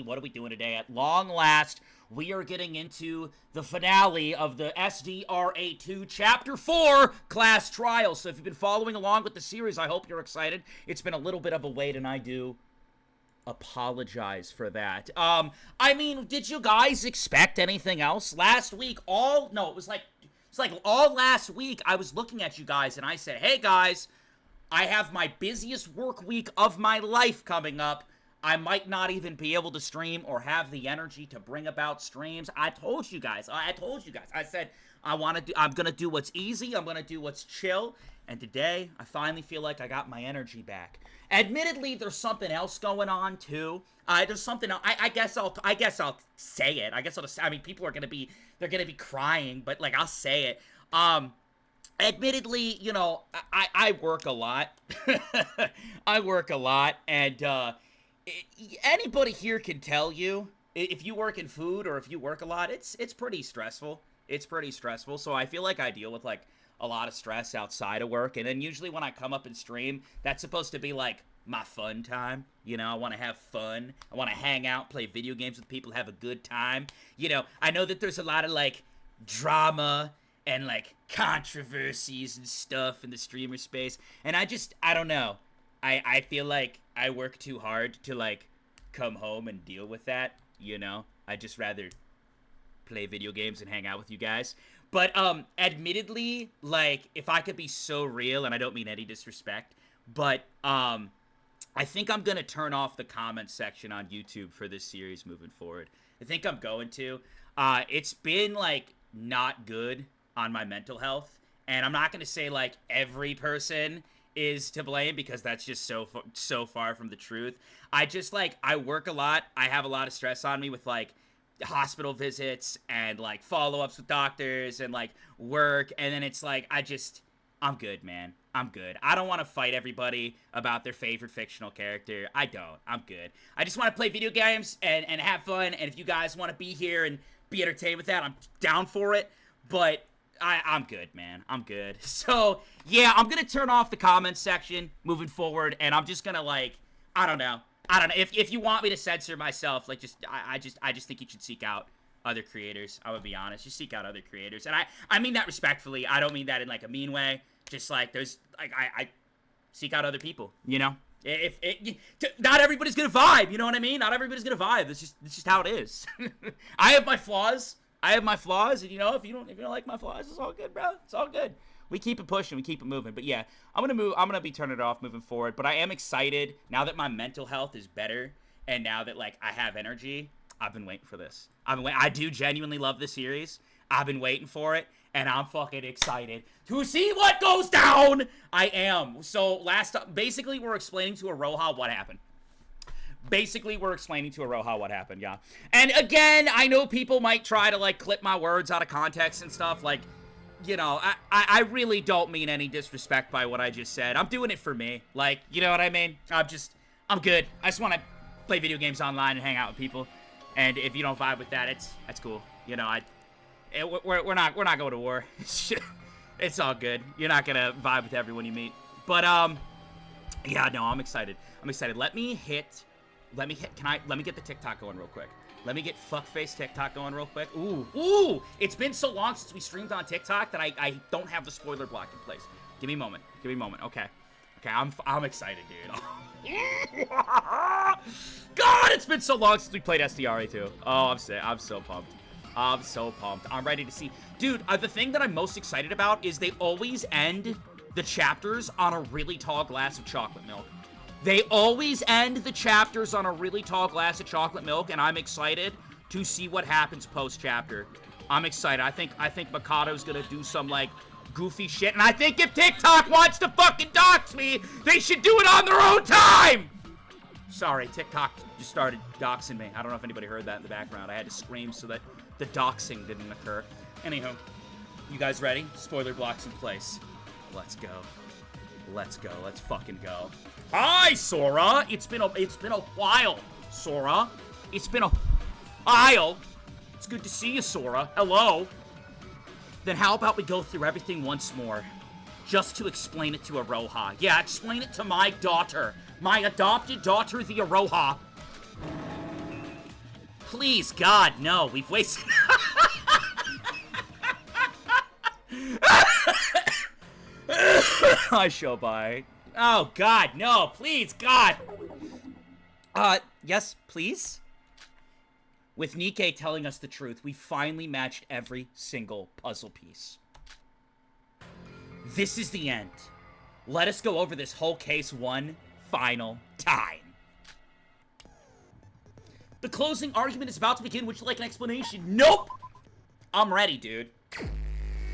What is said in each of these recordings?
What are we doing today? At long last, we are getting into the finale of the SDRA2 Chapter 4 class trial. So if you've been following along with the series, I hope you're excited. It's been a little bit of a wait, and I do apologize for that. I mean, did you guys expect anything else? Last week, all last week, I was looking at you guys, and I said, hey guys, I have my busiest work week of my life coming up. I might not even be able to stream or have the energy to bring about streams. I told you guys. I said I'm gonna do what's easy. I'm gonna do what's chill. And today, I finally feel like I got my energy back. Admittedly, there's something else going on too. There's something else. I guess I'll say it. I mean, people are gonna be crying, but like I'll say it. Admittedly, you know, I work a lot. I work a lot, and anybody here can tell you, if you work in food or if you work a lot, it's pretty stressful. It's pretty stressful, so I feel like I deal with, like, a lot of stress outside of work, and then usually when I come up and stream, that's supposed to be, like, my fun time. You know, I want to have fun. I want to hang out, play video games with people, have a good time. You know, I know that there's a lot of, like, drama and, like, controversies and stuff in the streamer space, and I don't know. I feel like I work too hard to, like, come home and deal with that, you know? I'd just rather play video games and hang out with you guys. But, admittedly, like, if I could be so real, and I don't mean any disrespect, but, I think I'm gonna turn off the comment section on YouTube for this series moving forward. I think I'm going to. It's been, like, not good on my mental health, and I'm not gonna say, like, every person is to blame, because that's just so far from the truth. I just, like, I work a lot. I have a lot of stress on me with, like, hospital visits and, like, follow-ups with doctors and, like, work, and then it's like, I'm good, man. I'm good. I don't want to fight everybody about their favorite fictional character. I don't. I'm good. I just want to play video games and have fun, and if you guys want to be here and be entertained with that, I'm down for it, but I'm good, man. I'm good. So, yeah, I'm gonna turn off the comments section moving forward, and I'm just gonna, like, I don't know. If you want me to censor myself, like, I just think you should seek out other creators. I would be honest. Just seek out other creators. And I mean that respectfully. I don't mean that in, like, a mean way. Just, like, there's, like, I seek out other people, you know? Not everybody's gonna vibe, you know what I mean? Not everybody's gonna vibe. It's just how it is. I have my flaws. And, you know, if you don't like my flaws, it's all good, bro. It's all good. We keep it pushing, we keep it moving. But yeah, I'm gonna be turning it off moving forward. But I am excited now that my mental health is better, and now that, like, I have energy. I've been waiting for this. I do genuinely love this series. I've been waiting for it, and I'm fucking excited to see what goes down. I am. So basically, we're explaining to Aroha what happened. Yeah. And again, I know people might try to, like, clip my words out of context and stuff. Like, you know, I really don't mean any disrespect by what I just said. I'm doing it for me. Like, you know what I mean? I'm good. I just want to play video games online and hang out with people. And if you don't vibe with that, that's cool. You know, we're not going to war. It's all good. You're not gonna vibe with everyone you meet. But yeah, no, I'm excited. Let me get the TikTok going real quick. Let me get fuckface TikTok going real quick. Ooh, it's been so long since we streamed on TikTok that I don't have the spoiler block in place. Give me a moment. Okay, I'm excited, dude. God, it's been so long since we played SDRA2. Oh, I'm so pumped. I'm ready to see. Dude, the thing that I'm most excited about is they always end the chapters on a really tall glass of chocolate milk. They always end the chapters on a really tall glass of chocolate milk, and I'm excited to see what happens post-chapter. I'm excited. I think Mikado's gonna do some, like, goofy shit, and I think if TikTok wants to fucking dox me, they should do it on their own time! Sorry, TikTok just started doxing me. I don't know if anybody heard that in the background. I had to scream so that the doxing didn't occur. Anywho, you guys ready? Spoiler blocks in place. Let's go. Let's fucking go. Hi, Sora! It's been a while, Sora. It's been a while. It's good to see you, Sora. Hello. Then how about we go through everything once more, just to explain it to Aroha. Yeah, explain it to my daughter. My adopted daughter, the Aroha. Please, God, no. We've wasted... I show by. Oh, God, no. Please, God. Yes, please? With Nikke telling us the truth, we finally matched every single puzzle piece. This is the end. Let us go over this whole case one final time. The closing argument is about to begin. Would you like an explanation? Nope! I'm ready, dude.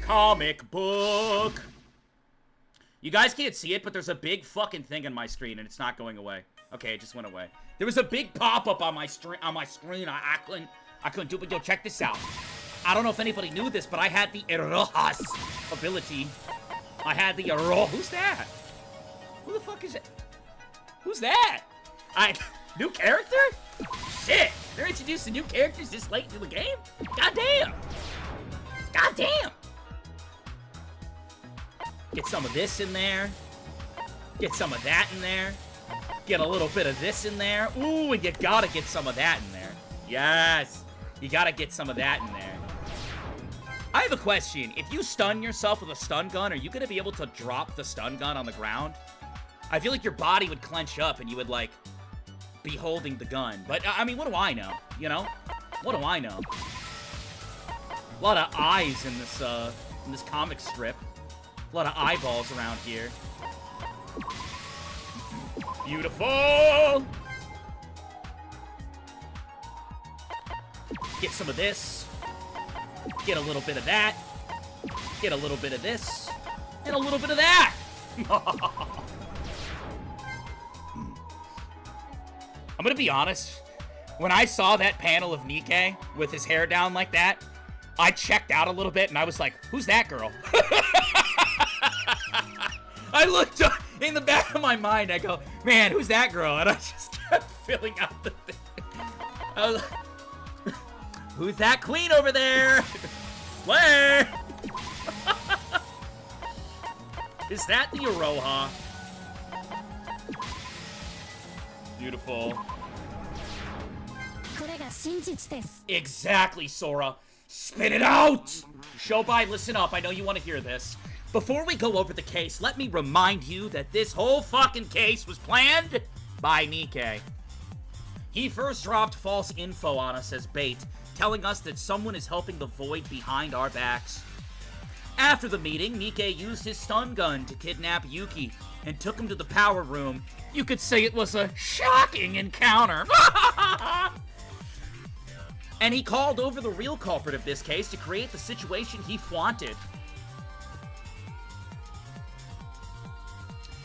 Comic book. You guys can't see it, but there's a big fucking thing on my screen, and it's not going away. Okay, it just went away. There was a big pop-up on my screen. I couldn't do it, but yo, check this out. I don't know if anybody knew this, but I had the Erojas ability. I had the Ero. Who's that? Who the fuck is it? Who's that? New character? Shit! They're introducing new characters this late into the game? Goddamn! Goddamn! Get some of this in there. Get some of that in there. Get a little bit of this in there. Ooh, and you gotta get some of that in there. Yes! You gotta get some of that in there. I have a question. If you stun yourself with a stun gun, are you gonna be able to drop the stun gun on the ground? I feel like your body would clench up and you would, like, be holding the gun. But, I mean, what do I know? You know? What do I know? A lot of eyes in this comic strip. A lot of eyeballs around here. Beautiful! Get some of this. Get a little bit of that. Get a little bit of this. And a little bit of that! I'm gonna be honest. When I saw that panel of Nikke with his hair down like that, I checked out a little bit and I was like, who's that girl? I looked up in the back of my mind, I go, man, who's that girl? And I just kept filling out the thing. I was like, who's that queen over there? Flare! Is that the Aroha? Beautiful. Exactly, Sora. Spit it out! Shobai, listen up. I know you want to hear this. Before we go over the case, let me remind you that this whole fucking case was planned by Nikke. He first dropped false info on us as bait, telling us that someone is helping the Void behind our backs. After the meeting, Nikke used his stun gun to kidnap Yuki and took him to the power room. You could say it was a shocking encounter. And he called over the real culprit of this case to create the situation he wanted.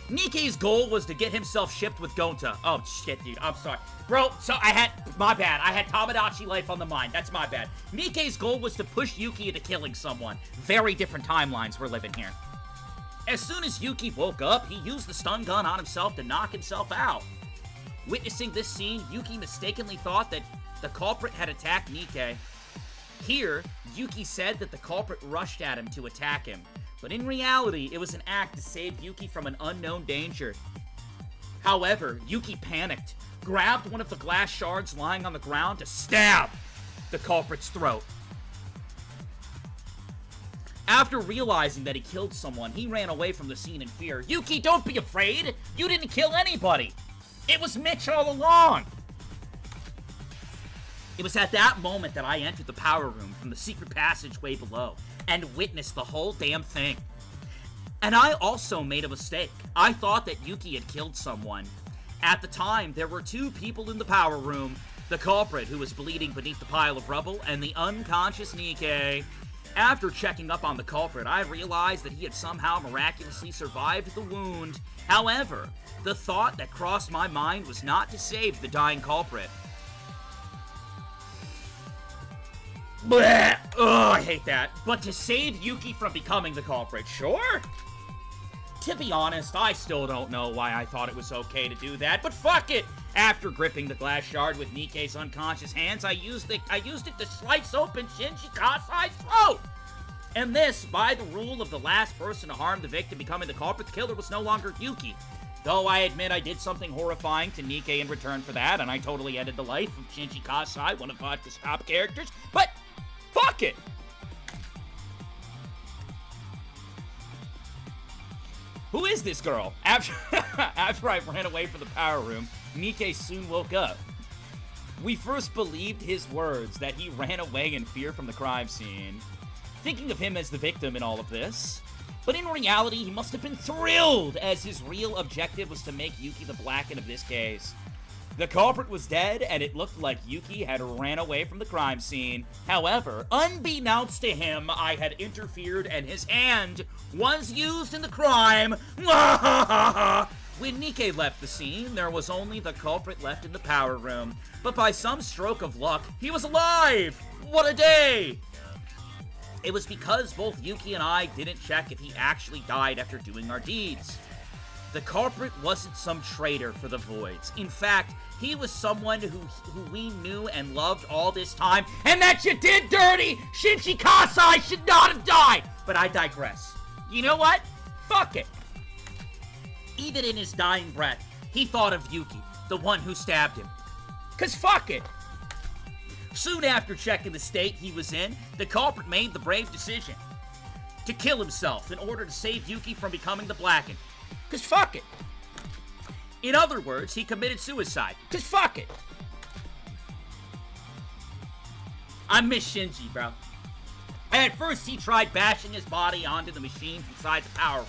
Nikke's goal was to get himself shipped with Gonta. Oh, shit, dude. I'm sorry. Bro, so my bad. I had Tamagotchi life on the mind. That's my bad. Nikke's goal was to push Yuki into killing someone. Very different timelines we're living here. As soon as Yuki woke up, he used the stun gun on himself to knock himself out. Witnessing this scene, Yuki mistakenly thought that the culprit had attacked Nikke. Here, Yuki said that the culprit rushed at him to attack him. But in reality, it was an act to save Yuki from an unknown danger. However, Yuki panicked, grabbed one of the glass shards lying on the ground to stab the culprit's throat. After realizing that he killed someone, he ran away from the scene in fear. Yuki, don't be afraid! You didn't kill anybody! It was Mitch all along! It was at that moment that I entered the power room from the secret passageway below and witnessed the whole damn thing. And I also made a mistake. I thought that Yuki had killed someone. At the time, there were two people in the power room, the culprit who was bleeding beneath the pile of rubble and the unconscious Nikke. After checking up on the culprit, I realized that he had somehow miraculously survived the wound. However, the thought that crossed my mind was not to save the dying culprit. Blech! Ugh, I hate that. But to save Yuki from becoming the culprit, sure? To be honest, I still don't know why I thought it was okay to do that, but fuck it! After gripping the glass shard with Nikke's unconscious hands, I used it to slice open Shinji Kasai's throat! And this, by the rule of the last person to harm the victim becoming the culprit, the killer was no longer Yuki. Though I admit I did something horrifying to Nikke in return for that, and I totally ended the life of Shinji Kasai, one of Vodka's top characters, but fuck it! Who is this girl? After I ran away from the power room, Nikke soon woke up. We first believed his words that he ran away in fear from the crime scene, thinking of him as the victim in all of this. But in reality, he must have been thrilled, as his real objective was to make Yuki the Blacken of this case. The culprit was dead, and it looked like Yuki had ran away from the crime scene. However, unbeknownst to him, I had interfered, and his hand was used in the crime. When Nikke left the scene, there was only the culprit left in the power room. But by some stroke of luck, he was alive! What a day! It was because both Yuki and I didn't check if he actually died after doing our deeds. The culprit wasn't some traitor for the Voids. In fact, he was someone who we knew and loved all this time, and that you did dirty! Shinji Kasai should not have died! But I digress. You know what? Fuck it. Even in his dying breath, he thought of Yuki, the one who stabbed him. 'Cause fuck it! Soon after checking the state he was in, the culprit made the brave decision to kill himself in order to save Yuki from becoming the Blackened. 'Cause fuck it. In other words, he committed suicide. 'Cause fuck it. I miss Shinji, bro. At first, he tried bashing his body onto the machines inside the power room.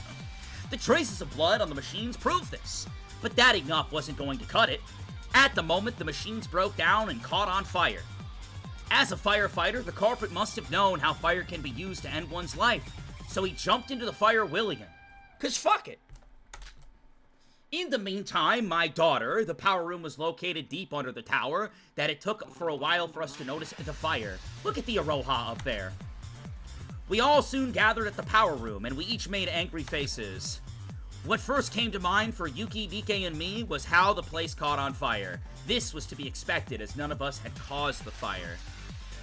The traces of blood on the machines proved this, but that enough wasn't going to cut it. At the moment, the machines broke down and caught on fire. As a firefighter, the culprit must have known how fire can be used to end one's life, so he jumped into the fire willingly. 'Cause fuck it. In the meantime, my daughter, the power room was located deep under the tower, that it took for a while for us to notice the fire. Look at the Aroha up there. We all soon gathered at the power room, and we each made angry faces. What first came to mind for Yuki, Nikke, and me was how the place caught on fire. This was to be expected, as none of us had caused the fire.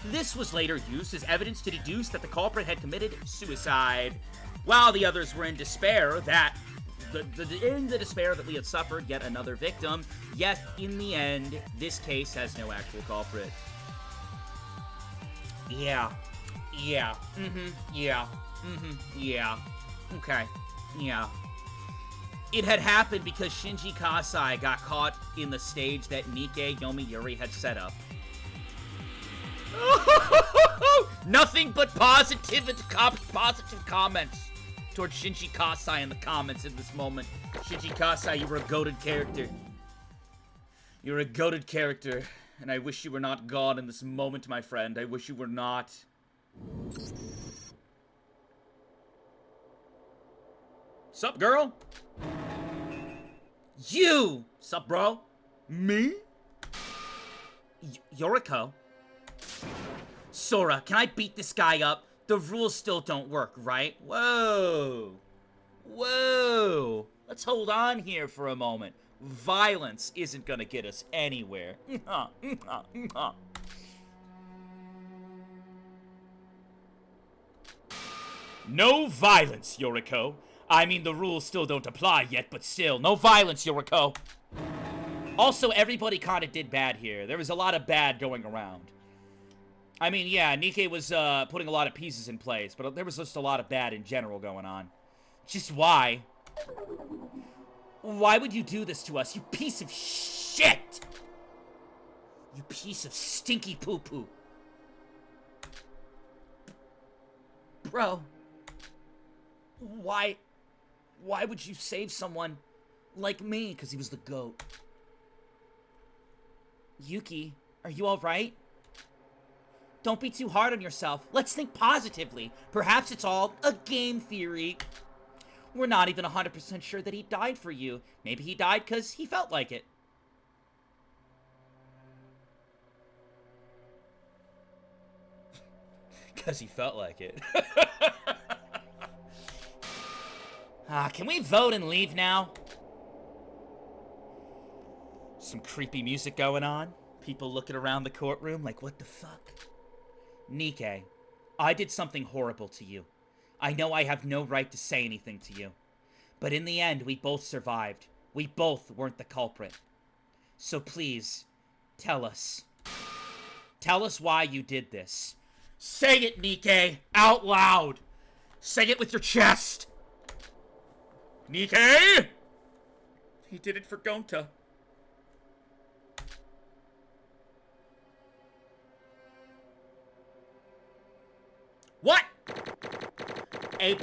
This was later used as evidence to deduce that the culprit had committed suicide, while the others were in despair that in the despair that we had suffered yet another victim. Yet in the end, this case has no actual culprit. Yeah. Yeah. Yeah. Yeah. Okay. Yeah. It had happened because Shinji Kasai got caught in the stage that Nikke Yomiuri had set up. Nothing but positive comments towards Shinji Kasai in the comments in this moment. Shinji Kasai, you were a goated character. You're a goated character, and I wish you were not gone in this moment, my friend. I wish you were not. Sup, girl? You! Sup, bro? Me? Yoriko? Sora, can I beat this guy up? The rules still don't work, right? Whoa. Whoa. Let's hold on here for a moment. Violence isn't gonna get us anywhere. No violence, Yoriko. I mean, the rules still don't apply yet, but still, no violence, Yoriko. Also, everybody kinda did bad here. There was a lot of bad going around. I mean, yeah, Nikke was putting a lot of pieces in place, but there was just a lot of bad in general going on. Just why? Why would you do this to us, you piece of shit? You piece of stinky poo-poo. Bro. Why would you save someone like me? Because he was the GOAT. Yuki, are you alright? Don't be too hard on yourself. Let's think positively. Perhaps it's all a game theory. We're not even 100% sure that he died for you. Maybe he died because he felt like it. Because he felt like it. Can we vote and leave now? Some creepy music going on. People looking around the courtroom like, what the fuck? Nikke, I did something horrible to you. I know I have no right to say anything to you. But in the end, we both survived. We both weren't the culprit. So please, tell us. Tell us why you did this. Say it, Nikke, out loud. Say it with your chest. Nikke? He did it for Gonta. What? A++.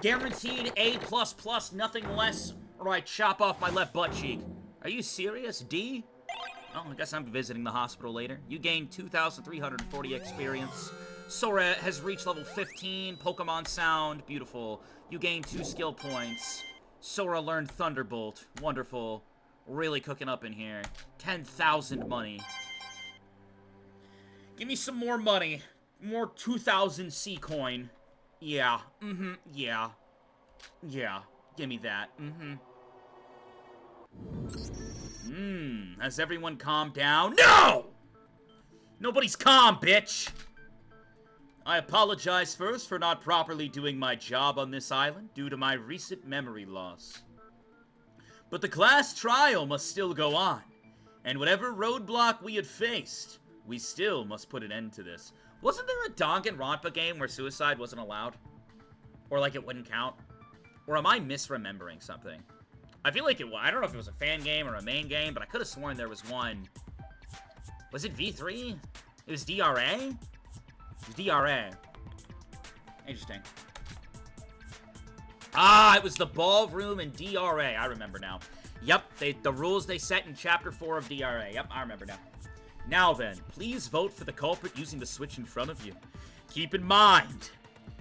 Guaranteed A++, nothing less, or I chop off my left butt cheek. Are you serious, D? Oh, I guess I'm visiting the hospital later. You gained 2,340 experience. Sora has reached level 15. Pokemon Sound, beautiful. You gained 2 skill points. Sora learned Thunderbolt, wonderful. Really cooking up in here. 10,000 money. Give me some more money. More 2,000 C coin. Yeah. Yeah. Yeah. Give me that. Has everyone calmed down? No! Nobody's calm, bitch! I apologize first for not properly doing my job on this island due to my recent memory loss. But the class trial must still go on, and whatever roadblock we had faced, we still must put an end to this. Wasn't there a Danganronpa game where suicide wasn't allowed? Or like it wouldn't count? Or am I misremembering something? I feel like it was. I don't know if it was a fan game or a main game, but I could have sworn there was one. Was it V3? It was DRA? It was DRA. Interesting. Ah, it was the ballroom in DRA. I remember now. Yep, the rules they set in Chapter 4 of DRA. Yep, I remember now. Now then, please vote for the culprit using the switch in front of you. Keep in mind,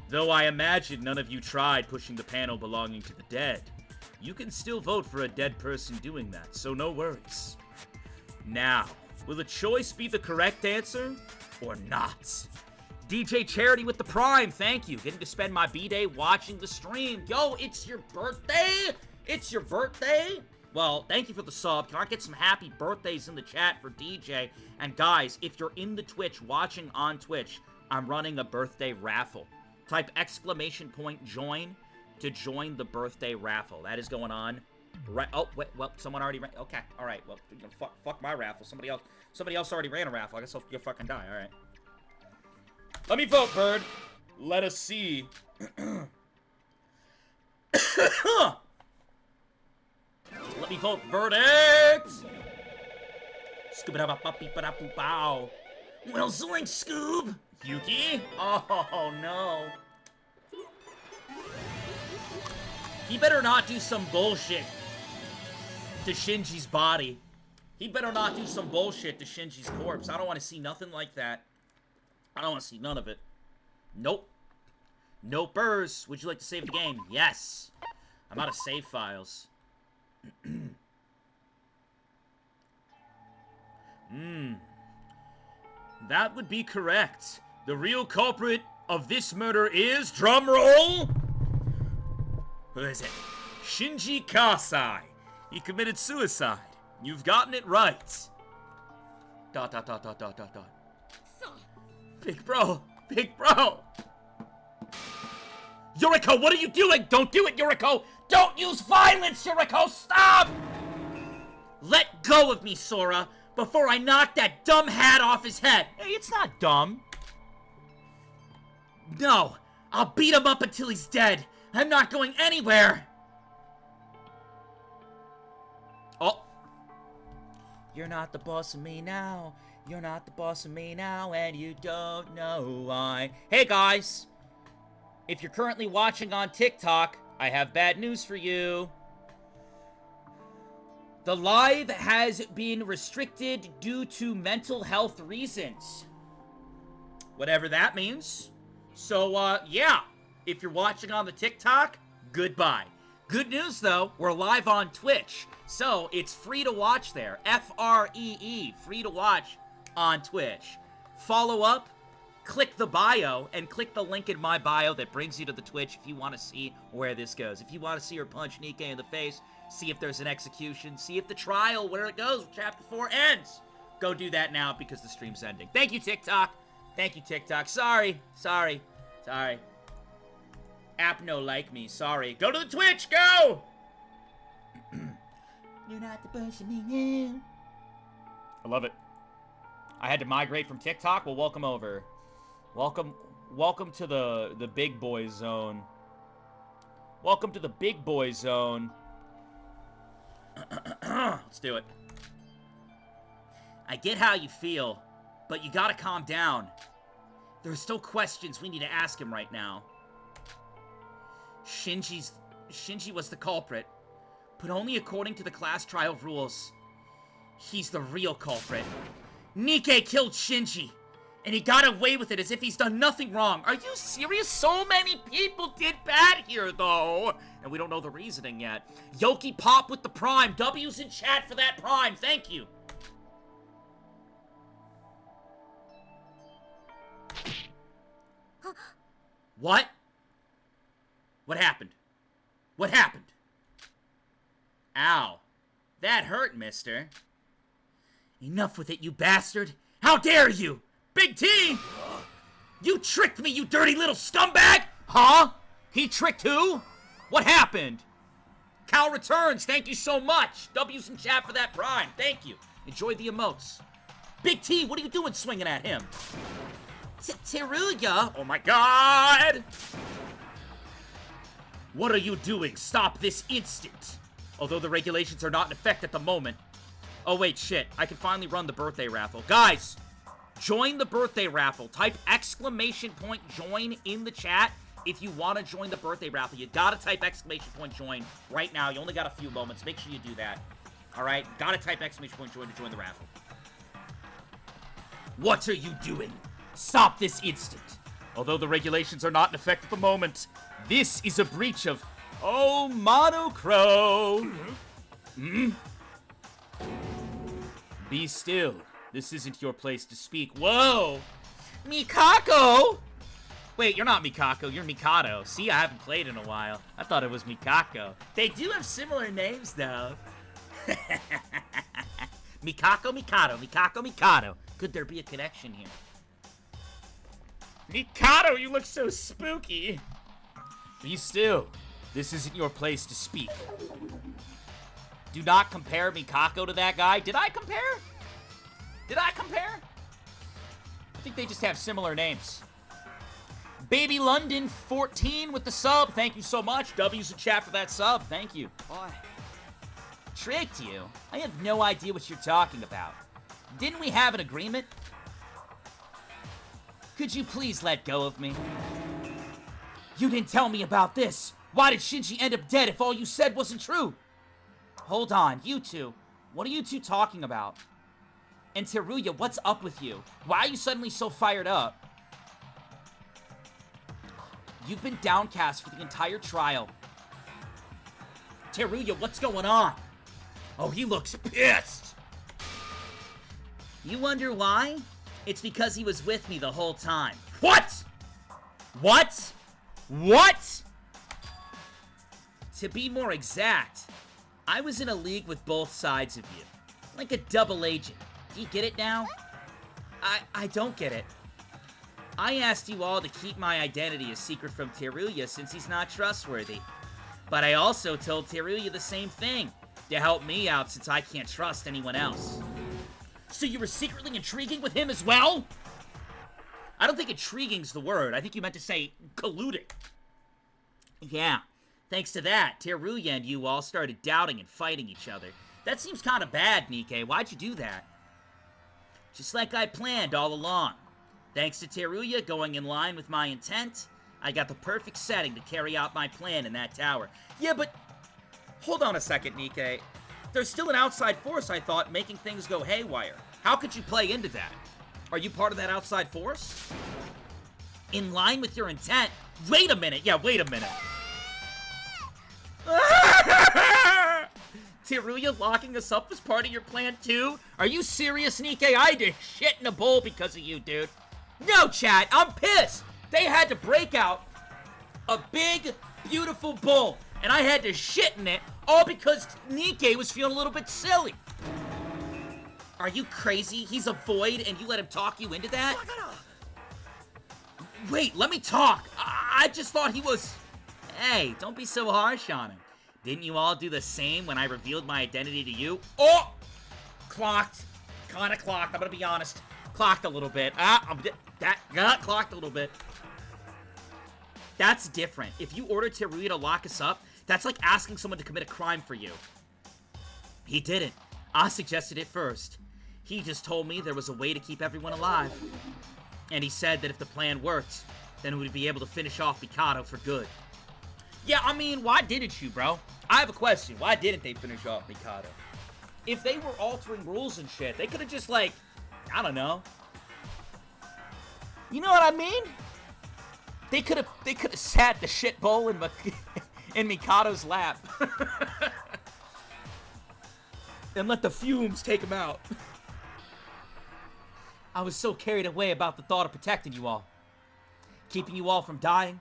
though I imagine none of you tried pushing the panel belonging to the dead, you can still vote for a dead person doing that, so no worries. Now, will a choice be the correct answer, or not? DJ Charity with the Prime, thank you. Getting to spend my B-Day watching the stream. Yo, it's your birthday? It's your birthday? Well, thank you for the sub. Can I get some happy birthdays in the chat for DJ? And guys, if you're in the Twitch, watching on Twitch, I'm running a birthday raffle. Type !join to join the birthday raffle. That is going on. Right. Oh, wait, well, someone already ran. Okay, all right. Well, fuck my raffle. Somebody else already ran a raffle. I guess I'll fucking die. All right. Let me vote, Bird. Let us see. Let me vote. Verdict. Scoob-a-da-ba-ba-beep-a-da-boop-bow. Well, zoink, Scoob. Yuki? Oh, no. He better not do some bullshit to Shinji's body. He better not do some bullshit to Shinji's corpse. I don't want to see nothing like that. I don't want to see none of it. Nope. Nope. Burrs, would you like to save the game? Yes. I'm out of save files. That would be correct. The real culprit of this murder is, drumroll, who is it? Shinji Kasai. He committed suicide. You've gotten it right. ... Big bro. Big bro. Yuriko, what are you doing? Don't do it, Yuriko. Don't use violence, Yuriko. Stop. Let go of me, Sora, before I knock that dumb hat off his head. Hey, it's not dumb. No, I'll beat him up until he's dead. I'm not going anywhere. Oh. You're not the boss of me now. You're not the boss of me now, and you don't know why. Hey, guys. If you're currently watching on TikTok, I have bad news for you. The live has been restricted due to mental health reasons. Whatever that means. So, yeah. If you're watching on the TikTok, goodbye. Good news, though, we're live on Twitch. So, it's free to watch there. F-R-E-E. Free to watch on Twitch. Follow up, click the bio, and click the link in my bio that brings you to the Twitch if you want to see where this goes. If you want to see her punch Nikke in the face, see if there's an execution, see if the trial, where it goes, Chapter 4 ends. Go do that now because the stream's ending. Thank you, TikTok. Thank you, TikTok. Sorry. App no like me. Sorry. Go to the Twitch. Go! You're not the person we knew. I love it. I had to migrate from TikTok. Well, welcome over. Welcome to the big boy zone. Welcome to the big boy zone. Let's do it. I get how you feel, but you gotta calm down. There are still questions we need to ask him right now. Shinji was the culprit, but only according to the class trial rules. He's the real culprit. Nikke killed Shinji, and he got away with it as if he's done nothing wrong. Are you serious? So many people did bad here, though. And we don't know the reasoning yet. Yoki Pop with the Prime. W's in chat for that Prime. Thank you. What? What happened? What happened? Ow. That hurt, mister. Enough with it, you bastard. How dare you? Big T! You tricked me, you dirty little scumbag! Huh? He tricked who? What happened? Cal returns, thank you so much. W's in chat for that Prime, thank you. Enjoy the emotes. Big T, what are you doing swinging at him? Teruya? Oh my god! What are you doing? Stop this instant! Although the regulations are not in effect at the moment. Oh wait, shit. I can finally run the birthday raffle. Guys! Join the birthday raffle. Type !join in the chat if you want to join the birthday raffle. You gotta type !join right now. You only got a few moments. Make sure you do that. Alright? Gotta type !join to join the raffle. What are you doing? Stop this instant. Although the regulations are not in effect at the moment, this is a breach of... Oh, Monocro! Be still. This isn't your place to speak. Whoa! Mikako! Wait, you're not Mikako, you're Mikado. See, I haven't played in a while. I thought it was Mikako. They do have similar names, though. Mikako, Mikado, Mikako, Mikado. Could there be a connection here? Mikado, you look so spooky. Be still. This isn't your place to speak. Do not compare Mikako to that guy. Did I compare? Did I compare? I think they just have similar names. Baby London 14 with the sub. Thank you so much. W's in chat for that sub. Thank you. Boy. Tricked you? I have no idea what you're talking about. Didn't we have an agreement? Could you please let go of me? You didn't tell me about this. Why did Shinji end up dead if all you said wasn't true? Hold on, you two. What are you two talking about? And Teruya, what's up with you? Why are you suddenly so fired up? You've been downcast for the entire trial. Teruya, what's going on? Oh, he looks pissed. You wonder why? It's because he was with me the whole time. What? What? What? To be more exact, I was in a league with both sides of you. Like a double agent. Do you get it now? I don't get it. I asked you all to keep my identity a secret from Teruya since he's not trustworthy. But I also told Teruya the same thing, to help me out since I can't trust anyone else. So you were secretly intriguing with him as well? I don't think intriguing's the word. I think you meant to say colluding. Yeah. Thanks to that, Teruya and you all started doubting and fighting each other. That seems kind of bad, Nikke. Why'd you do that? Just like I planned all along. Thanks to Teruya going in line with my intent, I got the perfect setting to carry out my plan in that tower. Yeah, but... Hold on a second, Nikke. There's still an outside force, I thought, making things go haywire. How could you play into that? Are you part of that outside force? In line with your intent? Wait a minute. Yeah, wait a minute. Teruya locking us up was part of your plan too? Are you serious, Nikke? I did shit in a bowl because of you, dude. No, chat, I'm pissed. They had to break out a big, beautiful bowl, and I had to shit in it, all because Nikke was feeling a little bit silly. Are you crazy? He's a void, and you let him talk you into that? Wait, let me talk. I just thought he was... Hey, don't be so harsh on him. Didn't you all do the same when I revealed my identity to you? Oh! Clocked. Kinda clocked, I'm gonna be honest. Clocked a little bit. Clocked a little bit. That's different. If you order Teruya to lock us up, that's like asking someone to commit a crime for you. He didn't. I suggested it first. He just told me there was a way to keep everyone alive. And he said that if the plan worked, then we'd be able to finish off Mikado for good. Yeah, I mean, why didn't you, bro? I have a question. Why didn't they finish off Mikado? If they were altering rules and shit, they could have just, like, I don't know. You know what I mean? They could have sat the shit bowl in Mikado's lap. And let the fumes take him out. I was so carried away about the thought of protecting you all. Keeping you all from dying.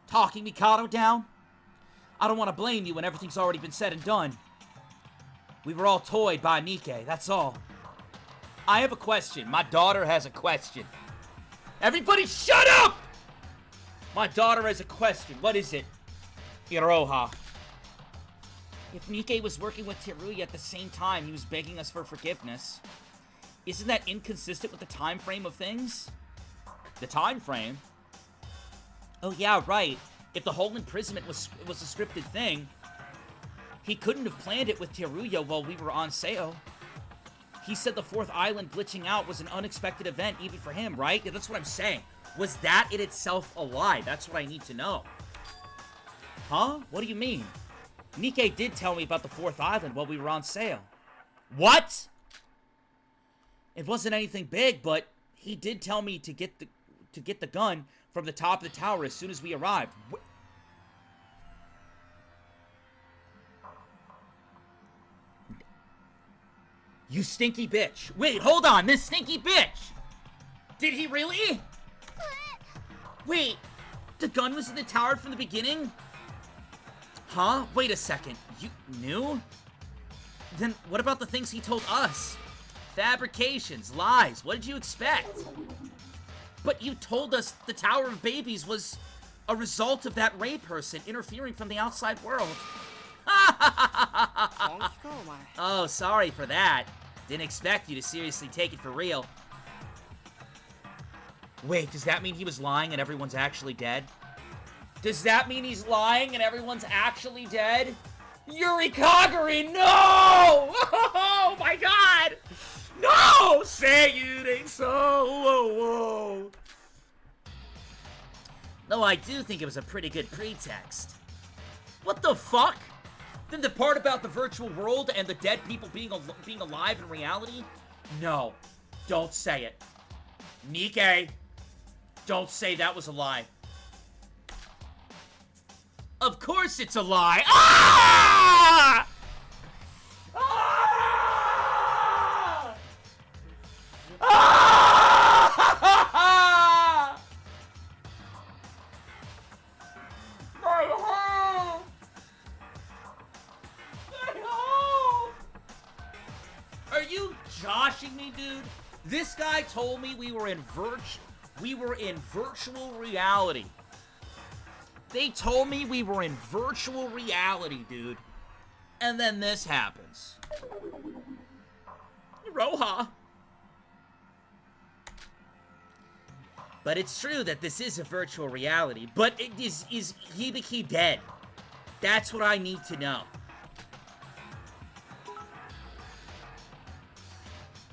Talking Mikado down. I don't want to blame you when everything's already been said and done. We were all toyed by Nikke, that's all. I have a question. My daughter has a question. Everybody shut up! My daughter has a question. What is it? Iroha. If Nikke was working with Teruya at the same time he was begging us for forgiveness, isn't that inconsistent with the time frame of things? The time frame? Oh yeah, right. If the whole imprisonment was a scripted thing, he couldn't have planned it with Teruya while we were on Seo. He said the fourth island glitching out was an unexpected event even for him, right? Yeah, that's what I'm saying. Was that in itself a lie? That's what I need to know. Huh? What do you mean? Nikke did tell me about the fourth island while we were on Seo. What? It wasn't anything big, but he did tell me to get the gun from the top of the tower as soon as we arrived. You stinky bitch. Wait, hold on, this stinky bitch! Did he really? Wait, the gun was in the tower from the beginning? Huh? Wait a second, you knew? Then what about the things he told us? Fabrications, lies, what did you expect? But you told us the Tower of Babies was a result of that Ray person interfering from the outside world. Oh, sorry for that. Didn't expect you to seriously take it for real. Wait, does that mean he was lying and everyone's actually dead? Does that mean he's lying and everyone's actually dead? Yuri Kagari, no! Oh my god! No! Say it ain't so! Whoa, whoa. Though I do think it was a pretty good pretext. What the fuck? Then the part about the virtual world and the dead people being alive in reality? No. Don't say it. Nikke, don't say that was a lie. Of course it's a lie. Ah! Ah! Ah! My home! My home! Are you joshing me, dude? This guy told me we were in virtual reality. They told me we were in virtual reality, dude. And then this happens. Roha. But it's true that this is a virtual reality. But is Hibiki dead? That's what I need to know.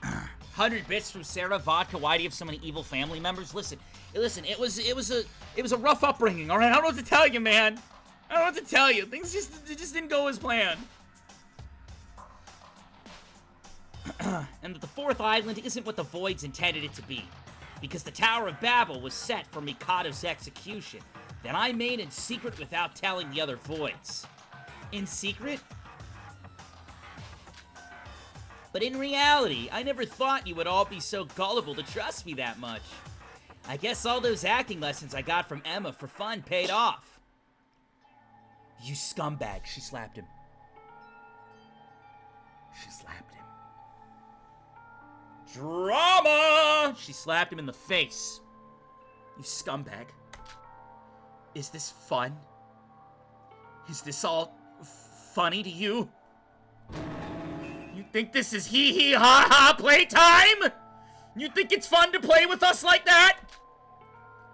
100 bits from Sarah. Vodka, why do you have so many evil family members? Listen, it was a rough upbringing, alright? I don't know what to tell you, man. I don't know what to tell you. Things just didn't go as planned. And that the fourth island isn't what the Voids intended it to be. Because the Tower of Babel was set for Mikado's execution. That I made in secret without telling the other Voids. In secret? But in reality, I never thought you would all be so gullible to trust me that much. I guess all those acting lessons I got from Emma for fun paid off. You scumbag, she slapped him. She slapped him. Drama! She slapped him in the face. You scumbag. Is this fun? Is this all funny to you? You think this is hee-hee ha-ha playtime? You think it's fun to play with us like that?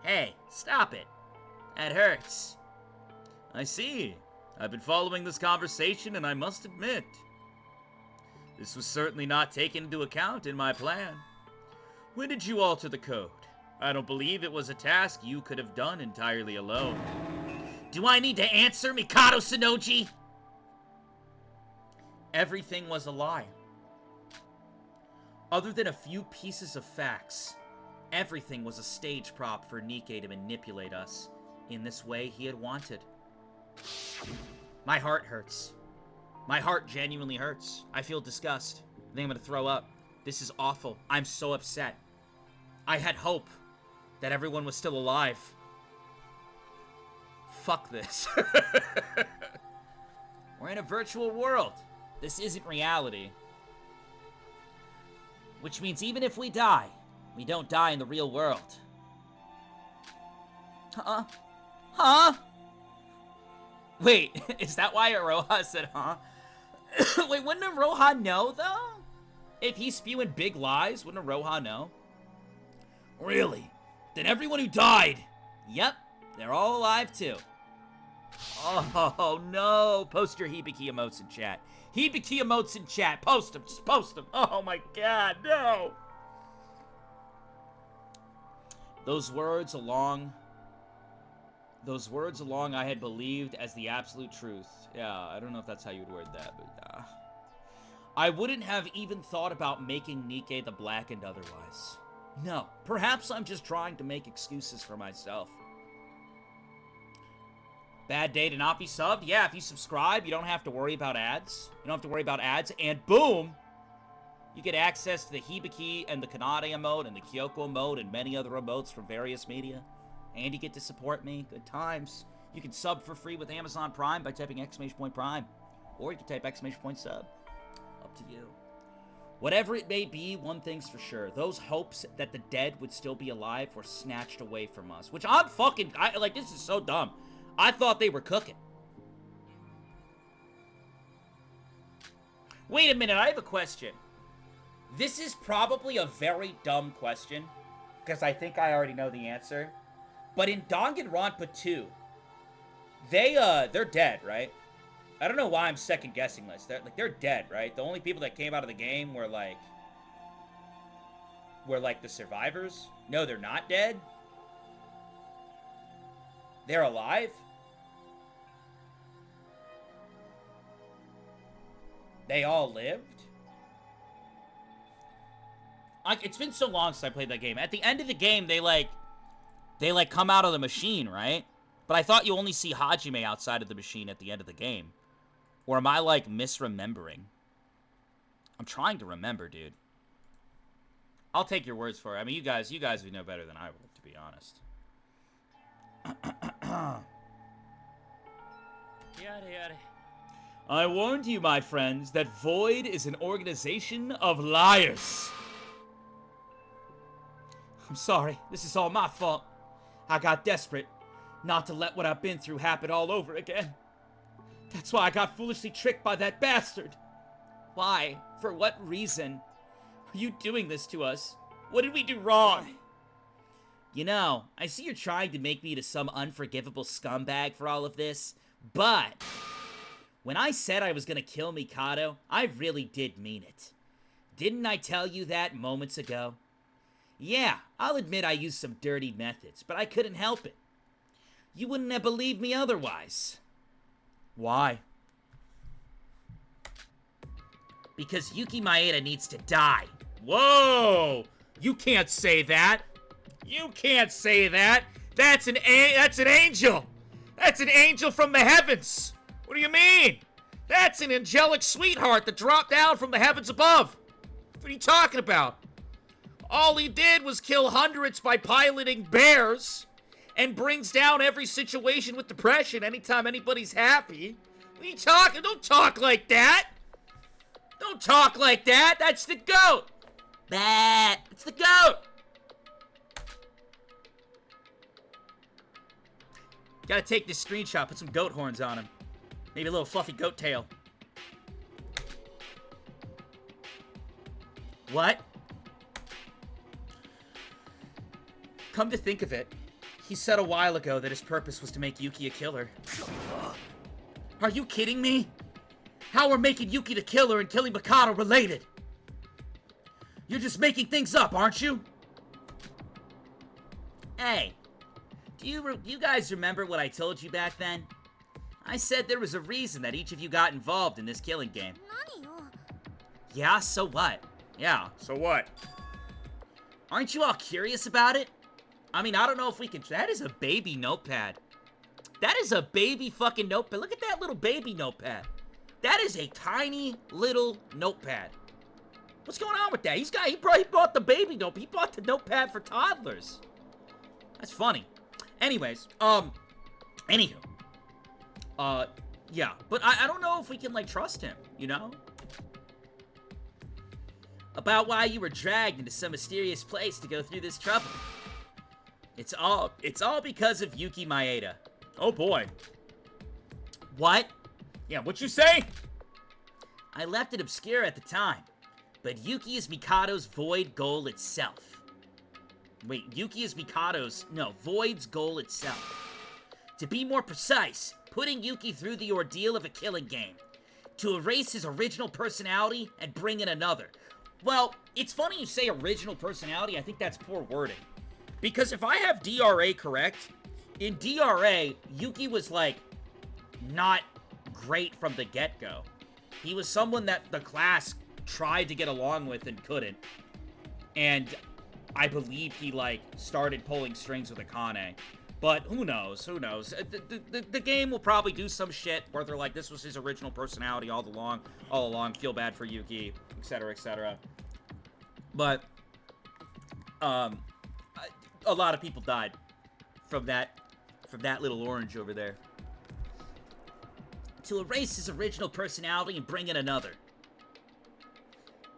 Hey, stop it. That hurts. I see. I've been following this conversation, and I must admit, this was certainly not taken into account in my plan. When did you alter the code? I don't believe it was a task you could have done entirely alone. Do I need to answer, Mikado Sonoji? Everything was a lie. Other than a few pieces of facts, everything was a stage prop for Nikke to manipulate us in this way he had wanted. My heart hurts. My heart genuinely hurts. I feel disgust. I think I'm gonna throw up. This is awful. I'm so upset. I had hope that everyone was still alive. Fuck this. We're in a virtual world. This isn't reality. Which means even if we die, we don't die in the real world. Huh? Huh? Wait, is that why Aroha said huh? Wait, wouldn't Aroha know, though? If he's spewing big lies, wouldn't Aroha know? Really? Then everyone who died... Yep, they're all alive, too. Oh, no. Post your Hibiki emotes in chat. Hibiki emotes in chat. Post them. Just post them. Oh, my God. No. Those words along I had believed as the absolute truth. Yeah, I don't know if that's how you would word that, but I wouldn't have even thought about making Nikke the Blackened otherwise. No, perhaps I'm just trying to make excuses for myself. Bad day to not be subbed? Yeah, if you subscribe, you don't have to worry about ads. You don't have to worry about ads, and boom! You get access to the Hibiki and the Kanade emote and the Kyoko emote and many other emotes from various media. And you get to support me. Good times. You can sub for free with Amazon Prime by typing !Prime. Or you can type !sub. Up to you. Whatever it may be, one thing's for sure. Those hopes that the dead would still be alive were snatched away from us. Which I'm fucking... like, this is so dumb. I thought they were cooking. Wait a minute, I have a question. This is probably a very dumb question, because I think I already know the answer. But in Danganronpa 2, they're dead, right? I don't know why I'm second guessing this. They're dead, right? The only people that came out of the game were like the survivors. No, they're not dead. They're alive. They all lived. It's been so long since I played that game. At the end of the game, they come out of the machine, right? But I thought you only see Hajime outside of the machine at the end of the game. Or am I, like, misremembering? I'm trying to remember, dude. I'll take your words for it. I mean, you guys would know better than I would, to be honest. Yada yada. I warned you, my friends, that Void is an organization of liars. I'm sorry. This is all my fault. I got desperate, not to let what I've been through happen all over again. That's why I got foolishly tricked by that bastard. Why? For what reason? Are you doing this to us? What did we do wrong? You know, I see you're trying to make me into some unforgivable scumbag for all of this, but when I said I was gonna kill Mikado, I really did mean it. Didn't I tell you that moments ago? Yeah, I'll admit I used some dirty methods, but I couldn't help it. You wouldn't have believed me otherwise. Why? Because Yuki Maeda needs to die. Whoa! You can't say that. You can't say that. That's an angel. That's an angel from the heavens. What do you mean? That's an angelic sweetheart that dropped down from the heavens above. What are you talking about? All he did was kill hundreds by piloting bears and brings down every situation with depression anytime anybody's happy. What are you talking? Don't talk like that. Don't talk like that. That's the goat. It's the goat. Gotta take this screenshot, put some goat horns on him. Maybe a little fluffy goat tail. What? Come to think of it, he said a while ago that his purpose was to make Yuki a killer. Are you kidding me? How are making Yuki the killer and killing Mikado related? You're just making things up, aren't you? Hey, do you guys remember what I told you back then? I said there was a reason that each of you got involved in this killing game. Yeah, so what? Yeah, so what? Aren't you all curious about it? I mean, I don't know if we can... That is a baby notepad. That is a baby fucking notepad. Look at that little baby notepad. That is a tiny little notepad. What's going on with that? He bought the baby notepad. He bought the notepad for toddlers. That's funny. Anyways, anywho. Yeah, but I don't know if we can, like, trust him, you know? About why you were dragged into some mysterious place to go through this trouble. It's all because of Yuki Maeda. Oh boy. What? Yeah, what you say? I left it obscure at the time, but Yuki is Mikado's void goal itself. Wait, Yuki is Void's goal itself. To be more precise, putting Yuki through the ordeal of a killing game. To erase his original personality and bring in another. Well, it's funny you say original personality. I think that's poor wording. Because if I have DRA correct, in DRA, Yuki was, like, not great from the get-go. He was someone that the class tried to get along with and couldn't. And I believe he, like, started pulling strings with Akane. But who knows? Who knows? The game will probably do some shit where they're like, this was his original personality all along. Feel bad for Yuki, etc., etc. But, a lot of people died from that little orange over there. To erase his original personality and bring in another.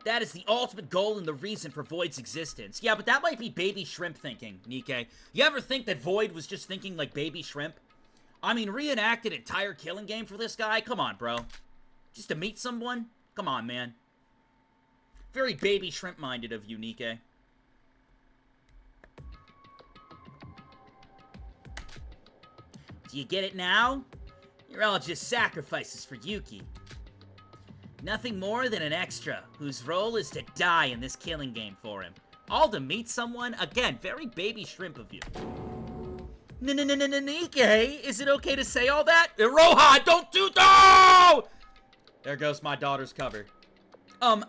That is the ultimate goal and the reason for Void's existence. Yeah, but that might be Baby Shrimp thinking, Nikke. You ever think that Void was just thinking like Baby Shrimp? I mean, reenact an entire killing game for this guy? Come on, bro. Just to meet someone? Come on, man. Very Baby Shrimp-minded of you, Nikke. Do you get it now? You're all just sacrifices for Yuki. Nothing more than an extra, whose role is to die in this killing game for him. All to meet someone? Again, very Baby Shrimp of you. Nikke, is it okay to say all that? Rohan, don't do that! There goes my daughter's cover. Hold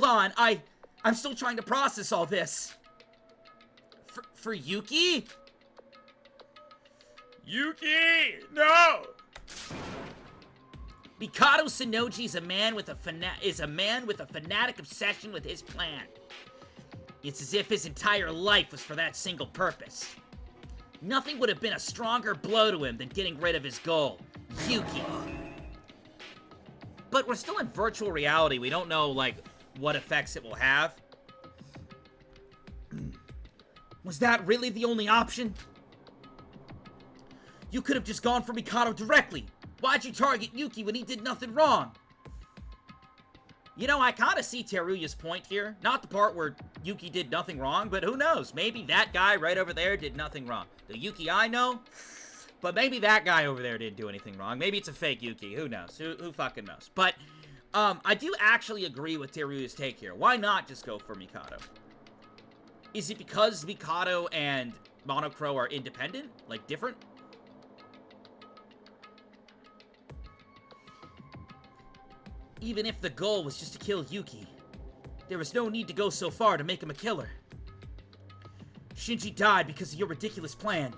on, I'm still trying to process all this. For Yuki? Yuki, no! Mikado Sonoji is a man with a fanatic obsession with his plan. It's as if his entire life was for that single purpose. Nothing would have been a stronger blow to him than getting rid of his goal, Yuki. But we're still in virtual reality. We don't know, like, what effects it will have. Was that really the only option? You could have just gone for Mikado directly. Why'd you target Yuki when he did nothing wrong? You know, I kind of see Teruya's point here. Not the part where Yuki did nothing wrong, but who knows? Maybe that guy right over there did nothing wrong. The Yuki I know? But maybe that guy over there didn't do anything wrong. Maybe it's a fake Yuki. Who knows? Who fucking knows? But, I do actually agree with Teruya's take here. Why not just go for Mikado? Is it because Mikado and Monocro are independent? Like, different? Even if the goal was just to kill Yuki, there was no need to go so far to make him a killer. Shinji died because of your ridiculous plan.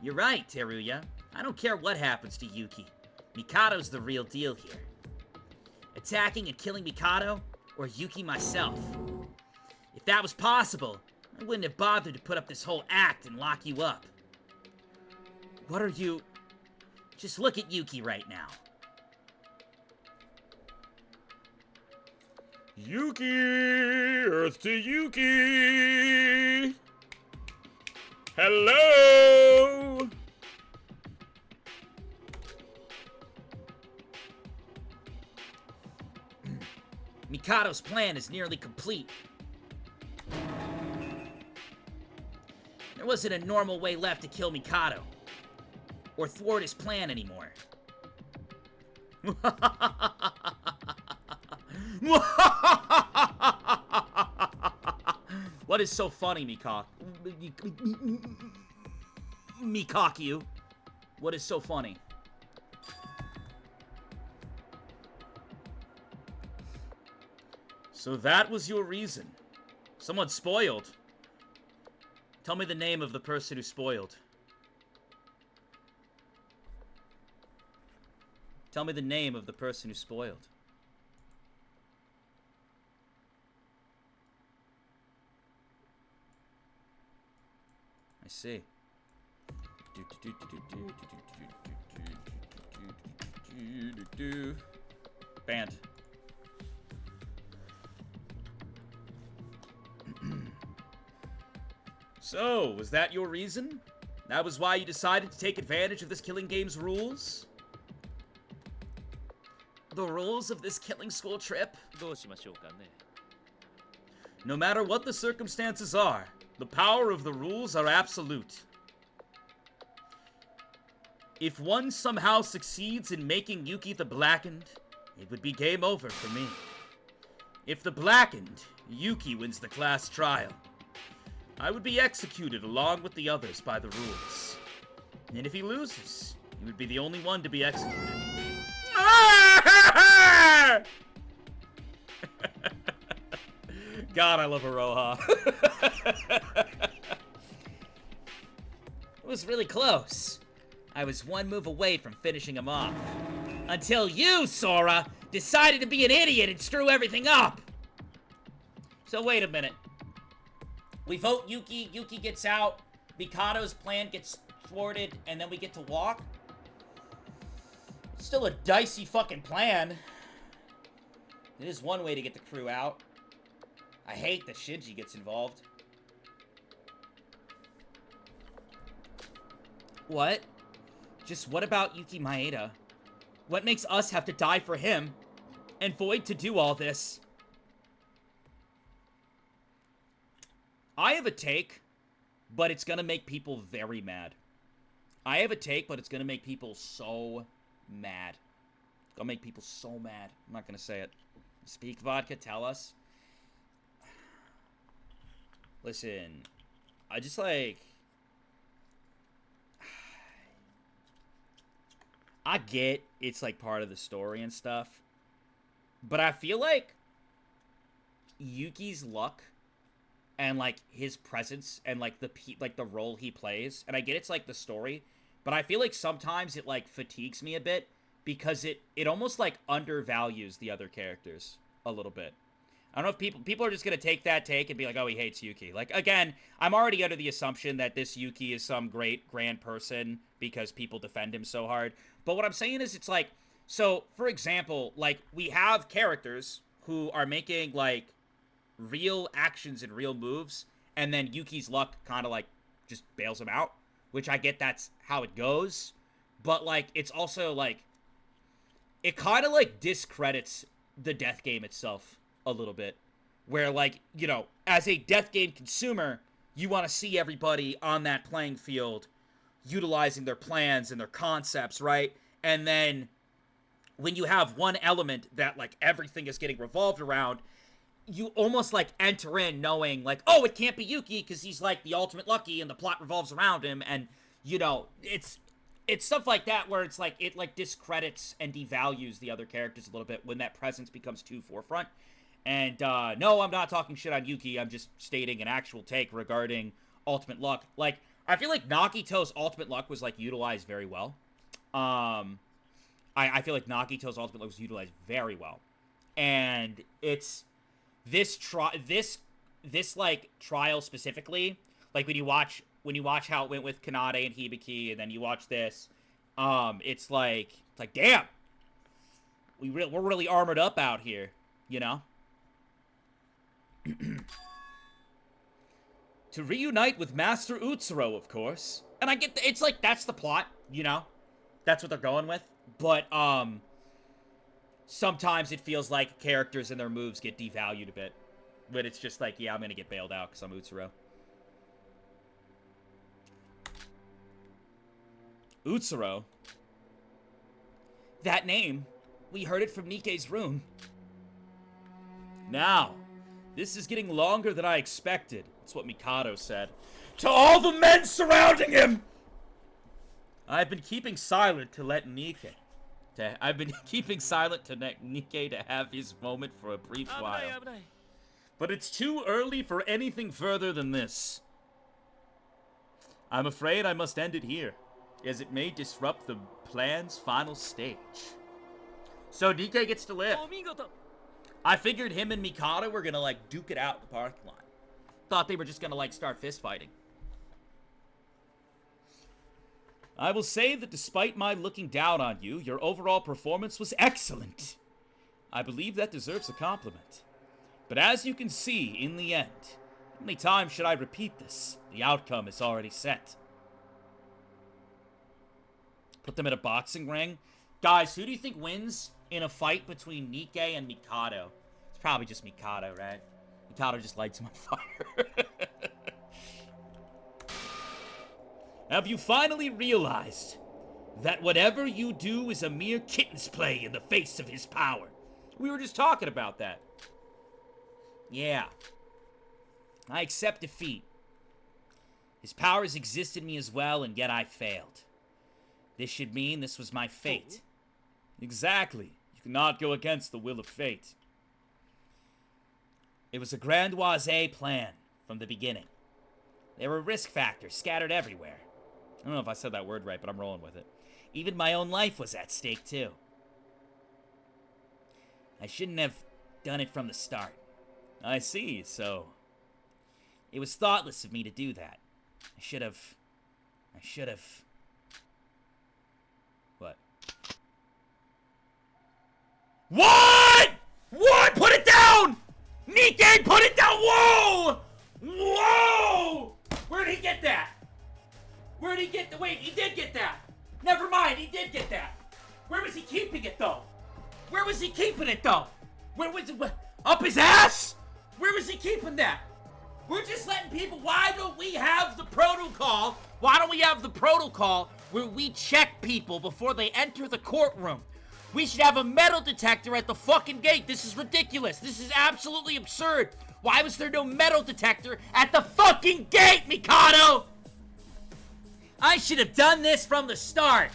You're right, Teruya. I don't care what happens to Yuki. Mikado's the real deal here. Attacking and killing Mikado, or Yuki myself. If that was possible, I wouldn't have bothered to put up this whole act and lock you up. What are you... Just look at Yuki right now. Yuki! Earth to Yuki! Hello! Mikado's plan is nearly complete. There wasn't a normal way left to kill Mikado. Or thwart his plan anymore. What is so funny, Mikaku? What is so funny? So that was your reason. Someone spoiled. Tell me the name of the person who spoiled. Tell me the name of the person who spoiled. I see. Banned. So, was that your reason? That was why you decided to take advantage of this killing game's rules? The rules of this killing school trip? No matter what the circumstances are, the power of the rules are absolute. If one somehow succeeds in making Yuki the Blackened, it would be game over for me. If the Blackened, Yuki wins the class trial, I would be executed along with the others by the rules. And if he loses, he would be the only one to be executed. God, I love Aroha. It was really close. I was one move away from finishing him off. Until you, Sora, decided to be an idiot and screw everything up. So wait a minute. We vote Yuki, Yuki gets out, Mikado's plan gets thwarted, and then we get to walk? It's still a dicey fucking plan. It is one way to get the crew out. I hate that Shinji gets involved. What? Just what about Yuki Maeda? What makes us have to die for him? And Void to do all this? I have a take, but it's gonna make people very mad. I have a take, but it's gonna make people so mad. It's gonna make people so mad. I'm not gonna say it. Speak, Vodka, tell us. Listen, I just like... I get it's like part of the story and stuff, but I feel like Yuki's luck and like his presence and like the role he plays, and I get it's like the story, but I feel like sometimes it like fatigues me a bit because it almost like undervalues the other characters a little bit. I don't know if people are just gonna take that take and be like, oh, he hates Yuki. Like, again, I'm already under the assumption that this Yuki is some great grand person because people defend him so hard. But what I'm saying is, it's like, so for example, like we have characters who are making like real actions and real moves, and then Yuki's luck kind of like just bails him out, which I get that's how it goes. But like, it's also like, it kind of like discredits the death game itself a little bit, where like, you know, as a death game consumer, you want to see everybody on that playing field utilizing their plans and their concepts, right? And then when you have one element that like everything is getting revolved around, you almost like enter in knowing like, oh, it can't be Yuki because he's like the ultimate lucky and the plot revolves around him. And you know, it's stuff like that where it's like it like discredits and devalues the other characters a little bit when that presence becomes too forefront. And no, I'm not talking shit on Yuki. I'm just stating an actual take regarding ultimate luck. Like, I feel like Nagito's ultimate luck was like utilized very well. I feel like Nagito's ultimate luck was utilized very well, and it's this like trial specifically. Like when you watch how it went with Kanade and Hibiki, and then you watch this, it's like damn, we're really armored up out here, you know. To reunite with Master Utsuro, of course. And I get it's like that's the plot, you know. That's what they're going with. But sometimes it feels like characters and their moves get devalued a bit. But it's just like, yeah, I'm gonna get bailed out because I'm Utsuro. Utsuro? That name, we heard it from Nikkei's room. Now, this is getting longer than I expected. That's what Mikado said. To all the men surrounding him! I've been keeping silent to let Nikkei. I've been keeping silent to let Nikkei to have his moment for a brief while. But it's too early for anything further than this. I'm afraid I must end it here, as it may disrupt the plan's final stage. So Nikkei gets to live. I figured him and Mikado were gonna, like, duke it out in the parking lot. Thought they were just gonna, like, start fist fighting. I will say that despite my looking down on you, your overall performance was excellent. I believe that deserves a compliment. But as you can see, in the end, how many times should I repeat this? The outcome is already set. Put them in a boxing ring. Guys, who do you think wins in a fight between Nikkei and Mikado? It's probably just Mikado, right? Mikado just lights him on fire. Have you finally realized that whatever you do is a mere kitten's play in the face of his power? We were just talking about that. Yeah. I accept defeat. His powers exist in me as well, and yet I failed. This should mean this was my fate. Exactly. You cannot go against the will of fate. It was a grandiose plan from the beginning. There were risk factors scattered everywhere. I don't know if I said that word right, but I'm rolling with it. Even my own life was at stake, too. I shouldn't have done it from the start. I see, so... It was thoughtless of me to do that. I should have... What? What?! What?! Put it down! Nikkei, put it down! Whoa! Whoa! Where'd he get that? Where'd he get the... Wait, he did get that! Never mind, he did get that! Where was he keeping it, though? Where was he keeping it, though? Where was it... Up his ass?! Where was he keeping that? We're just letting people... Why don't we have the protocol? Why don't we have the protocol where we check people before they enter the courtroom? We should have a metal detector at the fucking gate. This is ridiculous. This is absolutely absurd. Why was there no metal detector at the fucking gate, Mikado? I should have done this from the start.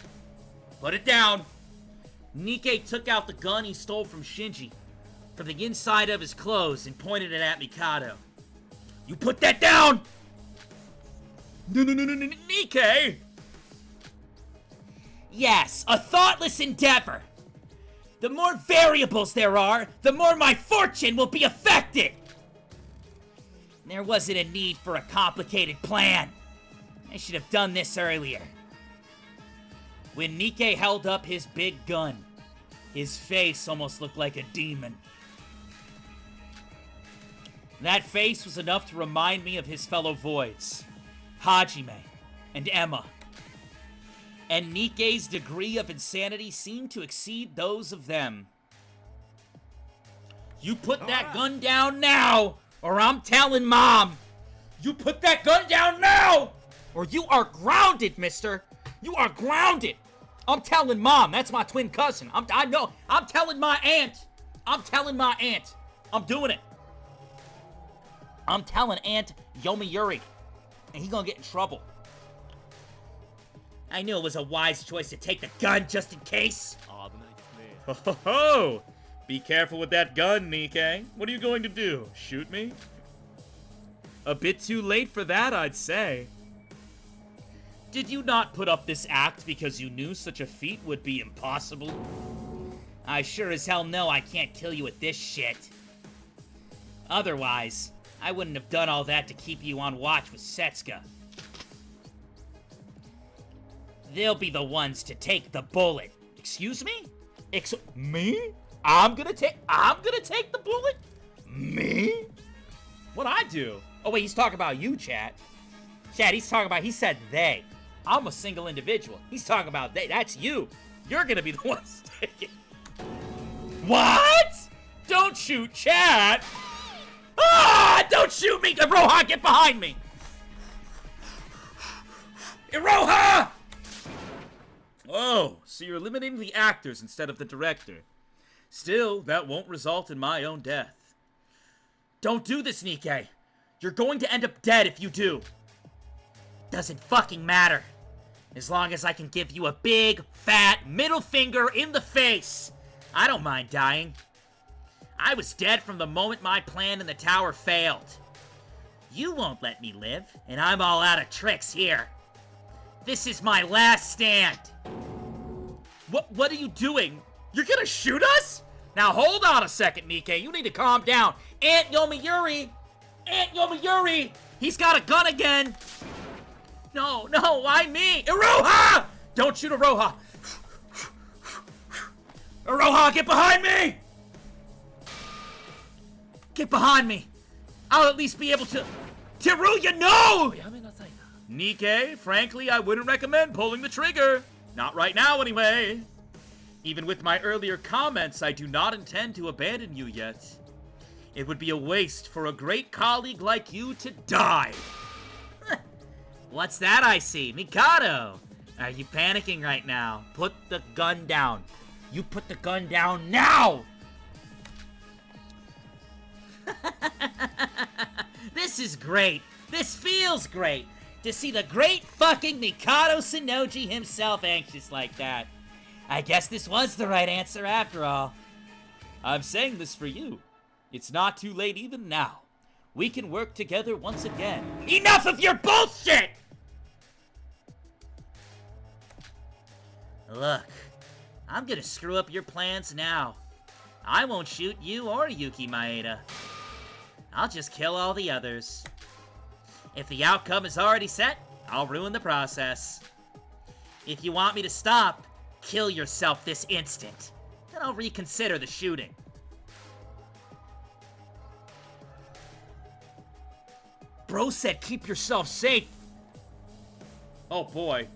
Put it down. Nikkei took out the gun he stole from Shinji from the inside of his clothes and pointed it at Mikado. You put that down! No, Nikkei! Yes, a thoughtless endeavor. The more variables there are, the more my fortune will be affected. There wasn't a need for a complicated plan. I should have done this earlier. When Nikkei held up his big gun, his face almost looked like a demon. That face was enough to remind me of his fellow Voids, Hajime and Emma. And Nikkei's degree of insanity seemed to exceed those of them. You put that gun down now, or I'm telling Mom! You put that gun down now! Or you are grounded, mister! You are grounded! I'm telling Mom, that's my twin cousin. I know, I'm telling my aunt! I'm telling my aunt! I'm doing it! I'm telling Aunt Yomiuri, and he gonna get in trouble. I knew it was a wise choice to take the gun just in case. Ho ho ho! Be careful with that gun, Nikkei. What are you going to do? Shoot me? A bit too late for that, I'd say. Did you not put up this act because you knew such a feat would be impossible? I sure as hell know I can't kill you with this shit. Otherwise, I wouldn't have done all that to keep you on watch with Setsuka. They'll be the ones to take the bullet. Excuse me? Me? I'm gonna take the bullet? Me? What'd I do? Oh wait, he's talking about you, chat. Chat, he said they. I'm a single individual. He's talking about they. That's you. You're gonna be the ones taking. What? Don't shoot chat! Ah! Don't shoot me! Iroha, get behind me! Iroha! Oh, so you're eliminating the actors instead of the director. Still, that won't result in my own death. Don't do this, Nikke. You're going to end up dead if you do. Doesn't fucking matter. As long as I can give you a big, fat middle finger in the face. I don't mind dying. I was dead from the moment my plan in the tower failed. You won't let me live, and I'm all out of tricks here. This is my last stand. What are you doing? You're gonna shoot us? Now hold on a second, Nikke. You need to calm down. Aunt Yomiuri! Aunt Yomiuri! He's got a gun again! No, why me? Iroha! Don't shoot Iroha! Iroha, get behind me! Get behind me! I'll at least be able to... Teruya, no! Nikke, frankly, I wouldn't recommend pulling the trigger. Not right now, anyway. Even with my earlier comments, I do not intend to abandon you yet. It would be a waste for a great colleague like you to die. What's that I see? Mikado! Are you panicking right now? Put the gun down. You put the gun down now! This is great. This feels great. To see the great fucking Mikado Sonoji himself anxious like that. I guess this was the right answer after all. I'm saying this for you. It's not too late even now. We can work together once again. Enough of your bullshit! Look, I'm gonna screw up your plans now. I won't shoot you or Yuki Maeda. I'll just kill all the others. If the outcome is already set, I'll ruin the process. If you want me to stop, kill yourself this instant. Then I'll reconsider the shooting. Bro said keep yourself safe. Oh boy.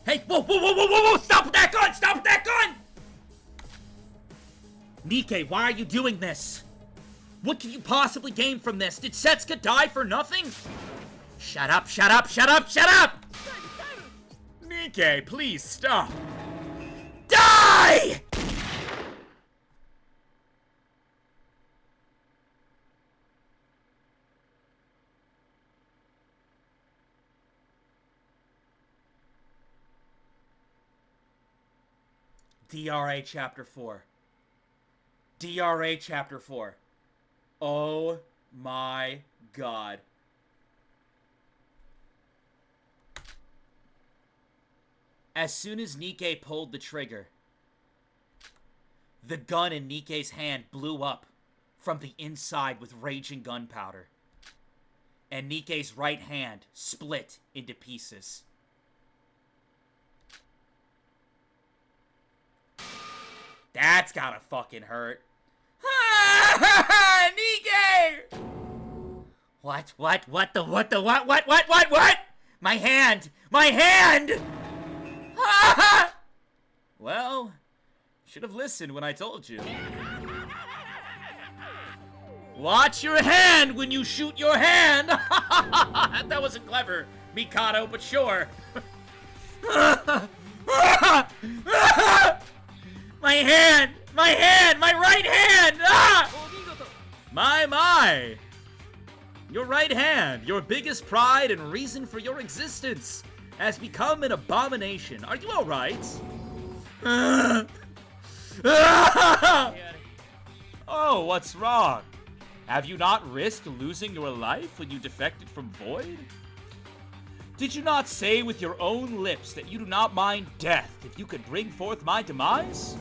Hey, whoa, stop with that gun, stop with that gun! Nikke, why are you doing this? What can you possibly gain from this? Did Setsuka die for nothing? Shut up! Nikke, please stop. Die! DRA Chapter 4. DRA Chapter 4. Oh my god. As soon as Nikke pulled the trigger, the gun in Nikke's hand blew up from the inside with raging gunpowder. And Nikke's right hand split into pieces. That's gotta fucking hurt. Nikke! What? My hand! Well, should have listened when I told you. Watch your hand when you shoot your hand! That wasn't clever, Mikado, but sure. My right hand! Ah! My! Your right hand, your biggest pride and reason for your existence, has become an abomination. Are you alright? Oh, what's wrong? Have you not risked losing your life when you defected from Void? Did you not say with your own lips that you do not mind death if you could bring forth my demise?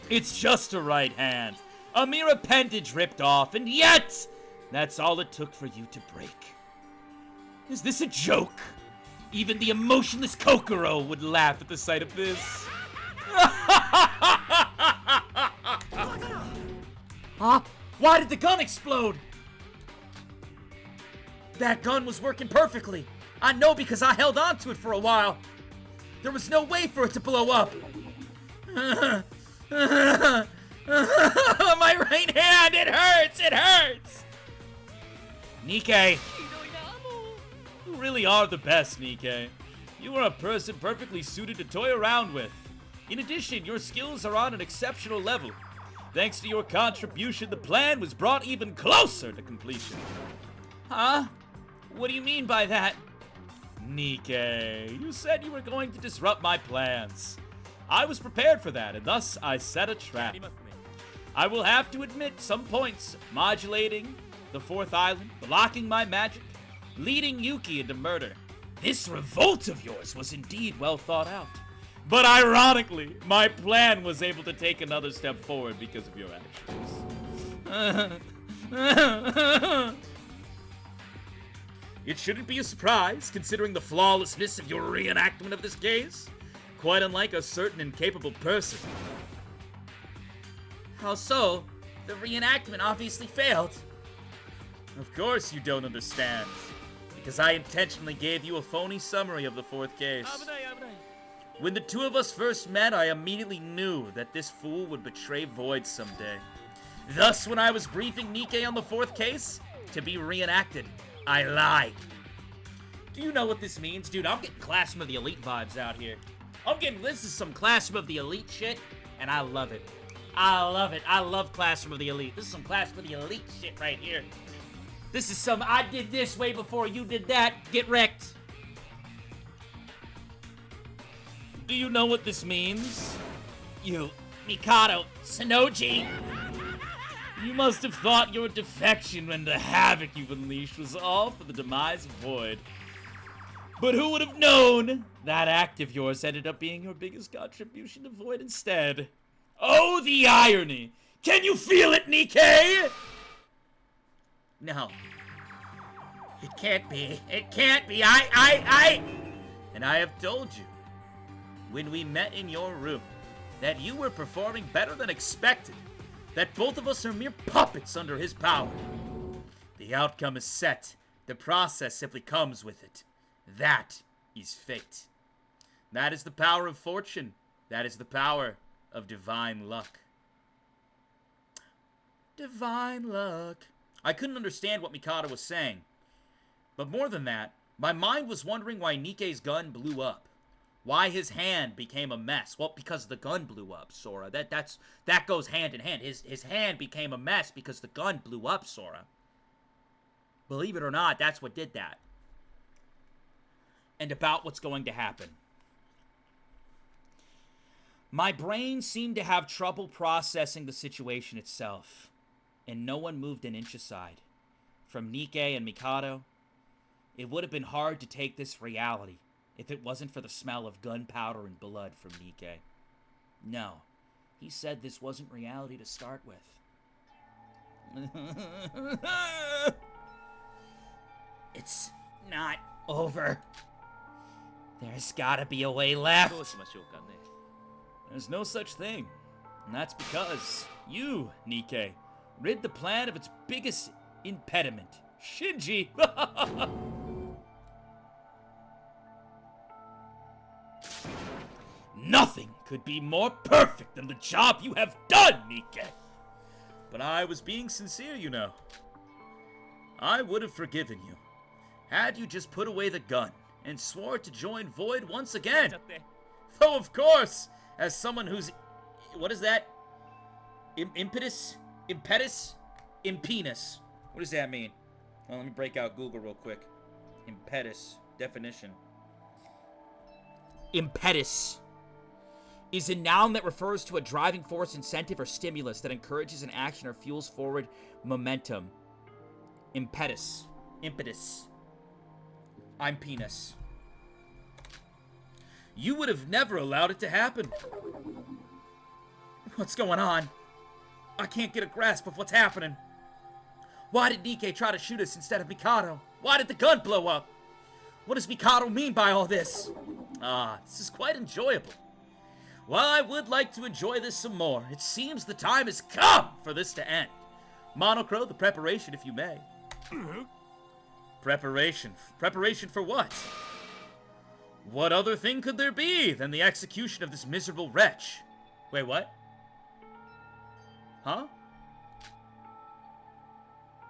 It's just a right hand, a mere appendage ripped off, and yet, that's all it took for you to break. Is this a joke? Even the emotionless Kokoro would laugh at the sight of this. Huh? Why did the gun explode? That gun was working perfectly. I know because I held on to it for a while. There was no way for it to blow up. My right hand, it hurts, it hurts! Nikke. You really are the best, Nikke. You are a person perfectly suited to toy around with. In addition, your skills are on an exceptional level. Thanks to your contribution, the plan was brought even closer to completion. Huh? What do you mean by that? Nikke, you said you were going to disrupt my plans. I was prepared for that, and thus I set a trap. I will have to admit some points, modulating the fourth island, blocking my magic, leading Yuki into murder. This revolt of yours was indeed well thought out. But ironically, my plan was able to take another step forward because of your actions. It shouldn't be a surprise, considering the flawlessness of your reenactment of this case. Quite unlike a certain incapable person. How so? The reenactment obviously failed. Of course you don't understand. Because I intentionally gave you a phony summary of the fourth case. When the two of us first met, I immediately knew that this fool would betray Void someday. Thus, when I was briefing Nikke on the fourth case, to be reenacted, I lied. Do you know what this means? Dude, I'm getting Classroom of the Elite vibes out here. This is some Classroom of the Elite shit, and I love it. I love it. I love Classroom of the Elite. This is some Classroom of the Elite shit right here. This is some, I did this way before you did that. Get wrecked. Do you know what this means? You, Mikado, Sonoji. You must have thought your defection and the havoc you've unleashed was all for the demise of Void. But who would have known that act of yours ended up being your biggest contribution to Void instead? Oh, the irony! Can you feel it, Nikke? No. It can't be. It can't be. And I have told you, when we met in your room, that you were performing better than expected. That both of us are mere puppets under his power. The outcome is set. The process simply comes with it. That is fate. That is the power of fortune. That is the power of divine luck. Divine luck. I couldn't understand what Mikado was saying. But more than that, my mind was wondering why Nikke's gun blew up. Why his hand became a mess. Well, because the gun blew up, Sora. That goes hand in hand. His hand became a mess because the gun blew up, Sora. Believe it or not, that's what did that. And about what's going to happen. My brain seemed to have trouble processing the situation itself, and no one moved an inch aside. From Nikke and Mikado, it would have been hard to take this reality if it wasn't for the smell of gunpowder and blood from Nikke. No, he said this wasn't reality to start with. It's not over. There's gotta be a way left. There's no such thing. And that's because you, Nikke, rid the plan of its biggest impediment, Shinji. Nothing could be more perfect than the job you have done, Nikke. But I was being sincere, you know. I would have forgiven you, had you just put away the gun and swore to join Void once again. Though, of course, as someone who's... What is that? Impetus? Impetus? Impetus. What does that mean? Well, let me break out Google real quick. Impetus. Definition. Impetus is a noun that refers to a driving force, incentive, or stimulus that encourages an action or fuels forward momentum. Impetus. Impetus. I'm penis. You would have never allowed it to happen. What's going on? I can't get a grasp of what's happening. Why did Nikke try to shoot us instead of Mikado? Why did the gun blow up? What does Mikado mean by all this? This is quite enjoyable. While I would like to enjoy this some more, it seems the time has come for this to end. Monocro, the preparation, if you may. Preparation? Preparation for what? What other thing could there be than the execution of this miserable wretch? Wait, what? Huh?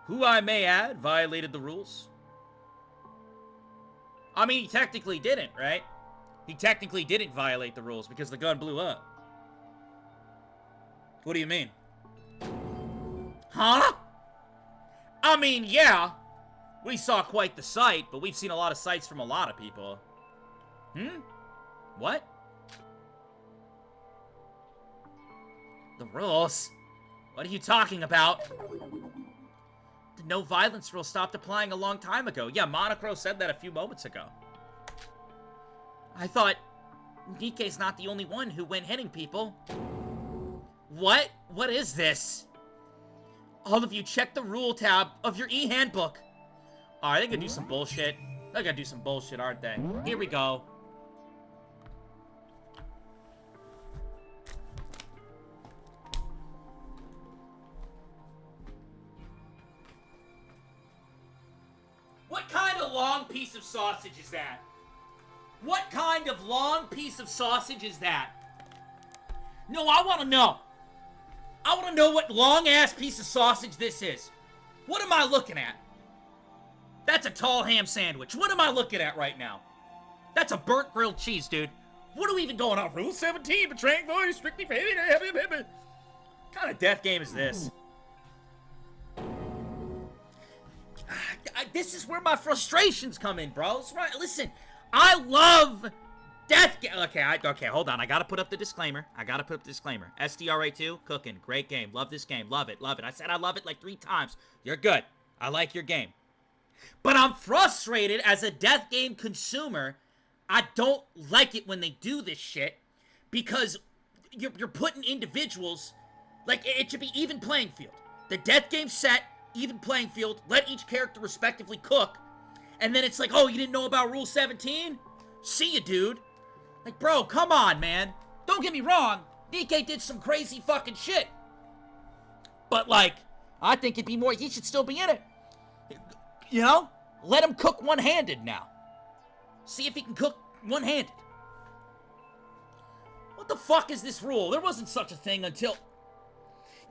Who, I may add, violated the rules. I mean, he technically didn't, right? He technically didn't violate the rules because the gun blew up. What do you mean? Huh? I mean, yeah. We saw quite the sight, but we've seen a lot of sights from a lot of people. What? The rules? What are you talking about? The no violence rule stopped applying a long time ago. Yeah, Monocro said that a few moments ago. I thought Nikkei's not the only one who went hitting people. What? What is this? All of you check the rule tab of your e-handbook. Alright, they're gonna do some bullshit. They're gonna do some bullshit, aren't they? Here we go. What kind of long piece of sausage is that? What kind of long piece of sausage is that? No, I want to know. I want to know what long-ass piece of sausage this is. What am I looking at? That's a tall ham sandwich. What am I looking at right now? That's a burnt grilled cheese, dude. What are we even going on? Rule 17, betraying voice, strictly favored. What kind of death game is this? This is where my frustrations come in, bro. Right. Listen, I love death game. Okay, hold on. I gotta put up the disclaimer. SDRA2, cooking. Great game. Love this game. Love it. Love it. I said I love it like 3 times. You're good. I like your game. But I'm frustrated as a death game consumer. I don't like it when they do this shit because you're putting individuals, like, it should be even playing field. The death game set, even playing field, let each character respectively cook, and then it's like, oh, you didn't know about Rule 17? See ya, dude. Like, bro, come on, man. Don't get me wrong, DK did some crazy fucking shit. But, like, I think it'd be more, he should still be in it. You know? Let him cook one-handed now. See if he can cook one-handed. What the fuck is this rule? There wasn't such a thing until...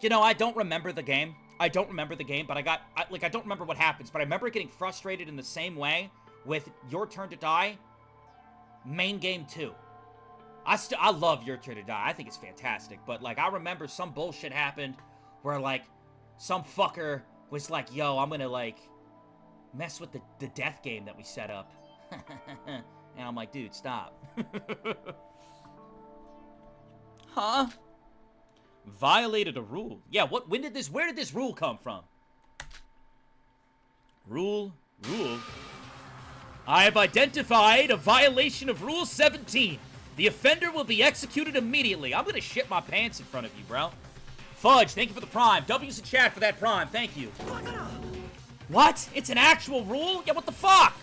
You know, I don't remember the game. But I don't remember what happens, but I remember getting frustrated in the same way with Your Turn to Die, main game 2. I love Your Turn to Die. I think it's fantastic, but, like, I remember some bullshit happened where, like, some fucker was like, yo, I'm gonna, like, mess with the death game that we set up. And I'm like, dude, stop. Huh? Violated a rule. Yeah, where did this rule come from? Rule. I have identified a violation of Rule 17. The offender will be executed immediately. I'm gonna shit my pants in front of you, bro. Fudge, thank you for the prime. W's in chat for that prime. Thank you. What? It's an actual rule? Yeah, what the fuck?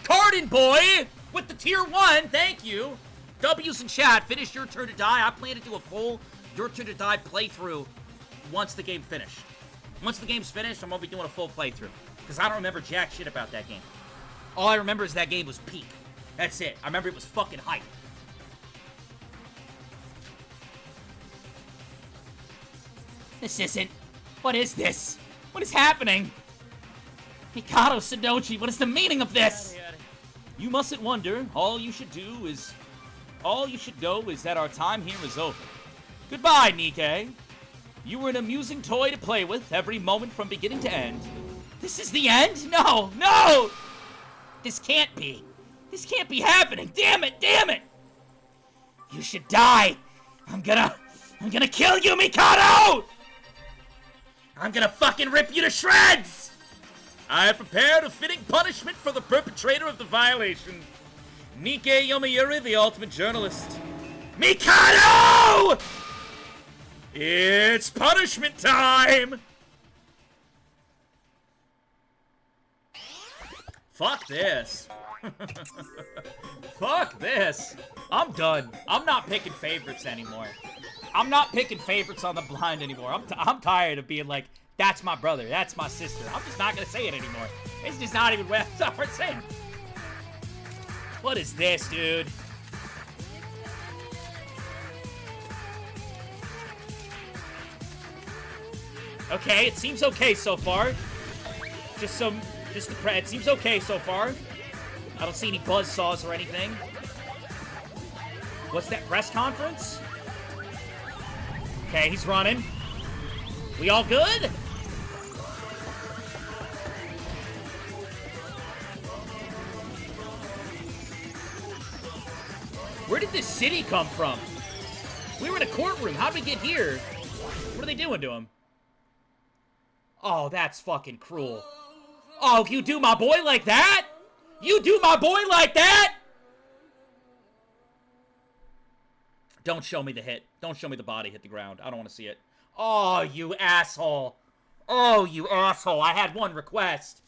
Cardin boy with the tier 1. Thank you. W's in chat. Finish Your Turn to Die. I plan to do a full Your Turn to Die playthrough once the game finished. Once the game's finished, I'm gonna be doing a full playthrough. Because I don't remember jack shit about that game. All I remember is that game was peak. That's it. I remember it was fucking hype. This isn't... What is this? What is happening? Mikado Sudochi, what is the meaning of this? You mustn't wonder. All you should know is that our time here is over. Goodbye, Nikkei. You were an amusing toy to play with every moment from beginning to end. This is the end? No! This can't be. This can't be happening. Damn it! You should die. I'm gonna kill you, Mikado! I'm gonna fucking rip you to shreds! I have prepared a fitting punishment for the perpetrator of the violation. Nikkei Yomiuri, the ultimate journalist. Mikado! It's punishment time! Fuck this. Fuck this. I'm done. I'm not picking favorites anymore. I'm not picking favorites on the blind anymore. I'm tired of being like, that's my brother, that's my sister. I'm just not gonna say it anymore. It's just not even worth saying. What is this, dude? Okay, it seems okay so far. It seems okay so far. I don't see any buzzsaws or anything. What's that, press conference? Okay, he's running. We all good? Where did this city come from? We were in a courtroom. How'd we get here? What are they doing to him? Oh, that's fucking cruel. Oh, you do my boy like that? You do my boy like that? Don't show me the hit. Don't show me the body hit the ground. I don't want to see it. Oh, you asshole. Oh, you asshole. I had one request.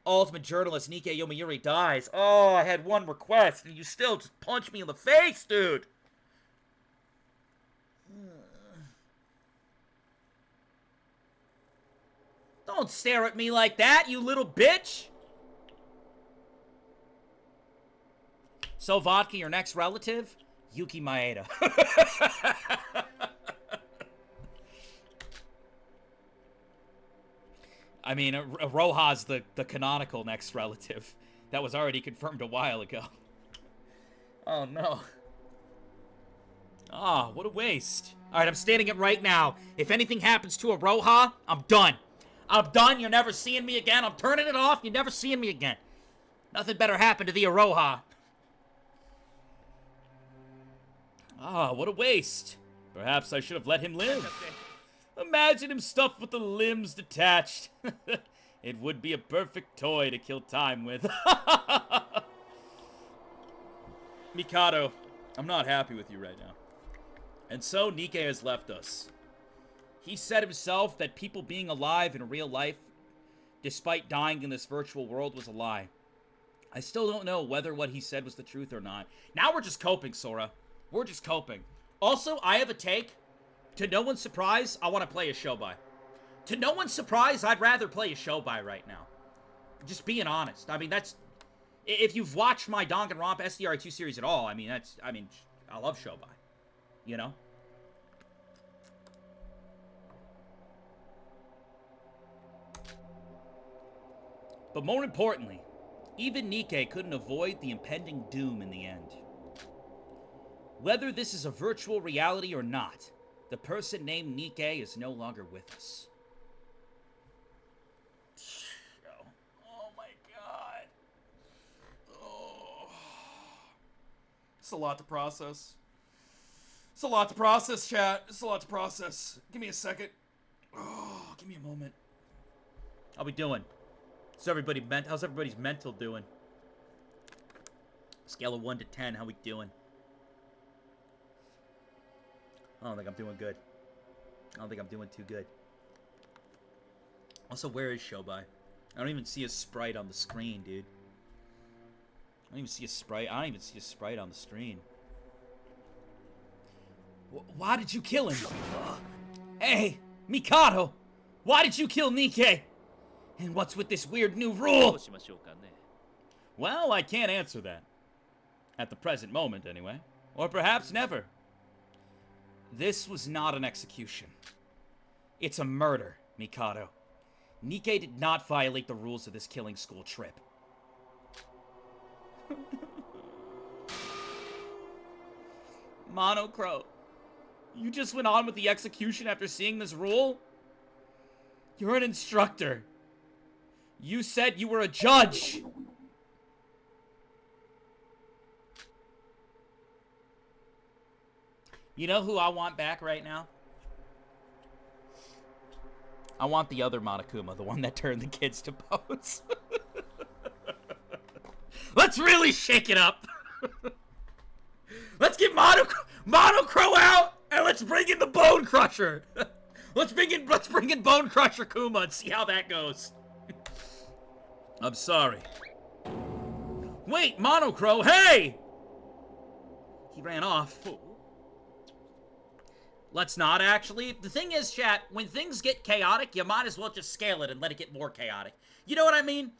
Ultimate journalist Nikkei Yomiuri dies. Oh, I had one request, and you still just punch me in the face, dude. Don't stare at me like that, you little bitch. So, Vodka, your next relative? Yuki Maeda. I mean, Roha's the canonical next relative. That was already confirmed a while ago. Oh, no. Ah, what a waste. Alright, I'm stating it right now. If anything happens to a Roha, I'm done. I'm done. You're never seeing me again. I'm turning it off. You're never seeing me again. Nothing better happened to the Aroha. Ah, what a waste. Perhaps I should have let him live. Imagine him stuffed with the limbs detached. It would be a perfect toy to kill time with. Mikado, I'm not happy with you right now. And so Nikkei has left us. He said himself that people being alive in real life, despite dying in this virtual world, was a lie. I still don't know whether what he said was the truth or not. Now we're just coping, Sora. We're just coping. Also, I have a take. To no one's surprise, I want to play a Shobai. To no one's surprise, I'd rather play a Shobai right now. Just being honest. I mean, that's... If you've watched my Danganronpa SDRA2 series at all, I mean, I love Shobai. You know? But more importantly, even Nikkei couldn't avoid the impending doom in the end. Whether this is a virtual reality or not, the person named Nikkei is no longer with us. Oh my god. Oh. It's a lot to process. It's a lot to process, chat. It's a lot to process. Give me a second. Oh, give me a moment. How we doing? How's everybody's mental doing? Scale of 1 to 10, how we doing? I don't think I'm doing good. I don't think I'm doing too good. Also, where is Shobai? I don't even see a sprite on the screen, dude. I don't even see a sprite. I don't even see a sprite on the screen. Why did you kill him? Hey, Mikado! Why did you kill Nikkei? And what's with this weird new rule? Well, I can't answer that. At the present moment, anyway. Or perhaps never. This was not an execution. It's a murder, Mikado. Nikkei did not violate the rules of this killing school trip. Monocro, you just went on with the execution after seeing this rule? You're an instructor. You said you were a judge. You know who I want back right now? I want the other Monokuma, the one that turned the kids to boats. Let's really shake it up. Let's get Monocro out, and let's bring in the Bone Crusher. Let's bring in Bone Crusher Kuma and see how that goes. I'm sorry. Wait, Monocro, hey! He ran off. Let's not, actually. The thing is, chat, when things get chaotic, you might as well just scale it and let it get more chaotic. You know what I mean?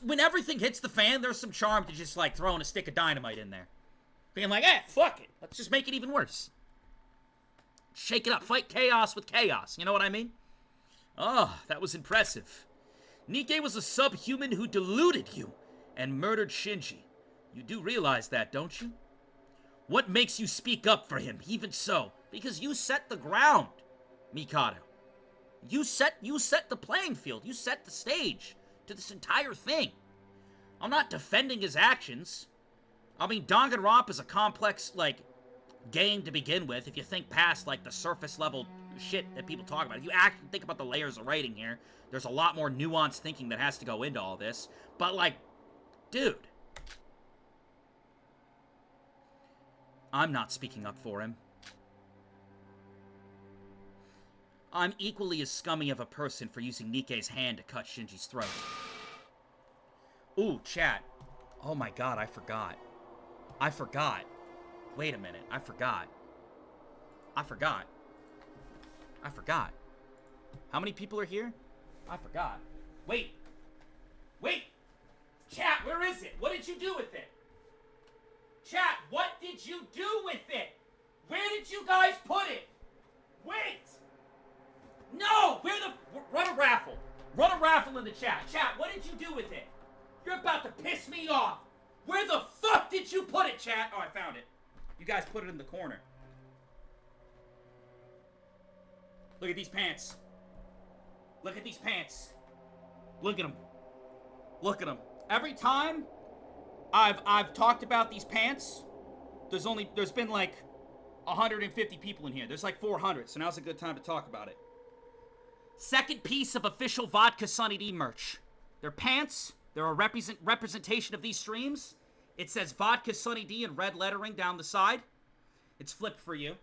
When everything hits the fan, there's some charm to just, like, throwing a stick of dynamite in there. Being like, fuck it. Let's just make it even worse. Shake it up. Fight chaos with chaos. You know what I mean? Oh, that was impressive. Nikke was a subhuman who deluded you and murdered Shinji. You do realize that, don't you? What makes you speak up for him? Even so, because you set the ground, Mikado. You set the playing field. You set the stage to this entire thing. I'm not defending his actions. I mean, Danganronpa is a complex, like, game to begin with. If you think past, like, the surface level shit that people talk about. If you actually think about the layers of writing here, there's a lot more nuanced thinking that has to go into all this. But, like, dude. I'm not speaking up for him. I'm equally as scummy of a person for using Nikke's hand to cut Shinji's throat. Ooh, chat. Oh my god, I forgot. Wait a minute, I forgot. How many people are here? I forgot. Wait! Chat, where is it? What did you do with it? Chat, what did you do with it? Where did you guys put it? Wait! No! Run a raffle. Run a raffle in the chat. Chat, what did you do with it? You're about to piss me off. Where the fuck did you put it, chat? Oh, I found it. You guys put it in the corner. Look at these pants. Look at these pants. Look at them. Look at them. Every time I've talked about these pants, there's been like 150 people in here. There's like 400, so now's a good time to talk about it. Second piece of official VodkaSunnyD merch. They're pants. They're a representation of these streams. It says VodkaSunnyD in red lettering down the side. It's flipped for you.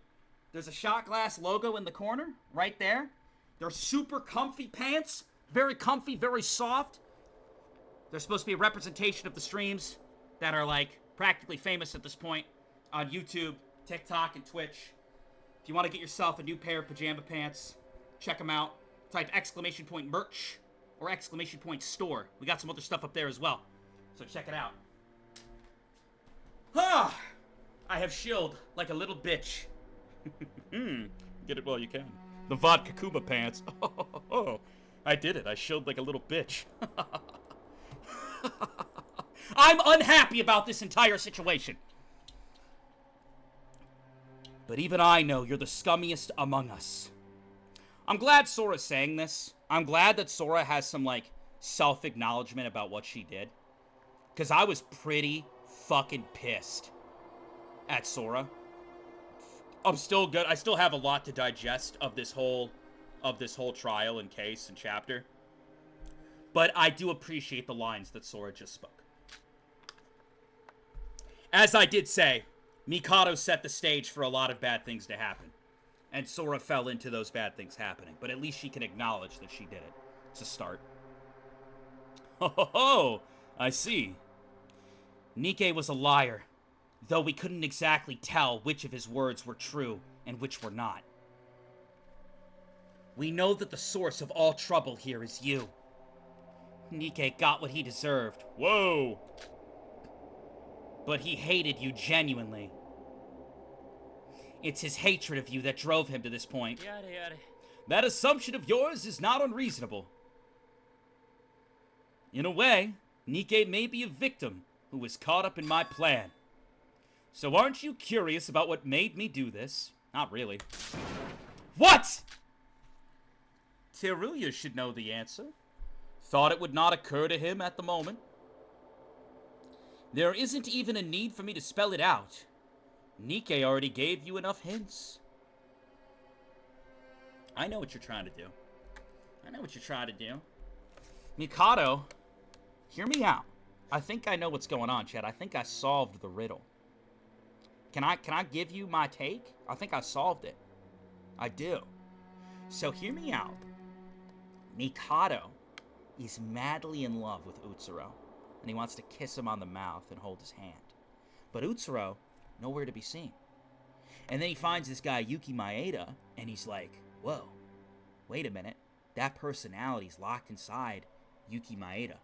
There's a shot glass logo in the corner, right there. They're super comfy pants. Very comfy, very soft. They're supposed to be a representation of the streams that are, like, practically famous at this point on YouTube, TikTok, and Twitch. If you want to get yourself a new pair of pajama pants, check them out. Type !merch or !store. We got some other stuff up there as well, so check it out. Ah, I have shilled like a little bitch. Get it while you can. The vodka Kuma pants. Oh, I did it. I shilled like a little bitch. I'm unhappy about this entire situation. But even I know you're the scummiest among us. I'm glad Sora's saying this. I'm glad that Sora has some, like, self-acknowledgement about what she did. Because I was pretty fucking pissed at Sora. I'm still good. I still have a lot to digest of this whole trial and case and chapter. But I do appreciate the lines that Sora just spoke. As I did say, Mikado set the stage for a lot of bad things to happen. And Sora fell into those bad things happening. But at least she can acknowledge that she did it. It's a start. Oh, I see. Nikke was a liar. Though we couldn't exactly tell which of his words were true and which were not. We know that the source of all trouble here is you. Nikke got what he deserved. Whoa! But he hated you genuinely. It's his hatred of you that drove him to this point. That assumption of yours is not unreasonable. In a way, Nikke may be a victim who was caught up in my plan. So aren't you curious about what made me do this? Not really. What?! Teruya should know the answer. Thought it would not occur to him at the moment. There isn't even a need for me to spell it out. Nikke already gave you enough hints. I know what you're trying to do. Mikado, hear me out. I think I know what's going on, Chad. I think I solved the riddle. Can I give you my take? I think I solved it. I do. So hear me out. Mikado is madly in love with Utsuro, and he wants to kiss him on the mouth and hold his hand. But Utsuro, nowhere to be seen. And then he finds this guy, Yuki Maeda, and he's like, whoa, wait a minute. That personality's locked inside Yuki Maeda.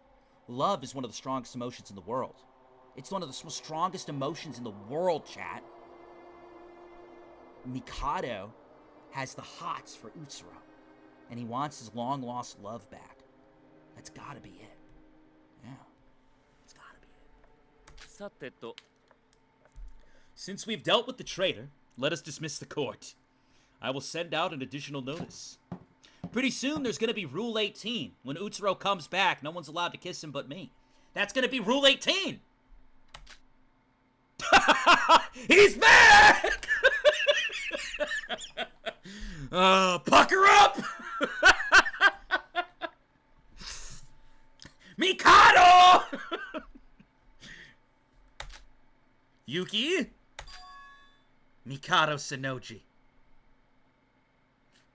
Love is one of the strongest emotions in the world. It's one of the strongest emotions in the world, chat. Mikado has the hots for Utsuro, and he wants his long-lost love back. That's gotta be it. Yeah, it's gotta be it. Since we've dealt with the traitor, let us dismiss the court. I will send out an additional notice. Pretty soon, there's gonna be Rule 18. When Utsuro comes back, no one's allowed to kiss him but me. That's gonna be Rule 18! He's back! Pucker up! Mikado! Yuki? Mikado Sonoji.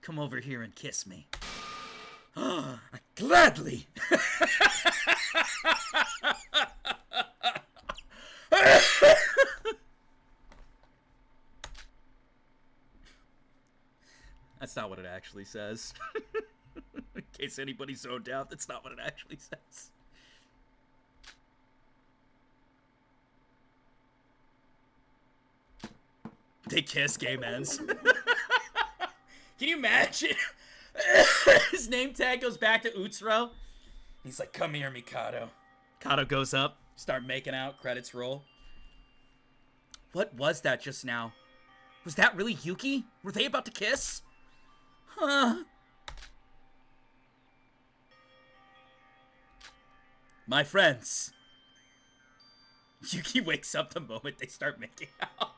Come over here and kiss me. Gladly! That's not what it actually says. In case anybody's zoned out, that's not what it actually says. They kiss, game ends. Can you imagine? His name tag goes back to Utsuro. He's like, come here, Mikado. Mikado goes up, start making out, credits roll. What was that just now? Was that really Yuki? Were they about to kiss? Huh? My friends. Yuki wakes up the moment they start making out.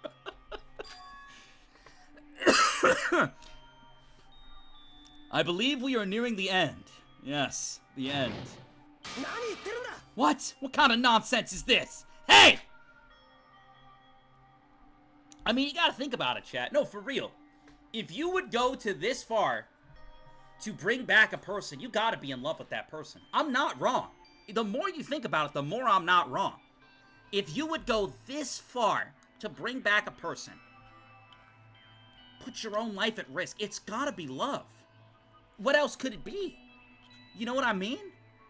I believe we are nearing the end. Yes, the end. What? What kind of nonsense is this? Hey! I mean, you gotta think about it, chat. No, for real. If you would go to this far to bring back a person, you gotta be in love with that person. I'm not wrong. The more you think about it, the more I'm not wrong. If you would go this far to bring back a person, put your own life at risk, it's gotta be love. What else could it be? You know what I mean?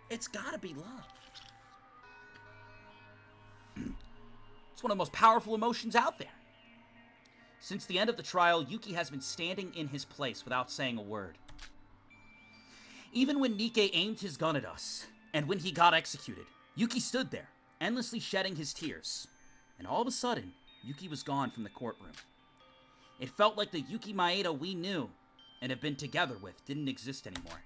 It's gotta be love. It's one of the most powerful emotions out there. Since the end of the trial, Yuki has been standing in his place without saying a word. Even when Nikke aimed his gun at us, and when he got executed, Yuki stood there, endlessly shedding his tears. And all of a sudden, Yuki was gone from the courtroom. It felt like the Yuki Maeda we knew and have been together with didn't exist anymore.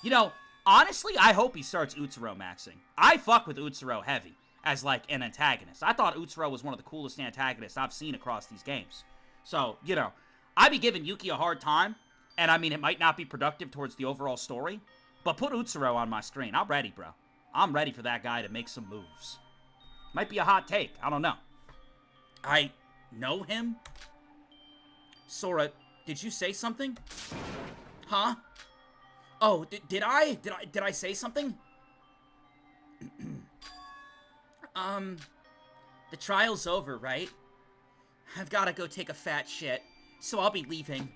You know, honestly, I hope he starts Utsuro maxing. I fuck with Utsuro heavy as, like, an antagonist. I thought Utsuro was one of the coolest antagonists I've seen across these games. So, you know, I'd be giving Yuki a hard time, and I mean, it might not be productive towards the overall story, but put Utsuro on my screen. I'm ready, bro. I'm ready for that guy to make some moves. Might be a hot take. I don't know. I know him? Sora, did you say something? Huh? Oh, did I say something? The trial's over, right? I've gotta go take a fat shit, so I'll be leaving.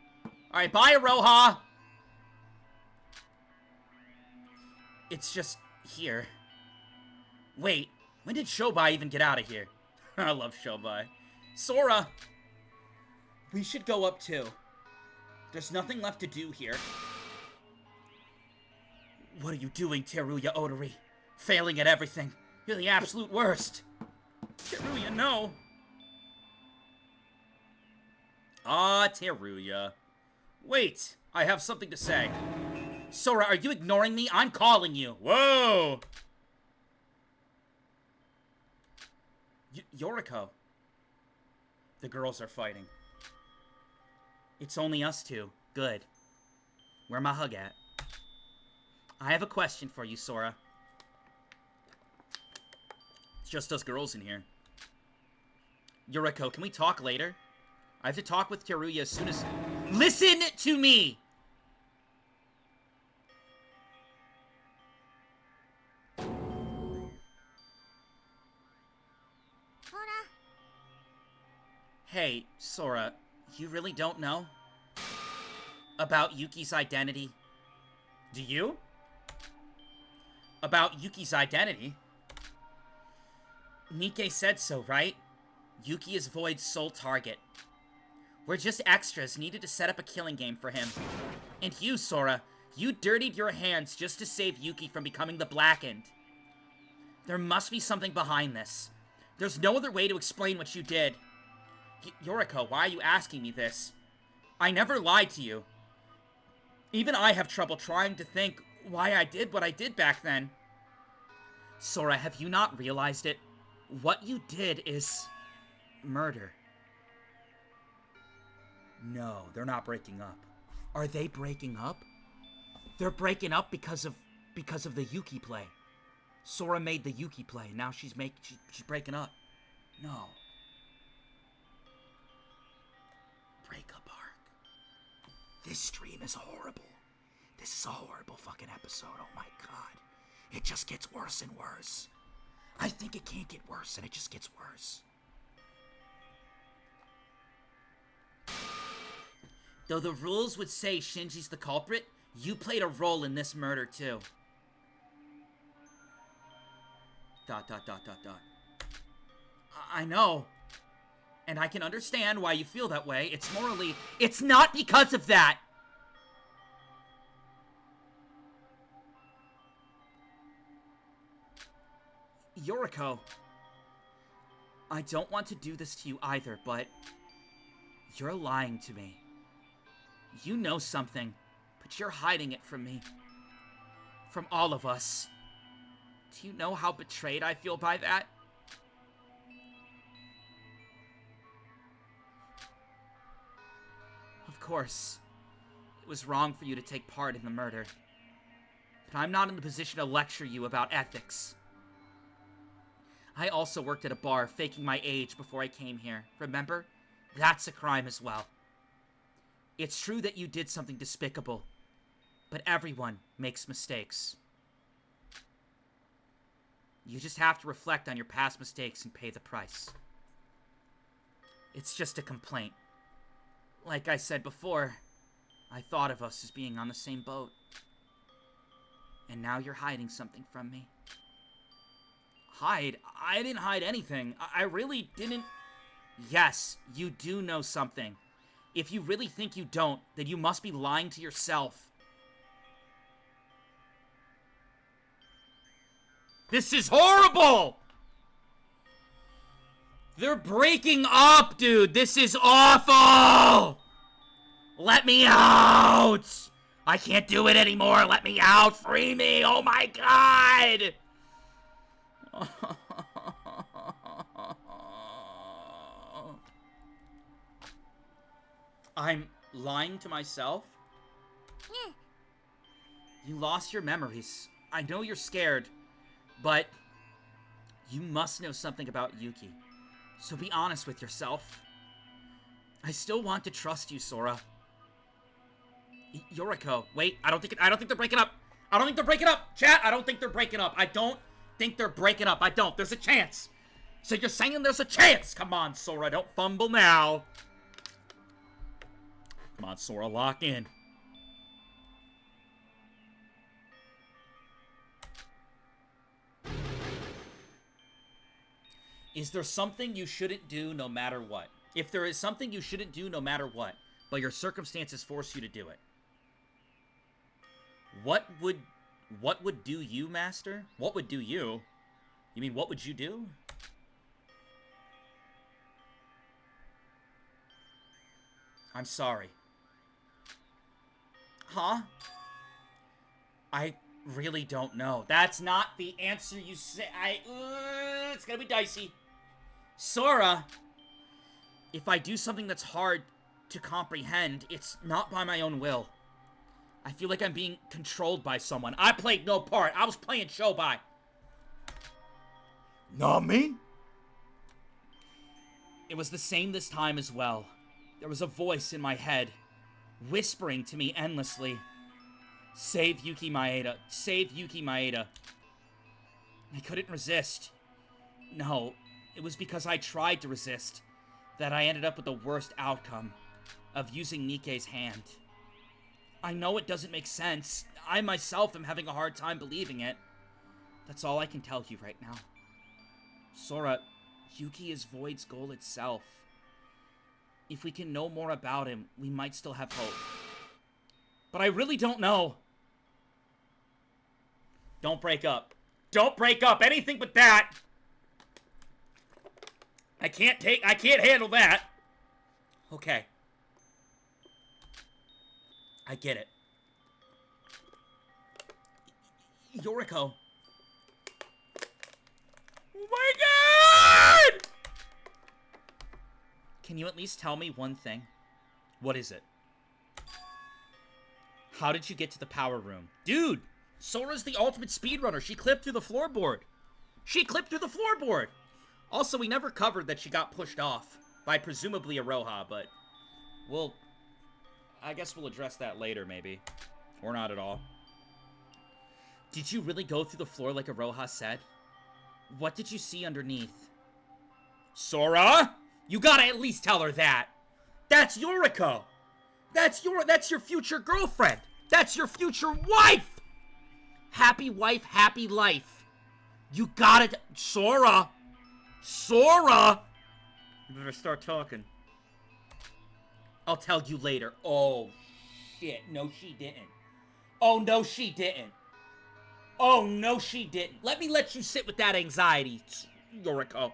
Alright, bye, Aroha! It's just here. Wait, when did Shobai even get out of here? I love Shobai. Sora! We should go up too. There's nothing left to do here. What are you doing, Teruya Odori? Failing at everything. You're the absolute worst. Teruya, no. Ah, Teruya. Wait, I have something to say. Sora, are you ignoring me? I'm calling you. Whoa! Yoriko. The girls are fighting. It's only us two. Good. Where my hug at? I have a question for you, Sora. It's just us girls in here. Yoriko, can we talk later? I have to talk with Teruya as soon as... Listen to me! Hey, Sora, you really don't know about Yuki's identity? Do you? About Yuki's identity? Nikke said so, right? Yuki is Void's sole target. We're just extras needed to set up a killing game for him. And you, Sora, you dirtied your hands just to save Yuki from becoming the Blackened. There must be something behind this. There's no other way to explain what you did. Yoriko, why are you asking me this? I never lied to you. Even I have trouble trying to think why I did what I did back then. Sora, have you not realized it? What you did is murder. No, they're not breaking up. Are they breaking up? They're breaking up because of the Yuki play. Sora made the Yuki play. Now she's breaking up. No. Breakup arc. This stream is horrible. This is a horrible fucking episode. Oh my god. It just gets worse and worse. I think it can't get worse, and it just gets worse. Though the rules would say Shinji's the culprit, you played a role in this murder too. ... I know. And I can understand why you feel that way. It's morally... It's not because of that! Yoriko. I don't want to do this to you either, but... You're lying to me. You know something, but you're hiding it from me. From all of us. Do you know how betrayed I feel by that? Of course, it was wrong for you to take part in the murder. But I'm not in the position to lecture you about ethics. I also worked at a bar faking my age before I came here. Remember? That's a crime as well. It's true that you did something despicable, but everyone makes mistakes. You just have to reflect on your past mistakes and pay the price. It's just a complaint. Like I said before, I thought of us as being on the same boat. And now you're hiding something from me. Hide? I didn't hide anything. I really didn't... Yes, you do know something. If you really think you don't, then you must be lying to yourself. This is horrible! They're breaking up, dude. This is awful! Let me out! I can't do it anymore. Let me out. Free me. Oh my god! I'm lying to myself? You lost your memories. I know you're scared, but you must know something about Yuki. So be honest with yourself. I still want to trust you, Sora. Yoriko, wait, I don't think they're breaking up. I don't think they're breaking up. Chat, I don't think they're breaking up. I don't think they're breaking up. I don't. There's a chance. So you're saying there's a chance. Come on, Sora, don't fumble now. Come on, Sora, lock in. Is there something you shouldn't do no matter what? If there is something you shouldn't do no matter what, but your circumstances force you to do it, what would do you, Master? What would do you? You mean what would you do? I'm sorry. Huh? I really don't know. That's not the answer you say. It's gonna be dicey. Sora, if I do something that's hard to comprehend, it's not by my own will. I feel like I'm being controlled by someone. I played no part. I was playing Shobai. Not me? It was the same this time as well. There was a voice in my head, whispering to me endlessly, "Save Yuki Maeda. Save Yuki Maeda." I couldn't resist. No, it was because I tried to resist that I ended up with the worst outcome of using Nikke's hand. I know it doesn't make sense. I myself am having a hard time believing it. That's all I can tell you right now. Sora, Yuki is Void's goal itself. If we can know more about him, we might still have hope. But I really don't know. Don't break up. Don't break up. Anything but that. I can't handle that. Okay. I get it. Yoriko. Oh my god! Can you at least tell me one thing? What is it? How did you get to the power room? Dude, Sora's the ultimate speedrunner. She clipped through the floorboard. She clipped through the floorboard. Also, we never covered that she got pushed off by presumably a Roha, but I guess we'll address that later, maybe. Or not at all. Did you really go through the floor like a Roha said? What did you see underneath? Sora? You gotta at least tell her that. That's Yoriko. That's your future girlfriend. That's your future wife. Happy wife, happy life. You gotta... Sora. Sora. You better start talking. I'll tell you later. Oh, shit. No, she didn't. Oh, no, she didn't. Oh, no, she didn't. Let me let you sit with that anxiety, Yoriko.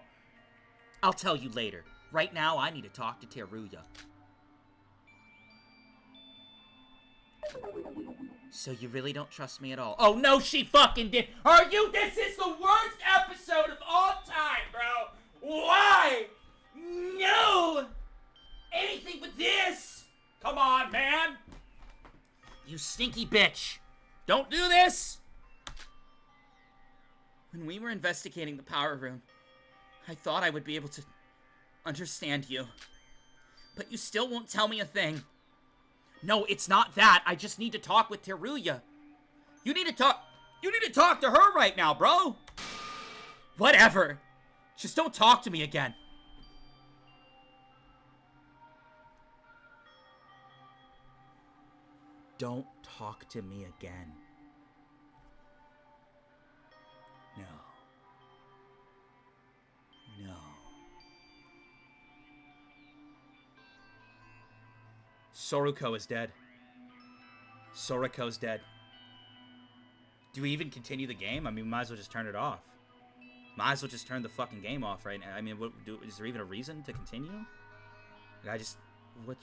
I'll tell you later. Right now, I need to talk to Teruya. So you really don't trust me at all? Oh, no, she fucking did. Are you? This is the worst episode of all time, bro. Why? No. Anything but this. Come on, man. You stinky bitch. Don't do this. When we were investigating the power room, I thought I would be able to understand you. But you still won't tell me a thing. No, it's not that. I just need to talk with Teruya. You need to talk to her right now, bro. Whatever. Just don't talk to me again. Don't talk to me again. No. No. Soruko is dead. Soriko's dead. Do we even continue the game? I mean, we might as well just turn it off. Might as well just turn the fucking game off right now. I mean, is there even a reason to continue? Like,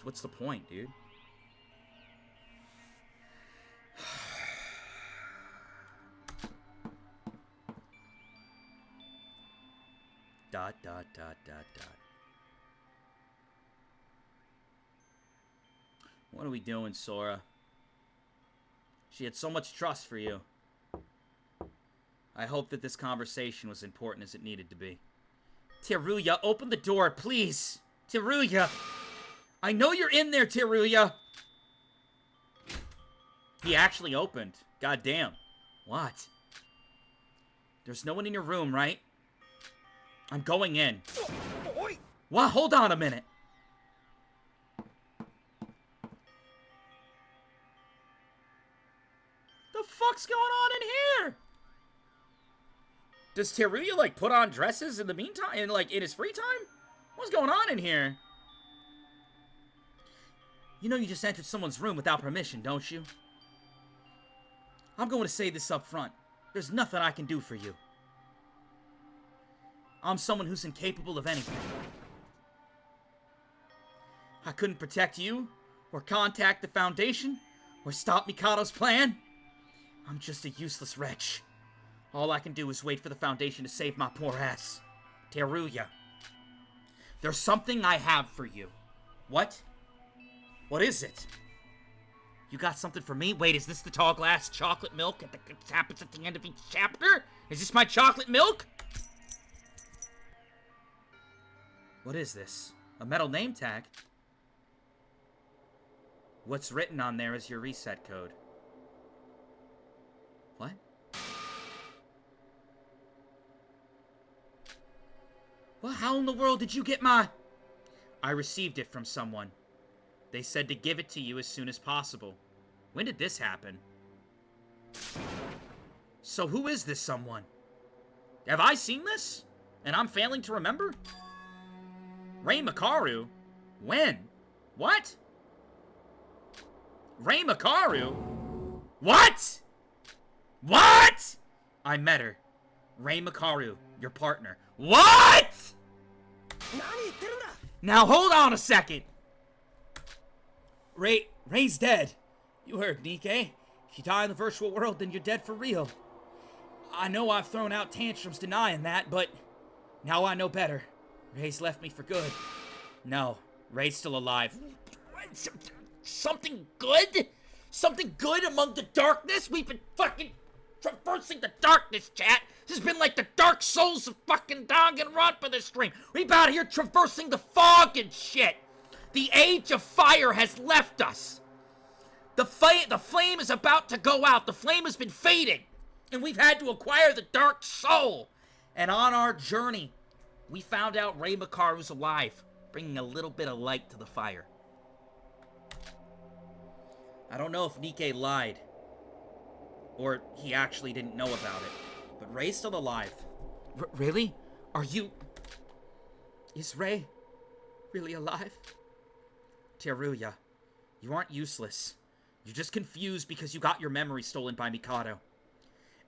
what's the point, dude? Dot, dot, dot, dot, dot. What are we doing, Sora? She had so much trust for you. I hope that this conversation was important as it needed to be. Teruya, open the door, please. Teruya. I know you're in there, Teruya. He actually opened. God damn. What? There's no one in your room, right? I'm going in. What? Hold on a minute. The fuck's going on in here? Does Teruya, like, put on dresses in the meantime? In his free time? What's going on in here? You know you just entered someone's room without permission, don't you? I'm going to say this up front. There's nothing I can do for you. I'm someone who's incapable of anything. I couldn't protect you, or contact the Foundation, or stop Mikado's plan. I'm just a useless wretch. All I can do is wait for the Foundation to save my poor ass. Teruya. There's something I have for you. What? What is it? You got something for me? Wait, is this the tall glass chocolate milk that happens at the end of each chapter? Is this my chocolate milk? What is this? A metal name tag? What's written on there is your reset code. What? Well, how in the world did you get my... I received it from someone. They said to give it to you as soon as possible. When did this happen? So who is this someone? Have I seen this? And I'm failing to remember? Rei Makaru? When? What? Rei Makaru? What? What? I met her. Rei Makaru, your partner. What? Now hold on a second. Rei's dead. You heard, Nikke. If you die in the virtual world, then you're dead for real. I know I've thrown out tantrums denying that, but now I know better. Rei's left me for good. No, Rei's still alive. Something good? Something good among the darkness? We've been fucking traversing the darkness, chat. This has been like the Dark Souls of fucking Danganronpa this stream. We've out here traversing the fog and shit. The age of fire has left us. The flame is about to go out. The flame has been fading. And we've had to acquire the Dark Soul. And on our journey, we found out Rei Makaru's alive, bringing a little bit of light to the fire. I don't know if Nikke lied, or he actually didn't know about it, but Rei's still alive. Really? Are you... Is Rei really alive? Teruya, you aren't useless. You're just confused because you got your memory stolen by Mikado.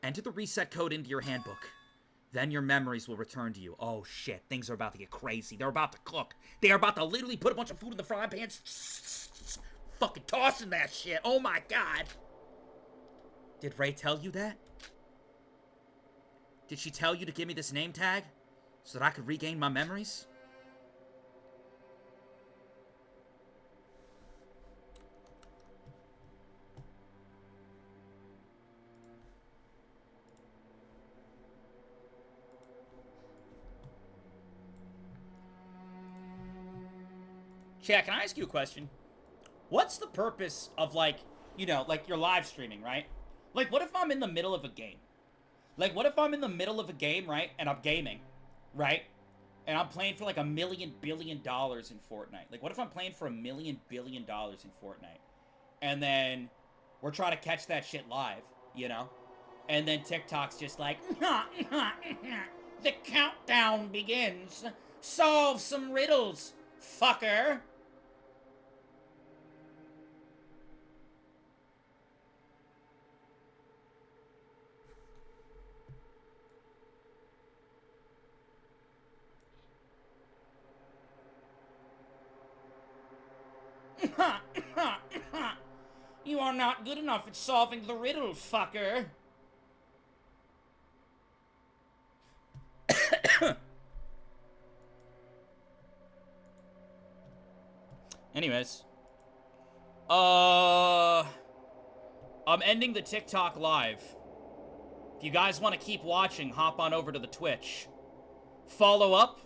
Enter the reset code into your handbook. Then your memories will return to you. Oh shit, things are about to get crazy. They're about to cook. They are about to literally put a bunch of food in the frying pan. Fucking tossing that shit. Oh my god. Did Rei tell you that? Did she tell you to give me this name tag so that I could regain my memories? Chat, can I ask you a question? What's the purpose of, like, you know, like, you're live streaming, right? Like, what if I'm in the middle of a game? Like, what if I'm in the middle of a game, right? And I'm gaming, right? And I'm playing for, like, $1 million billion in Fortnite. Like, what if I'm playing for $1 million billion in Fortnite? And then we're trying to catch that shit live, you know? And then TikTok's just like, the countdown begins. Solve some riddles, fucker. You are not good enough at solving the riddle, fucker. Anyways. I'm ending the TikTok live. If you guys want to keep watching, hop on over to the Twitch. Follow up.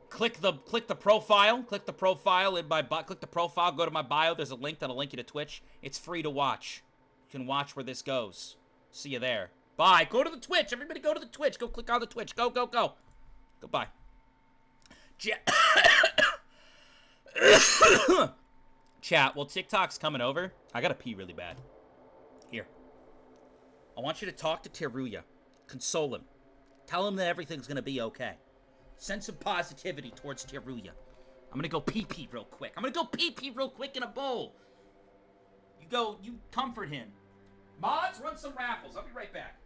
Click the profile. Click the profile in my click the profile. Go to my bio. There's a link that'll link you to Twitch. It's free to watch. You can watch where this goes. See you there. Bye. Go to the Twitch. Everybody, go to the Twitch. Go click on the Twitch. Go, go, go. Goodbye. Chat. Well, TikTok's coming over. I gotta pee really bad. Here. I want you to talk to Teruya. Console him. Tell him that everything's gonna be okay. Send some positivity towards Teruya. I'm gonna go pee-pee real quick. I'm gonna go pee-pee real quick in a bowl. You go, you comfort him. Mods, run some raffles. I'll be right back.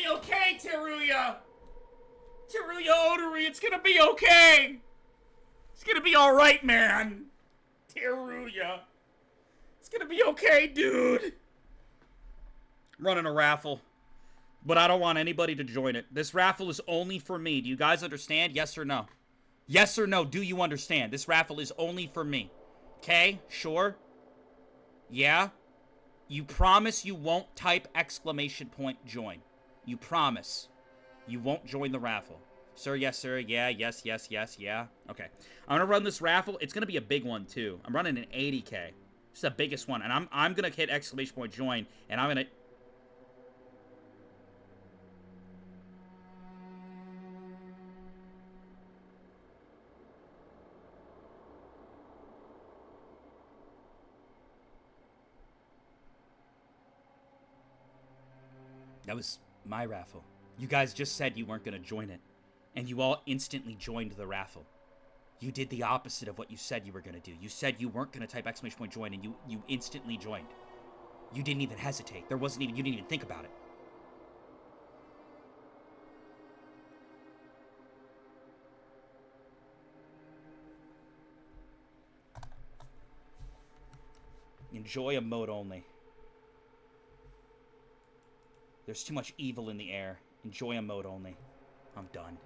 okay, Teruya! Teruya Odori, it's gonna be okay! It's gonna be alright, man! Teruya. It's gonna be okay, dude! I'm running a raffle. But I don't want anybody to join it. This raffle is only for me. Do you guys understand? Yes or no? Yes or no, do you understand? This raffle is only for me. Okay? Sure? Yeah? You promise you won't type !join. You promise. You won't join the raffle. Sir, yes, sir. Yeah, yes, yes, yes, yeah. Okay. I'm gonna run this raffle. It's gonna be a big one, too. I'm running an 80K. It's the biggest one. And I'm gonna hit !join, and I'm gonna... That was my raffle. You guys just said you weren't gonna join it. And you all instantly joined the raffle. You did the opposite of what you said you were gonna do. You said you weren't gonna type !join, and you instantly joined. You didn't even hesitate. You didn't even think about it. Enjoy a mode only. There's too much evil in the air. Enjoy a mode only. I'm done.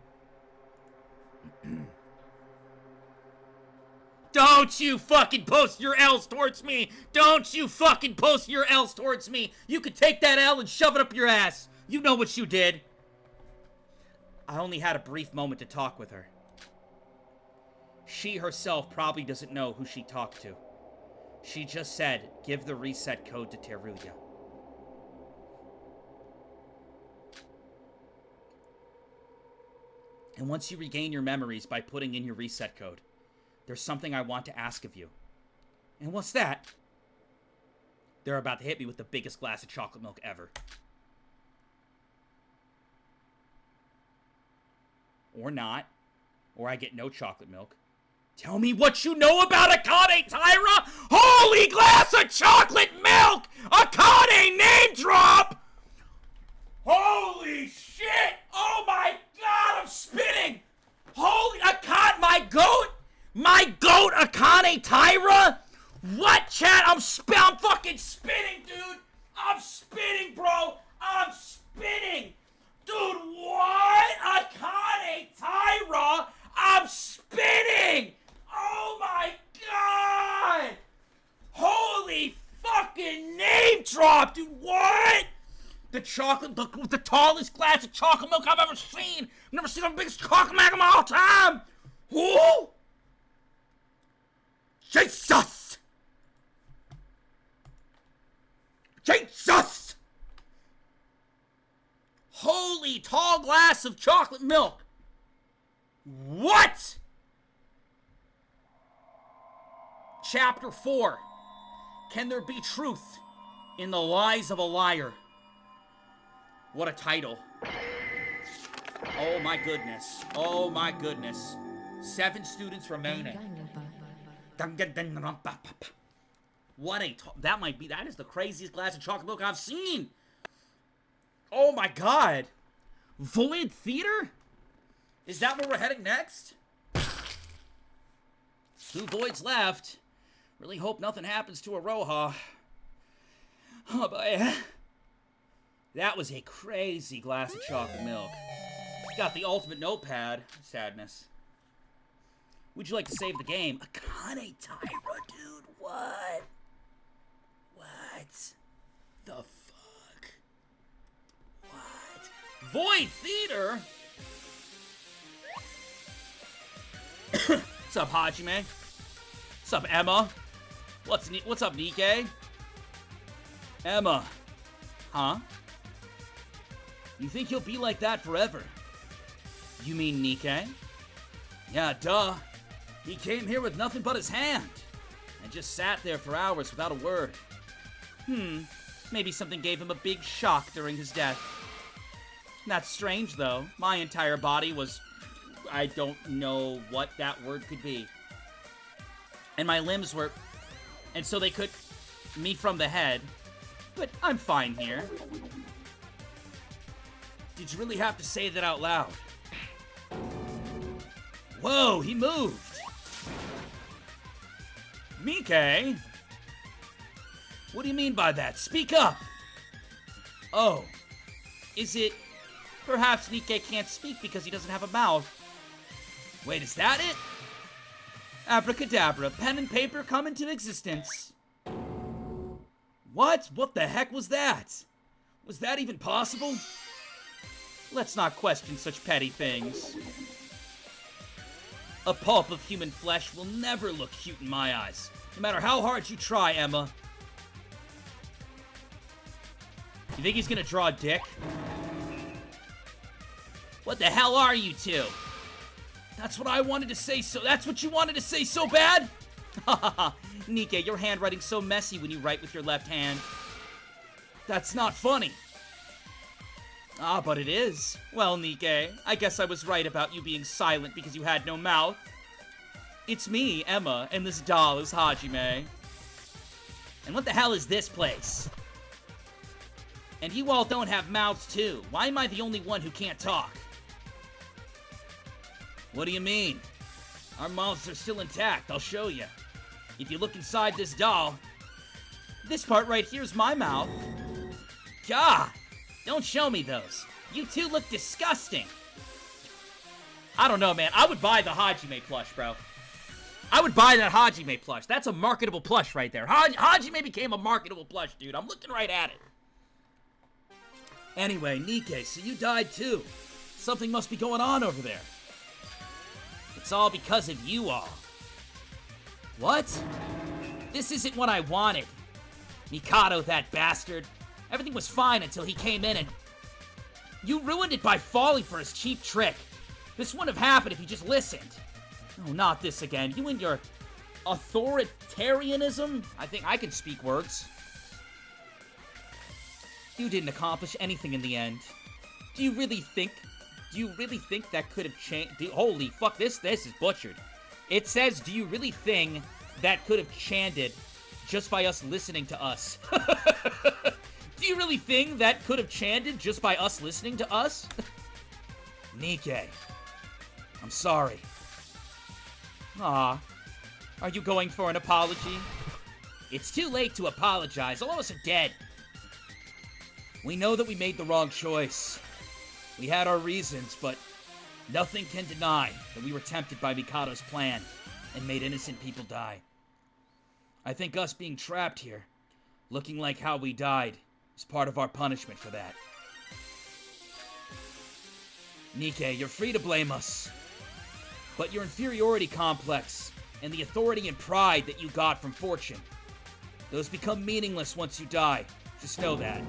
Don't you fucking post your L's towards me! Don't you fucking post your L's towards me! You could take that L and shove it up your ass! You know what you did! I only had a brief moment to talk with her. She herself probably doesn't know who she talked to. She just said, give the reset code to Teruya. And once you regain your memories by putting in your reset code, there's something I want to ask of you. And what's that? They're about to hit me with the biggest glass of chocolate milk ever. Or not. Or I get no chocolate milk. Tell me what you know about Akane Taira! Holy glass of chocolate milk! Akane name drop! Holy shit! Oh my god, I'm spinning! Holy Akane, my goat Akane Taira? What, chat? I'm fucking spinning, dude! I'm spinning, bro! I'm spinning! Dude, what? Akane Taira? I'm spinning! Oh my god! Holy fucking name drop, dude! What? The tallest glass of chocolate milk I've ever seen! I've never seen the biggest chocolate milk of all time! Who? Jesus! Jesus! Holy tall glass of chocolate milk! What? Chapter 4. Can there be truth in the lies of a liar? What a title. Oh my goodness. Oh my goodness. 7 students remaining. Danganronpa. What a... that is the craziest glass of chocolate milk I've seen. Oh my god. Void Theater? Is that where we're heading next? 2 voids left. Really hope nothing happens to Aroha. Oh boy. That was a crazy glass of chocolate milk. Got the ultimate notepad. Sadness. Would you like to save the game? Akane Taira, dude. What? What? The fuck? What? Void Theater? What's up, Hajime? What's up, Emma? What's up, Nikkei? Emma. Huh? You think he'll be like that forever? You mean Nikkei? Yeah, duh. He came here with nothing but his hand. And just sat there for hours without a word. Maybe something gave him a big shock during his death. That's strange, though. My entire body was... I don't know what that word could be. And my limbs were... And so they could... me from the head. But I'm fine here. Did you really have to say that out loud? Whoa, he moved! Mike? What do you mean by that? Speak up! Oh. Is it... Perhaps Nike can't speak because he doesn't have a mouth. Wait, is that it? Abracadabra, pen and paper come into existence. What? What the heck was that? Was that even possible? Let's not question such petty things. A pulp of human flesh will never look cute in my eyes, no matter how hard you try, Emma. You think he's gonna draw a dick? What the hell are you two? That's what I wanted to say, so that's what you wanted to say so bad? Hahaha, Nike, your handwriting's so messy when you write with your left hand. That's not funny. Ah, but it is. Well, Nike, I guess I was right about you being silent because you had no mouth. It's me, Emma, and this doll is Hajime. And what the hell is this place? And you all don't have mouths too. Why am I the only one who can't talk? What do you mean? Our mouths are still intact, I'll show you. If you look inside this doll, this part right here is my mouth. God, don't show me those. You two look disgusting. I don't know, man. I would buy the Hajime plush, bro. I would buy that Hajime plush. That's a marketable plush right there. Hajime became a marketable plush, dude. I'm looking right at it. Anyway, Nike, so you died too. Something must be going on over there. It's all because of you all. What? This isn't what I wanted. Mikado, that bastard. Everything was fine until he came in and... You ruined it by falling for his cheap trick. This wouldn't have happened if you just listened. Oh, not this again. You and your authoritarianism? I think I can speak words. You didn't accomplish anything in the end. Do you really think that could have changed? Holy fuck, this is butchered. It says, do you really think that could have chanted just by us listening to us? Do you really think that could have chanted just by us listening to us? Nike, I'm sorry. Aw, are you going for an apology? It's too late to apologize. All of us are dead. We know that we made the wrong choice. We had our reasons, but nothing can deny that we were tempted by Mikado's plan and made innocent people die. I think us being trapped here, looking like how we died, is part of our punishment for that. Nike, you're free to blame us. But your inferiority complex and the authority and pride that you got from fortune, those become meaningless once you die. Just know that.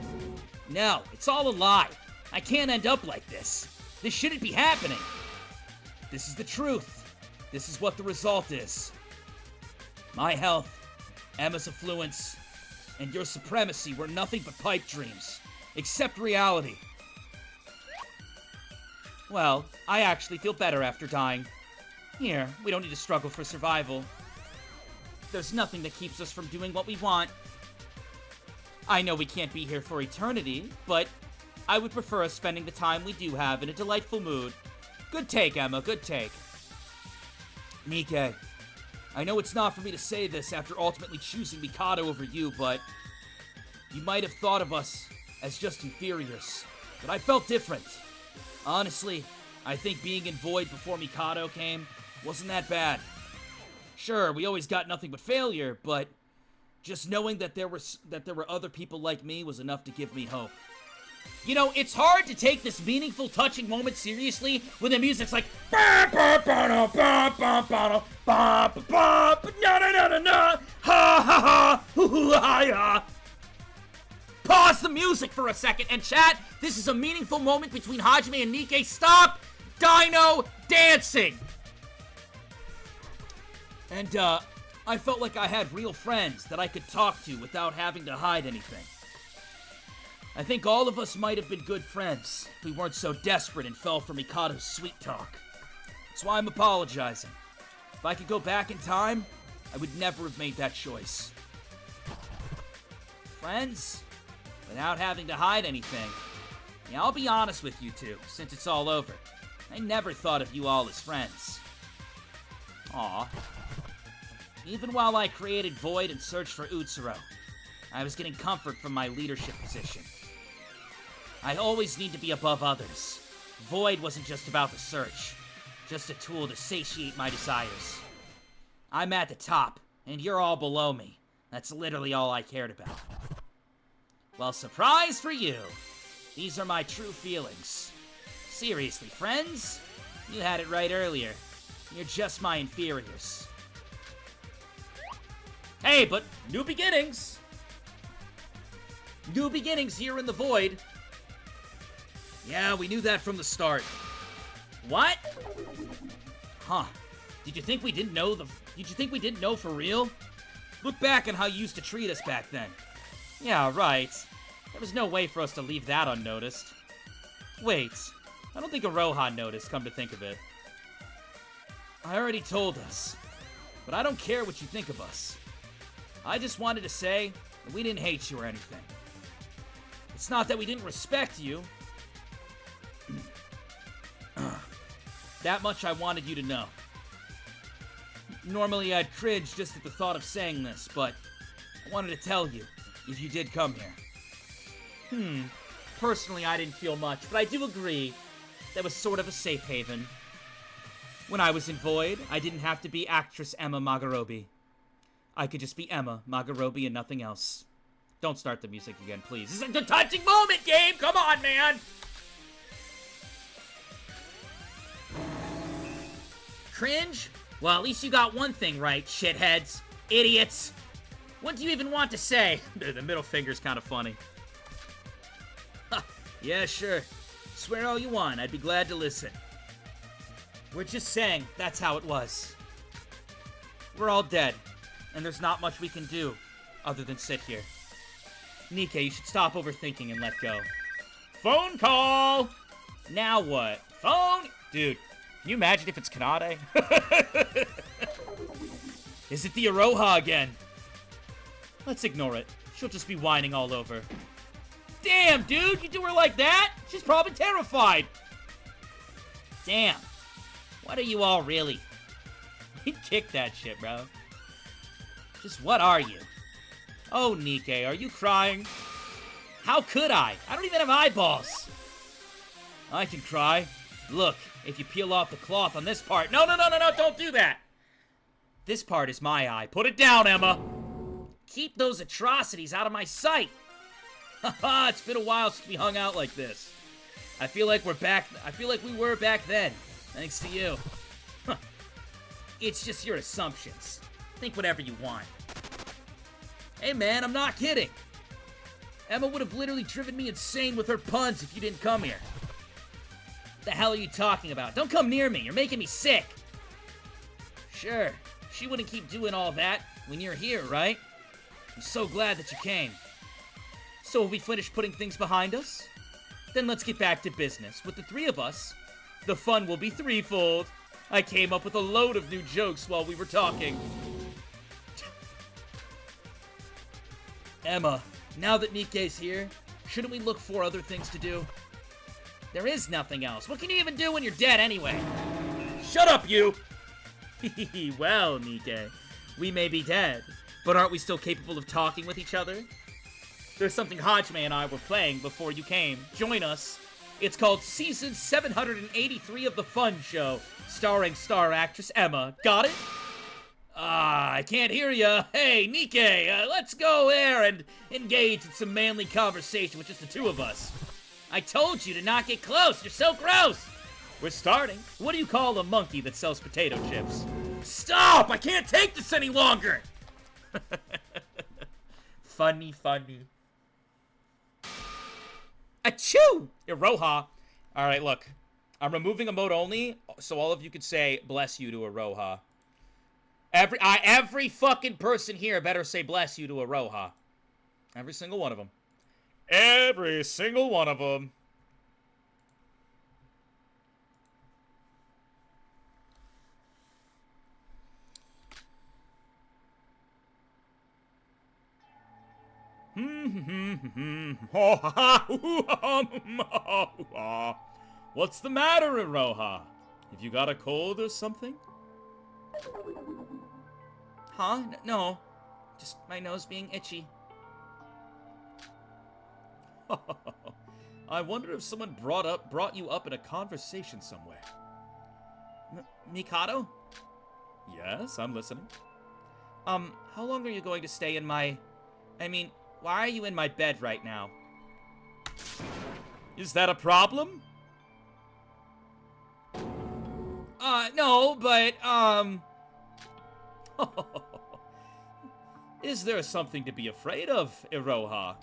No, it's all a lie. I can't end up like this. This shouldn't be happening. This is the truth. This is what the result is. My health, Emma's affluence, and your supremacy were nothing but pipe dreams. Accept reality. Well, I actually feel better after dying. Here, we don't need to struggle for survival. There's nothing that keeps us from doing what we want. I know we can't be here for eternity, but I would prefer us spending the time we do have in a delightful mood. Good take, Emma, good take. Nike, I know it's not for me to say this after ultimately choosing Mikado over you, but you might have thought of us as just inferiors, but I felt different. Honestly, I think being in Void before Mikado came wasn't that bad. Sure, we always got nothing but failure, but just knowing that there were other people like me was enough to give me hope. You know, it's hard to take this meaningful, touching moment seriously when the music's like Pause the music for a second and chat. This is a meaningful moment between Hajime and Nike. Stop Dino dancing. And I felt like I had real friends that I could talk to without having to hide anything. I think all of us might have been good friends if we weren't so desperate and fell for Mikado's sweet talk. That's why I'm apologizing. If I could go back in time, I would never have made that choice. Friends, without having to hide anything. Yeah, I'll be honest with you two, since it's all over. I never thought of you all as friends. Aw. Even while I created Void and searched for Utsuro, I was getting comfort from my leadership position. I always need to be above others. Void wasn't just about the search, just a tool to satiate my desires. I'm at the top, and you're all below me. That's literally all I cared about. Well, surprise for you! These are my true feelings. Seriously, friends? You had it right earlier. You're just my inferiors. Hey, but new beginnings! New beginnings here in the Void. Yeah, we knew that from the start. What? Huh. Did you think we didn't know for real? Look back on how you used to treat us back then. Yeah, right. There was no way for us to leave that unnoticed. Wait, I don't think Aroha noticed, come to think of it. I already told us, but I don't care what you think of us. I just wanted to say that we didn't hate you or anything. It's not that we didn't respect you. That much I wanted you to know. Normally I'd cringe just at the thought of saying this, but I wanted to tell you if you did come here. Personally I didn't feel much, but I do agree that was sort of a safe haven. When I was in Void, I didn't have to be actress Emma Magarobi. I could just be Emma Magarobi and nothing else. Don't start the music again, please. This is a touching moment, game! Come on, man! Cringe? Well, at least you got one thing right, shitheads. Idiots. What do you even want to say? The middle finger's kind of funny. Yeah, sure. Swear all you want. I'd be glad to listen. We're just saying that's how it was. We're all dead, and there's not much we can do other than sit here. Nikke, you should stop overthinking and let go. Phone call! Now what? Phone? Dude, can you imagine if it's Kanade? Is it the Aroha again? Let's ignore it. She'll just be whining all over. Damn, dude, you do her like that? She's probably terrified. Damn. What are you all really? Kick that shit, bro. Just what are you? Oh, Nikke, are you crying? How could I? I don't even have eyeballs. I can cry. Look, if you peel off the cloth on this part... No, don't do that! This part is my eye. Put it down, Emma! Keep those atrocities out of my sight! Haha, it's been a while since we hung out like this. I feel like we were back then, thanks to you. It's just your assumptions. Think whatever you want. Hey man, I'm not kidding. Emma would have literally driven me insane with her puns if you didn't come here. What the hell are you talking about? Don't come near me, you're making me sick. Sure, she wouldn't keep doing all that when you're here, right? I'm so glad that you came. So have we finished putting things behind us? Then let's get back to business. With the three of us, the fun will be threefold. I came up with a load of new jokes while we were talking. Emma, now that Nikke's here, shouldn't we look for other things to do? There is nothing else. What can you even do when you're dead anyway? Shut up, you! Well, Nikke, we may be dead, but aren't we still capable of talking with each other? There's something Hajime and I were playing before you came. Join us. It's called Season 783 of The Fun Show, starring star actress Emma. Got it? I can't hear ya. Hey, Nikke, let's go there and engage in some manly conversation with just the two of us. I told you to not get close. You're so gross. We're starting. What do you call a monkey that sells potato chips? Stop! I can't take this any longer! Funny. Achoo! Iroha. Alright, look. I'm removing emote only, so all of you could say, bless you to Aroha. Every fucking person here better say bless you to Aroha. Every single one of them. Every single one of them. What's the matter, Iroha? Have you got a cold or something? Huh? No. Just my nose being itchy. I wonder if someone brought you up in a conversation somewhere. Mikado? Yes, I'm listening. How long are you going to stay in my... I mean, why are you in my bed right now? Is that a problem? No, but, Is there something to be afraid of, Iroha?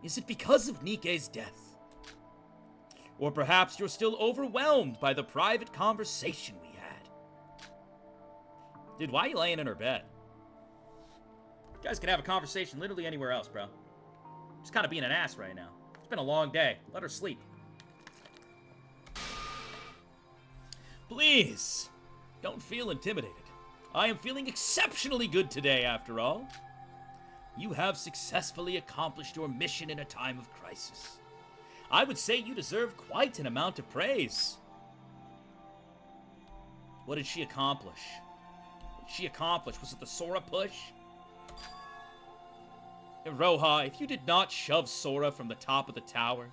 Is it because of Nikkei's death? Or perhaps you're still overwhelmed by the private conversation we had? Dude, why are you laying in her bed? You guys can have a conversation literally anywhere else, bro. Just kind of being an ass right now. It's been a long day. Let her sleep. Please, don't feel intimidated. I am feeling exceptionally good today, after all. You have successfully accomplished your mission in a time of crisis. I would say you deserve quite an amount of praise. What did she accomplish? What did she accomplish? Was it the Sora push? Iroha, if you did not shove Sora from the top of the tower,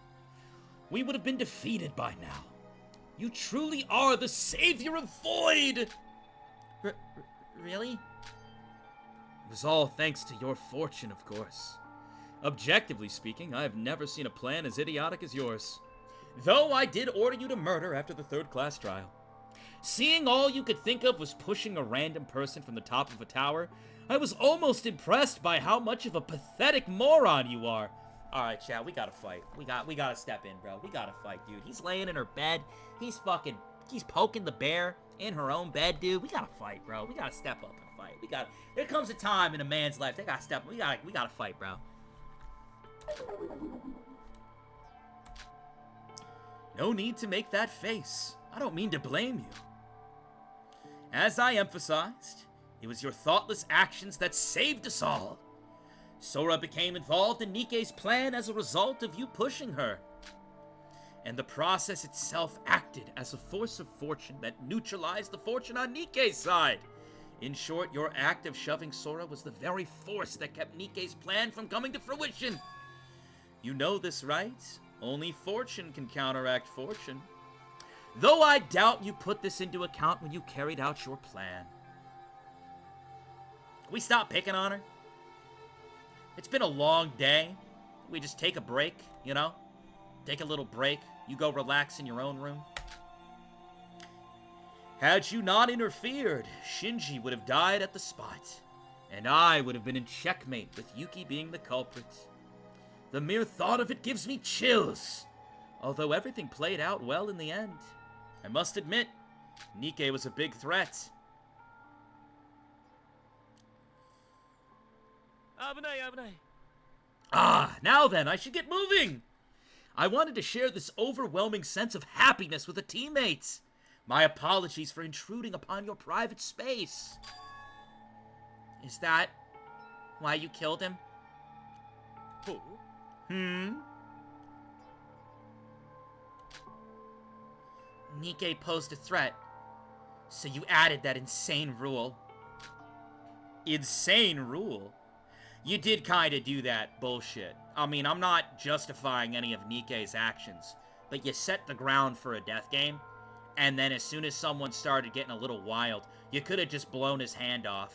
we would have been defeated by now. You truly are the savior of Void! Really? It was all thanks to your fortune, of course. Objectively speaking, I have never seen a plan as idiotic as yours. Though I did order you to murder after the third-class trial. Seeing all you could think of was pushing a random person from the top of a tower, I was almost impressed by how much of a pathetic moron you are. Alright, chat, we gotta fight. We gotta step in, bro. We gotta fight, dude. He's laying in her bed. He's poking the bear in her own bed, dude. We gotta fight, bro. We gotta step up and fight. There comes a time in a man's life, they gotta step up. We gotta fight, bro. No need to make that face. I don't mean to blame you. As I emphasized, it was your thoughtless actions that saved us all. Sora became involved in Nikkei's plan as a result of you pushing her. And the process itself acted as a force of fortune that neutralized the fortune on Nikkei's side. In short, your act of shoving Sora was the very force that kept Nikkei's plan from coming to fruition. You know this, right? Only fortune can counteract fortune. Though I doubt you put this into account when you carried out your plan. Can we stop picking on her? It's been a long day. We just take a break, you know? Take a little break. You go relax in your own room. Had you not interfered, Shinji would have died at the spot. And I would have been in checkmate with Yuki being the culprit. The mere thought of it gives me chills. Although everything played out well in the end. I must admit, Nikkei was a big threat. Now then, I should get moving! I wanted to share this overwhelming sense of happiness with the teammates. My apologies for intruding upon your private space. Is that why you killed him? Nikkei posed a threat, so you added that insane rule. Insane rule? You did kinda do that bullshit. I mean, I'm not justifying any of Nikkei's actions, but you set the ground for a death game, and then as soon as someone started getting a little wild, you could have just blown his hand off.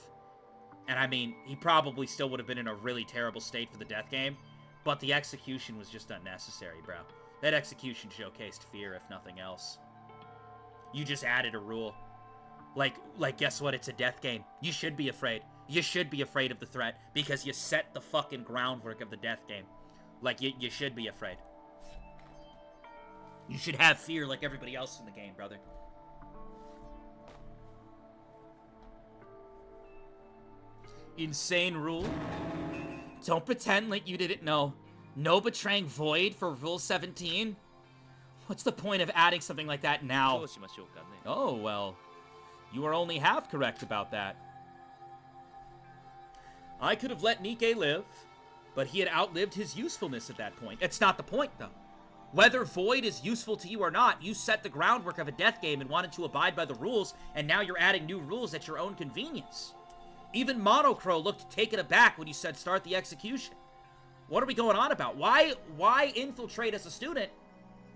And I mean, he probably still would have been in a really terrible state for the death game, but the execution was just unnecessary, bro. That execution showcased fear, if nothing else. You just added a rule. Like, guess what? It's a death game. You should be afraid. You should be afraid of the threat, because you set the fucking groundwork of the death game. Like, you should be afraid. You should have fear like everybody else in the game, brother. Insane rule? Don't pretend like you didn't know. No betraying Void for Rule 17? What's the point of adding something like that now? Oh, well, you are only half correct about that. I could have let Nikke live, but he had outlived his usefulness at that point. It's not the point, though. Whether Void is useful to you or not, you set the groundwork of a death game and wanted to abide by the rules, and now you're adding new rules at your own convenience. Even Monocro looked taken aback when you said start the execution. What are we going on about? Why infiltrate as a student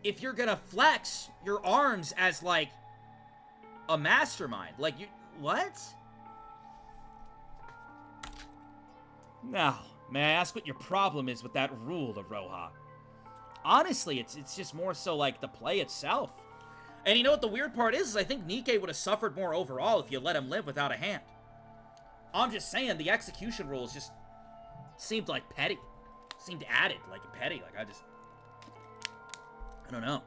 if you're gonna flex your arms as, like, a mastermind? Like, you... what? Now, may I ask what your problem is with that rule, Aroha? Honestly, it's just more so like the play itself. And you know what the weird part is I think Nikke would have suffered more overall if you let him live without a hand. I'm just saying, the execution rules just seemed like petty. Seemed added, like petty. Like, I don't know.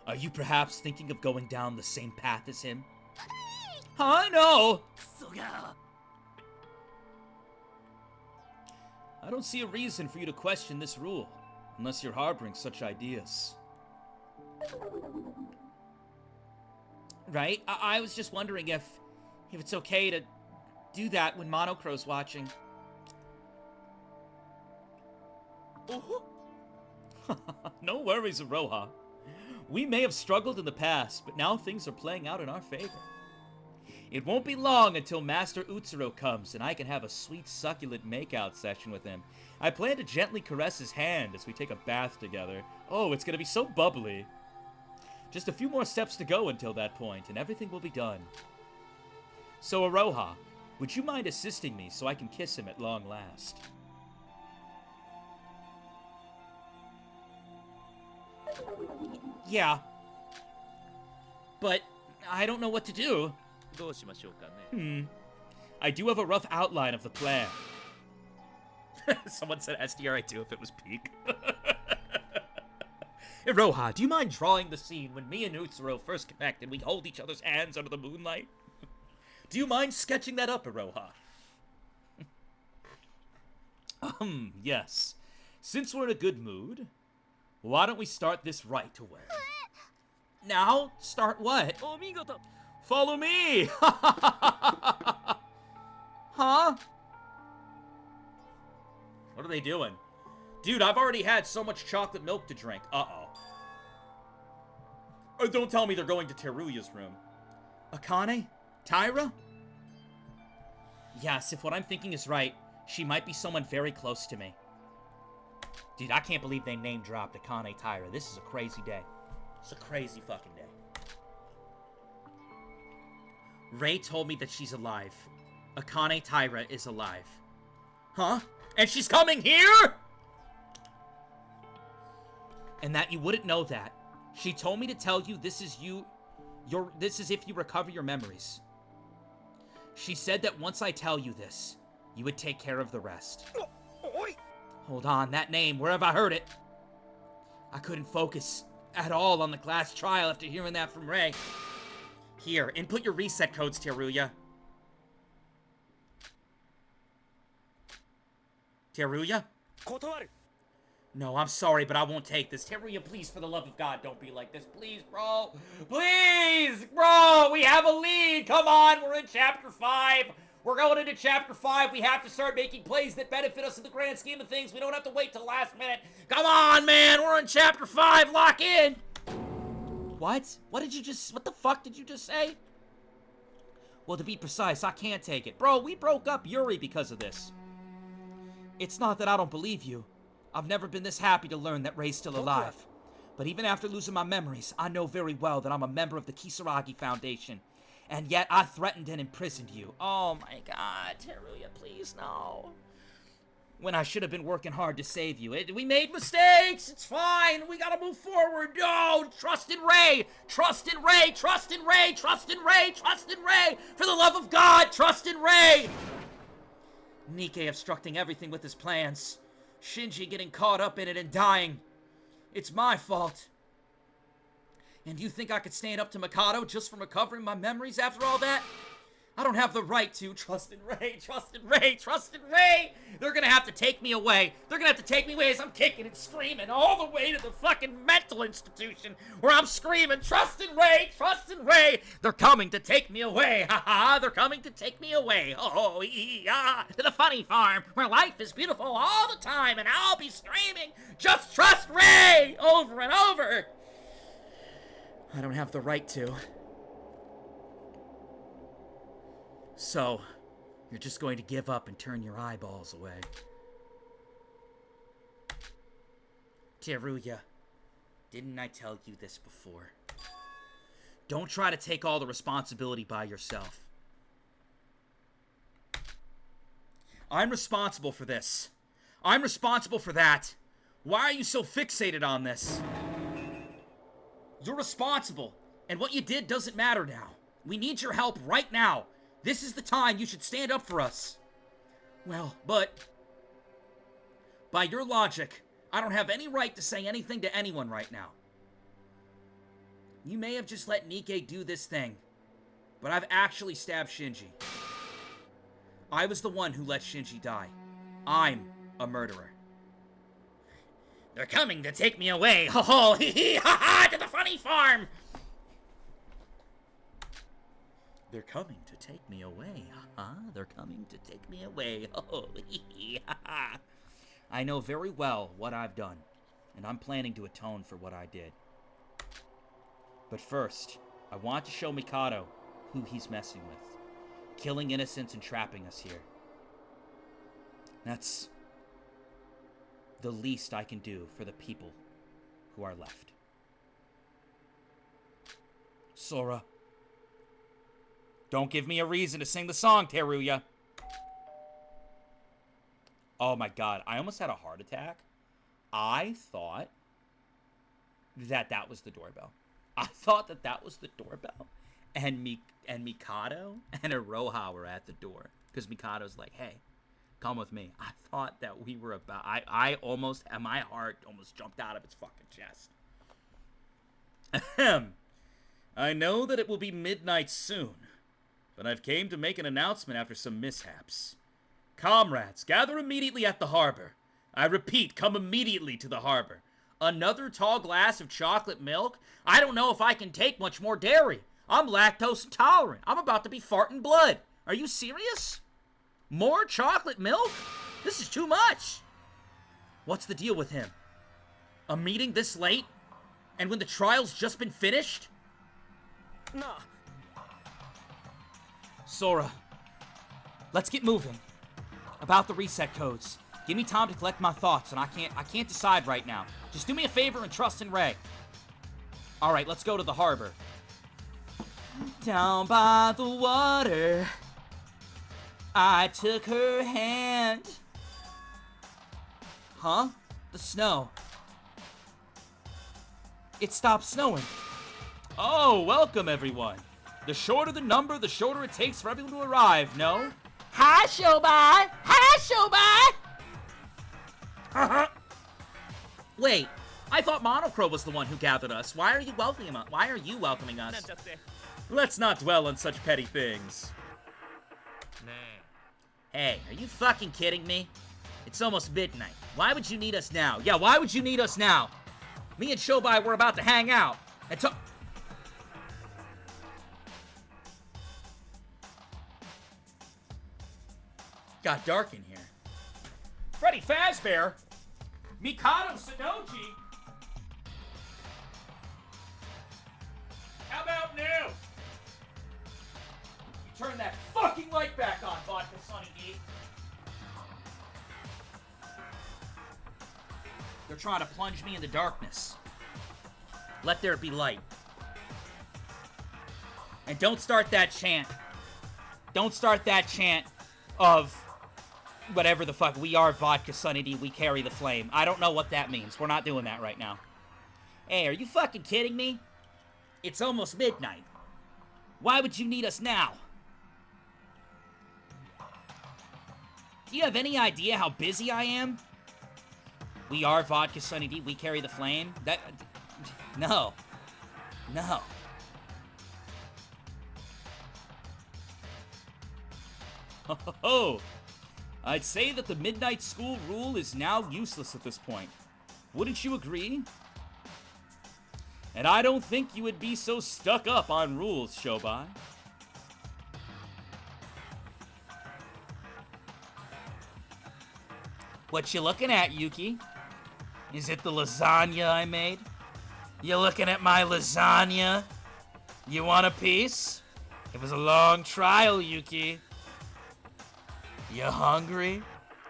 Are you perhaps thinking of going down the same path as him? Huh? No! I don't see a reason for you to question this rule, unless you're harboring such ideas. Right? I was just wondering if it's okay to do that when Monocro's watching. No worries, Aroha. We may have struggled in the past, but now things are playing out in our favor. It won't be long until Master Utsuro comes, and I can have a sweet, succulent makeout session with him. I plan to gently caress his hand as we take a bath together. Oh, it's gonna be so bubbly. Just a few more steps to go until that point, and everything will be done. So, Aroha, would you mind assisting me so I can kiss him at long last? Yeah. But I don't know what to do. I do have a rough outline of the plan. Someone said SDRA2 if it was peak. Iroha, do you mind drawing the scene when me and Utsuro first connect and we hold each other's hands under the moonlight? Do you mind sketching that up, Iroha? Yes. Since we're in a good mood, why don't we start this right away? Now? Start what? Follow me! Huh? What are they doing? Dude, I've already had so much chocolate milk to drink. Uh-oh. Oh, don't tell me they're going to Teruya's room. Akane? Taira? Yes, if what I'm thinking is right, she might be someone very close to me. Dude, I can't believe they name-dropped Akane Taira. This is a crazy day. It's a crazy fucking day. Ray told me that she's alive. Akane Taira is alive. Huh? And she's coming here?! And that you wouldn't know that. She told me to tell you this is this is if you recover your memories. She said that once I tell you this, you would take care of the rest. Hold on, that name, where have I heard it? I couldn't focus at all on the class trial after hearing that from Ray. Here, input your reset codes, Teruya. Teruya? No, I'm sorry, but I won't take this. Teruya, please, for the love of God, don't be like this. Please, bro. Please, bro, we have a lead. Come on, we're in Chapter 5. We're going into Chapter 5. We have to start making plays that benefit us in the grand scheme of things. We don't have to wait till the last minute. Come on, man, we're in Chapter 5. Lock in. What? What the fuck did you just say? Well, to be precise, I can't take it. Bro, we broke up Yuri because of this. It's not that I don't believe you. I've never been this happy to learn that Ray's still alive. But even after losing my memories, I know very well that I'm a member of the Kisaragi Foundation. And yet, I threatened and imprisoned you. Oh my god, Teruya, please, no. When I should have been working hard to save you. We made mistakes! It's fine! We gotta move forward! No! Trust in Ray! Trust in Ray! Trust in Ray! Trust in Ray! Trust in Ray! For the love of God, trust in Ray! Nikke obstructing everything with his plans. Shinji getting caught up in it and dying. It's my fault. And you think I could stand up to Mikado just from recovering my memories after all that? I don't have the right to. Trust in Ray, trust in Ray, trust in Ray. They're gonna have to take me away. They're gonna have to take me away as I'm kicking and screaming all the way to the fucking mental institution where I'm screaming, trust in Ray, trust in Ray. They're coming to take me away. Ha ha, they're coming to take me away. Oh, yeah, to the funny farm where life is beautiful all the time and I'll be screaming, just trust Ray, over and over. I don't have the right to. So, you're just going to give up and turn your eyeballs away. Teruya, didn't I tell you this before? Don't try to take all the responsibility by yourself. I'm responsible for this. I'm responsible for that. Why are you so fixated on this? You're responsible, and what you did doesn't matter now. We need your help right now. This is the time you should stand up for us. Well, but by your logic, I don't have any right to say anything to anyone right now. You may have just let Nikke do this thing, but I've actually stabbed Shinji. I was the one who let Shinji die. I'm a murderer. They're coming to take me away. Ho ho, hee hee, ha ha, to the funny farm. They're coming to take me away, ha-ha. They're coming to take me away, oh, hee-hee, ha-ha. I know very well what I've done, and I'm planning to atone for what I did. But first, I want to show Mikado who he's messing with, killing innocents and trapping us here. That's the least I can do for the people who are left. Sora. Don't give me a reason to sing the song, Teruya. Oh my god, I almost had a heart attack. I thought that was the doorbell. I thought that was the doorbell. And Mikado and Iroha were at the door. Because Mikado's like, hey, come with me. I thought that we were about... I almost... My heart almost jumped out of its fucking chest. Ahem. I know that it will be midnight soon. But I've came to make an announcement after some mishaps. Comrades, gather immediately at the harbor. I repeat, come immediately to the harbor. Another tall glass of chocolate milk? I don't know if I can take much more dairy. I'm lactose intolerant. I'm about to be farting blood. Are you serious? More chocolate milk? This is too much. What's the deal with him? A meeting this late? And when the trial's just been finished? Nah. Sora, let's get moving. About the reset codes. Give me time to collect my thoughts, and I can't decide right now. Just do me a favor and trust in Ray. All right, let's go to the harbor. Down by the water, I took her hand. Huh? The snow. It stopped snowing. Oh, welcome everyone. The shorter the number, the shorter it takes for everyone to arrive, no? Hi, Shobai! Hi, Shobai! Wait, I thought Monocro was the one who gathered us. Why are you welcoming us? Let's not dwell on such petty things. Hey, are you fucking kidding me? It's almost midnight. Why would you need us now? Yeah, why would you need us now? Me and Shobai were about to hang out and talk. Got dark in here. Freddy Fazbear? Mikado Sonoji? How about now? You turn that fucking light back on, VodkaSunnyD. They're trying to plunge me into darkness. Let there be light. And don't start that chant. Don't start that chant of whatever the fuck. We are VodkaSunnyD, we carry the flame. I don't know what that means. We're not doing that right now. Hey, are you fucking kidding me? It's almost midnight. Why would you need us now? Do you have any idea how busy I am? We are VodkaSunnyD, we carry the flame. No. Oh, I'd say that the midnight school rule is now useless at this point. Wouldn't you agree? And I don't think you would be so stuck up on rules, Shobai. What you looking at, Yuki? Is it the lasagna I made? You looking at my lasagna? You want a piece? It was a long trial, Yuki. You hungry?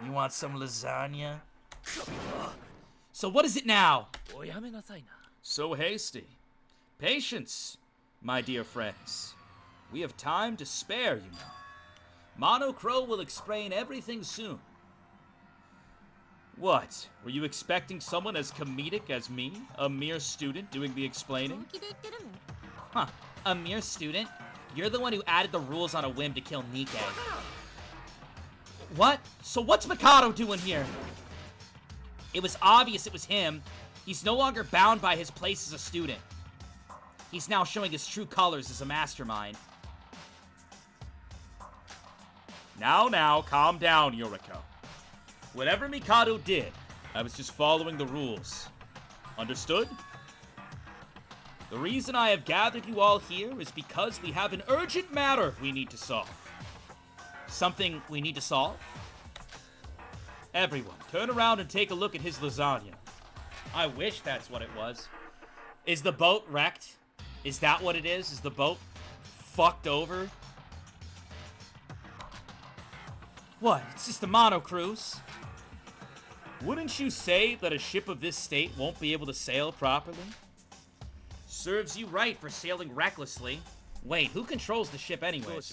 You want some lasagna? So what is it now? So hasty. Patience, my dear friends. We have time to spare, you know. Monocro will explain everything soon. What? Were you expecting someone as comedic as me? A mere student doing the explaining? Huh. A mere student? You're the one who added the rules on a whim to kill Nikke. What? So what's Mikado doing here? It was obvious it was him. He's no longer bound by his place as a student. He's now showing his true colors as a mastermind. Now, calm down, Yuriko. Whatever Mikado did, I was just following the rules. Understood? The reason I have gathered you all here is because we have an urgent matter we need to solve. Something we need to solve? Everyone, turn around and take a look at his lasagna. I wish that's what it was. Is the boat wrecked? Is that what it is? Is the boat fucked over? What? It's just a mono cruise. Wouldn't you say that a ship of this state won't be able to sail properly? Serves you right for sailing recklessly. Wait, who controls the ship anyways?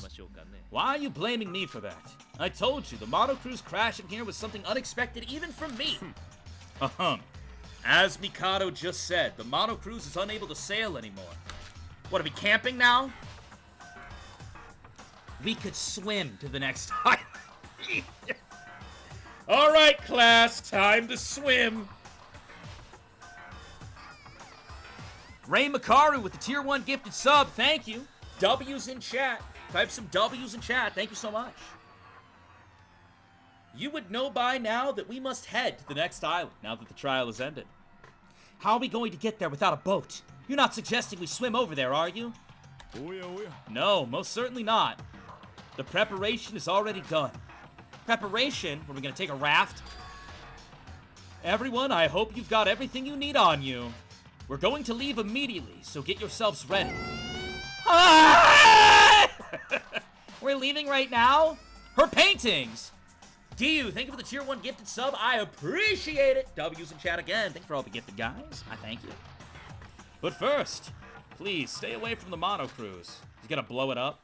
Why are you blaming me for that? I told you, the mono cruise crashing here was something unexpected even from me. As Mikado just said, the mono cruise is unable to sail anymore. What, are we camping now? We could swim to the next island. Alright, class, time to swim. Ray Makaru with the tier 1 gifted sub, thank you. W's in chat. Type some W's in chat, thank you so much. You would know by now that we must head to the next island now that the trial has ended. How are we going to get there without a boat? You're not suggesting we swim over there, are you? Oh yeah. No, most certainly not. The preparation is already done. Preparation? Are we going to take a raft? Everyone, I hope you've got everything you need on you. We're going to leave immediately, so get yourselves ready. Ah! We're leaving right now? Her paintings! Dio, thank you for the tier 1 gifted sub. I appreciate it. W's in chat again. Thank you for all the gifted guys. I thank you. But first, please stay away from the mono cruise. He's gonna blow it up.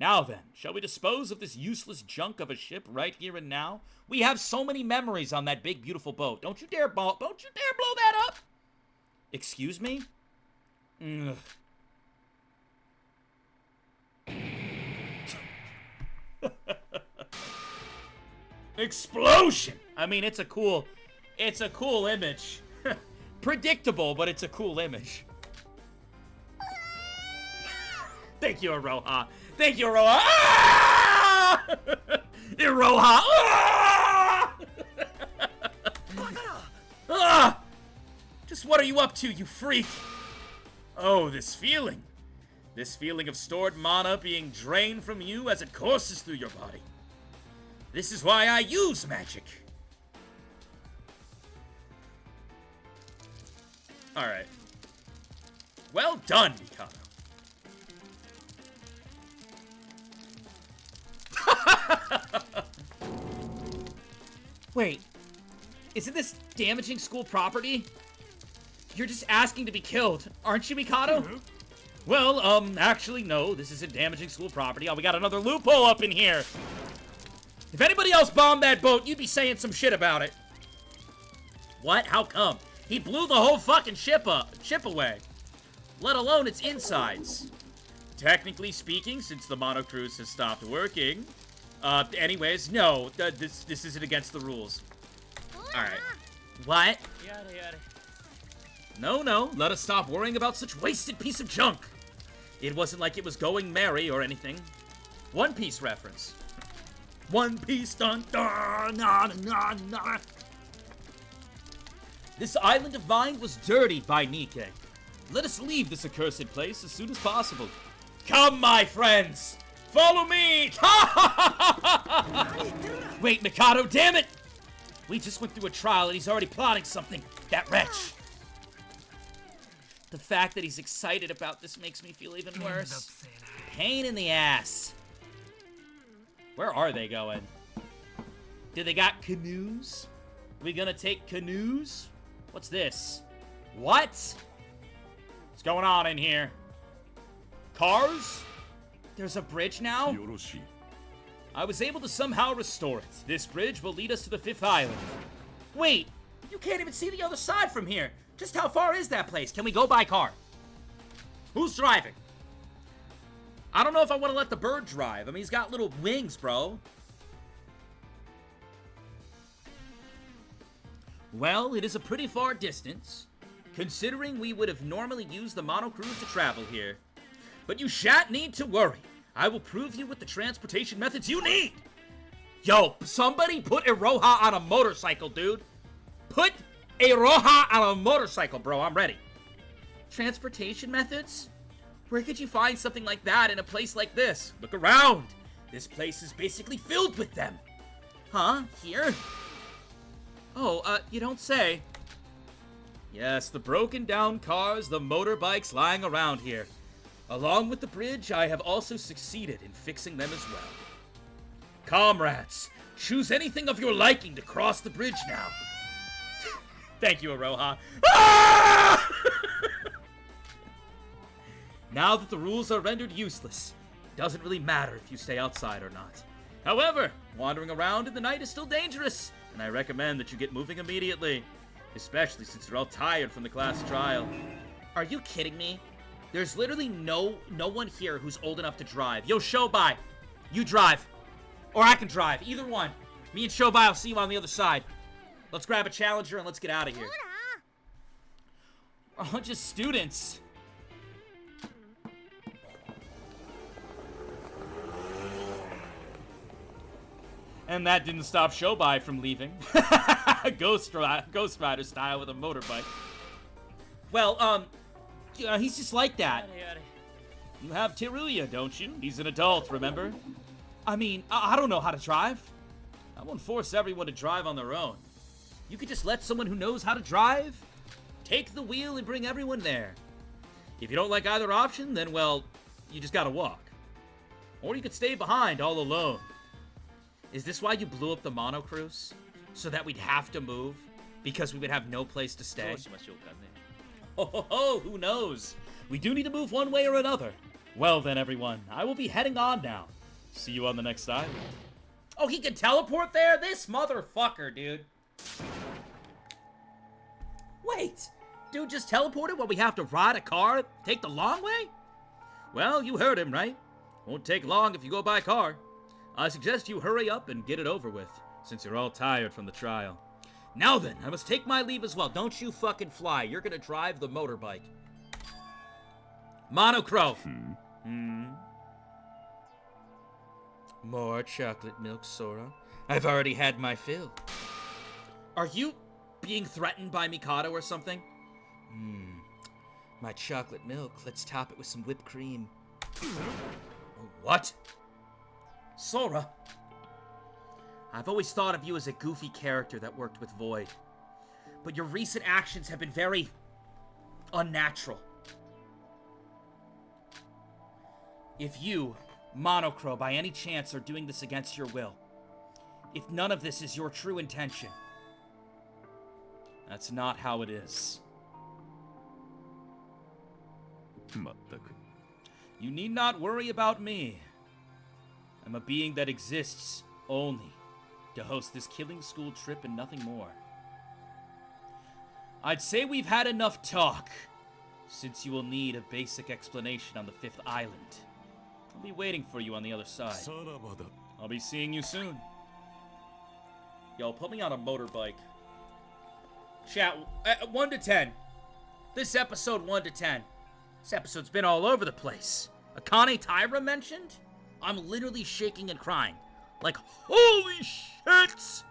Now then, shall we dispose of this useless junk of a ship right here and now? We have so many memories on that big, beautiful boat. Don't you dare blow that up! Excuse me? Ugh. Explosion! I mean, it's a cool image. Predictable, but it's a cool image. Thank you, Aroha. Thank you, Aroha. Ah! Iroha. Ah! Ah! Just what are you up to, you freak? Oh, this feeling. This feeling of stored mana being drained from you as it courses through your body. This is why I use magic. Alright. Well done, Mikado. Wait. Isn't this damaging school property? You're just asking to be killed, aren't you, Mikado? Mm-hmm. Well, actually, no. This isn't damaging school property. Oh, we got another loophole up in here. If anybody else bombed that boat, you'd be saying some shit about it. What? How come? He blew the whole fucking ship away. Let alone its insides. Technically speaking, since the mono cruise has stopped working. Anyways, no, this isn't against the rules. Alright. What? No, let us stop worrying about such wasted piece of junk. It wasn't like it was going merry or anything. One Piece reference. One Piece, dun dun, na na na. This island of mine was dirtied by Nikke. Let us leave this accursed place as soon as possible. Come, my friends! Follow me! Wait, Mikado, damn it! We just went through a trial and he's already plotting something. That wretch. The fact that he's excited about this makes me feel even worse. Pain in the ass. Where are they going? Do they got canoes? We gonna take canoes? What's this? What? What's going on in here? Cars? There's a bridge now? I was able to somehow restore it. This bridge will lead us to the 5th island. Wait, you can't even see the other side from here. Just how far is that place? Can we go by car? Who's driving? I don't know if I want to let the bird drive. I mean, he's got little wings, bro. Well, it is a pretty far distance, considering we would have normally used the monocruise to travel here. But you shan't need to worry. I will prove you with the transportation methods you need. Yo, somebody put Iroha on a motorcycle, dude. Put Iroha on a motorcycle, bro. I'm ready. Transportation methods? Where could you find something like that in a place like this? Look around. This place is basically filled with them. Huh? Here? Oh, you don't say. Yes, the broken down cars, the motorbikes lying around here. Along with the bridge, I have also succeeded in fixing them as well. Comrades, choose anything of your liking to cross the bridge now. Thank you, Iroha. Ah! Now that the rules are rendered useless, it doesn't really matter if you stay outside or not. However, wandering around in the night is still dangerous, and I recommend that you get moving immediately, especially since you're all tired from the class trial. Are you kidding me? There's literally no one here who's old enough to drive. Yo, Shobai, you drive. Or I can drive, either one. Me and Shobai will see you on the other side. Let's grab a challenger and let's get out of here. We're a bunch of students. And that didn't stop Shobai from leaving. Ghost Rider style with a motorbike. Well, he's just like that. You have Teruya, don't you? He's an adult, remember? I mean, I don't know how to drive. I won't force everyone to drive on their own. You could just let someone who knows how to drive take the wheel and bring everyone there. If you don't like either option, then, well, you just gotta walk. Or you could stay behind all alone. Is this why you blew up the monocruise? So that we'd have to move? Because we would have no place to stay? Oh, who knows? We do need to move one way or another. Well then, everyone, I will be heading on now. See you on the next island. Oh, he can teleport there? This motherfucker, dude. Wait, dude just teleported while we have to ride a car? Take the long way? Well, you heard him, right? Won't take long if you go by car. I suggest you hurry up and get it over with, since you're all tired from the trial. Now then, I must take my leave as well. Don't you fucking fly. You're gonna drive the motorbike. Monocro. More chocolate milk, Sora. I've already had my fill. Are you being threatened by Mikado or something? My chocolate milk. Let's top it with some whipped cream. What? Sora? I've always thought of you as a goofy character that worked with Void. But your recent actions have been very unnatural. If you, Monocro, by any chance are doing this against your will, if none of this is your true intention, that's not how it is. You need not worry about me. I'm a being that exists only to host this killing school trip and nothing more. I'd say we've had enough talk, since you will need a basic explanation on the 5th island. I'll be waiting for you on the other side. I'll be seeing you soon. Yo, put me on a motorbike. Chat, 1 to 10. This episode, 1 to 10. This episode's been all over the place. Akane Taira mentioned? I'm literally shaking and crying. Like, holy shit!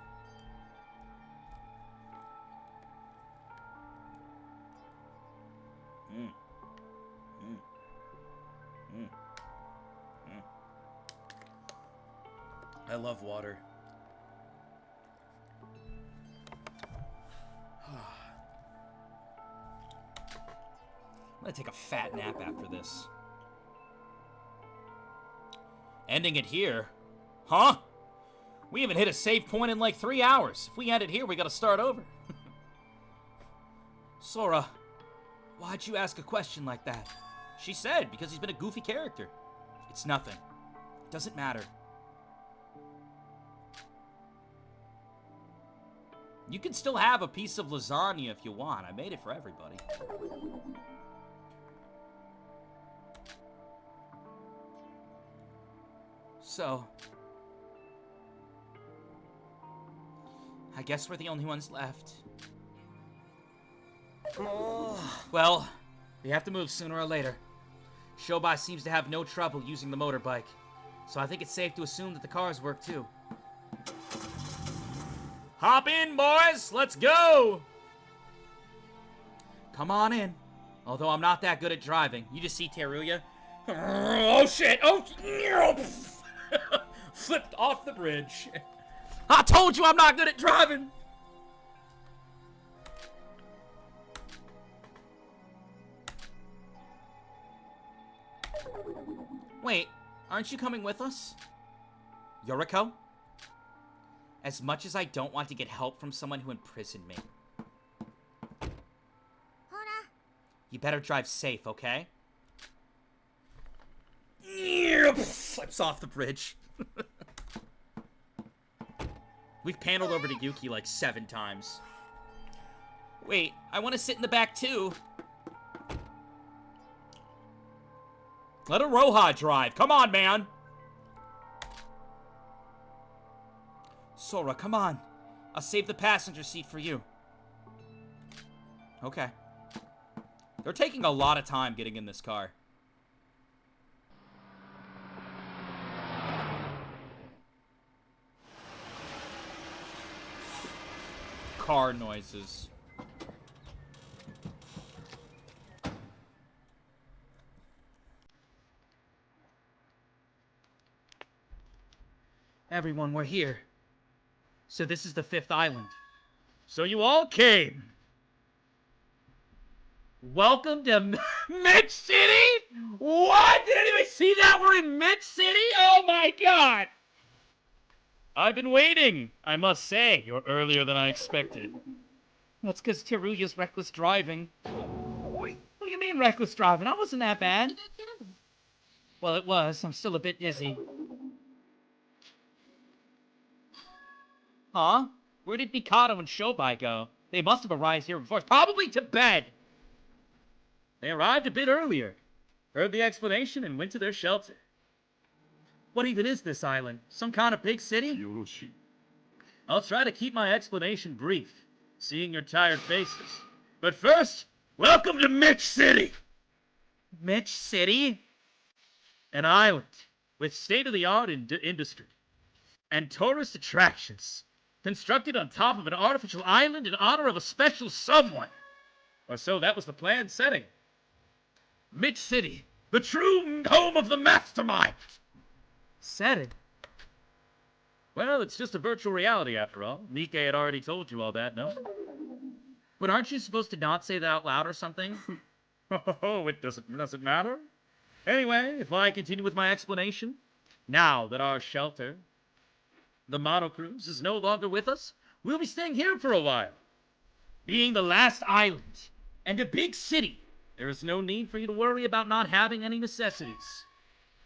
I love water. I'm gonna take a fat nap after this. Ending it here? Huh? We haven't hit a save point in like 3 hours. If we end it here, we gotta start over. Sora, why'd you ask a question like that? She said, because he's been a goofy character. It's nothing. It doesn't matter. You can still have a piece of lasagna if you want. I made it for everybody. So, I guess we're the only ones left. Well, we have to move sooner or later. Shobai seems to have no trouble using the motorbike, so I think it's safe to assume that the cars work too. Hop in, boys! Let's go! Come on in. Although I'm not that good at driving. You just see Teruya. Oh shit! Oh! Flipped off the bridge. I told you I'm not good at driving! Wait, aren't you coming with us? Yoriko? As much as I don't want to get help from someone who imprisoned me. You better drive safe, okay? Flips off the bridge. We've paneled over to Yuki like 7 times. Wait, I want to sit in the back too. Let Aroha drive. Come on, man. Sora, come on. I'll save the passenger seat for you. Okay. They're taking a lot of time getting in this car. Car noises. Everyone, we're here. So this is the 5th island. So you all came. Welcome to Mitch City? What? Did anyone see that? We're in Mitch City? Oh my god! I've been waiting, I must say. You're earlier than I expected. That's because Teruya's reckless driving. What do you mean reckless driving? I wasn't that bad. Well, it was. I'm still a bit dizzy. Huh? Where did Mikado and Shobai go? They must have arrived here before. Probably to bed! They arrived a bit earlier. Heard the explanation and went to their shelter. What even is this island? Some kind of big city? I'll try to keep my explanation brief, seeing your tired faces. But first, welcome to Mitch City! Mitch City? An island with state-of-the-art industry and tourist attractions. Constructed on top of an artificial island in honor of a special someone. Or so that was the planned setting. Mitch City, the true home of the mastermind. Setting? Well, it's just a virtual reality after all. Nike had already told you all that, no? But aren't you supposed to not say that out loud or something? Oh, it doesn't matter. Anyway, if I continue with my explanation, now that our shelter, the monocruise, is no longer with us, we'll be staying here for a while. Being the last island and a big city, there is no need for you to worry about not having any necessities.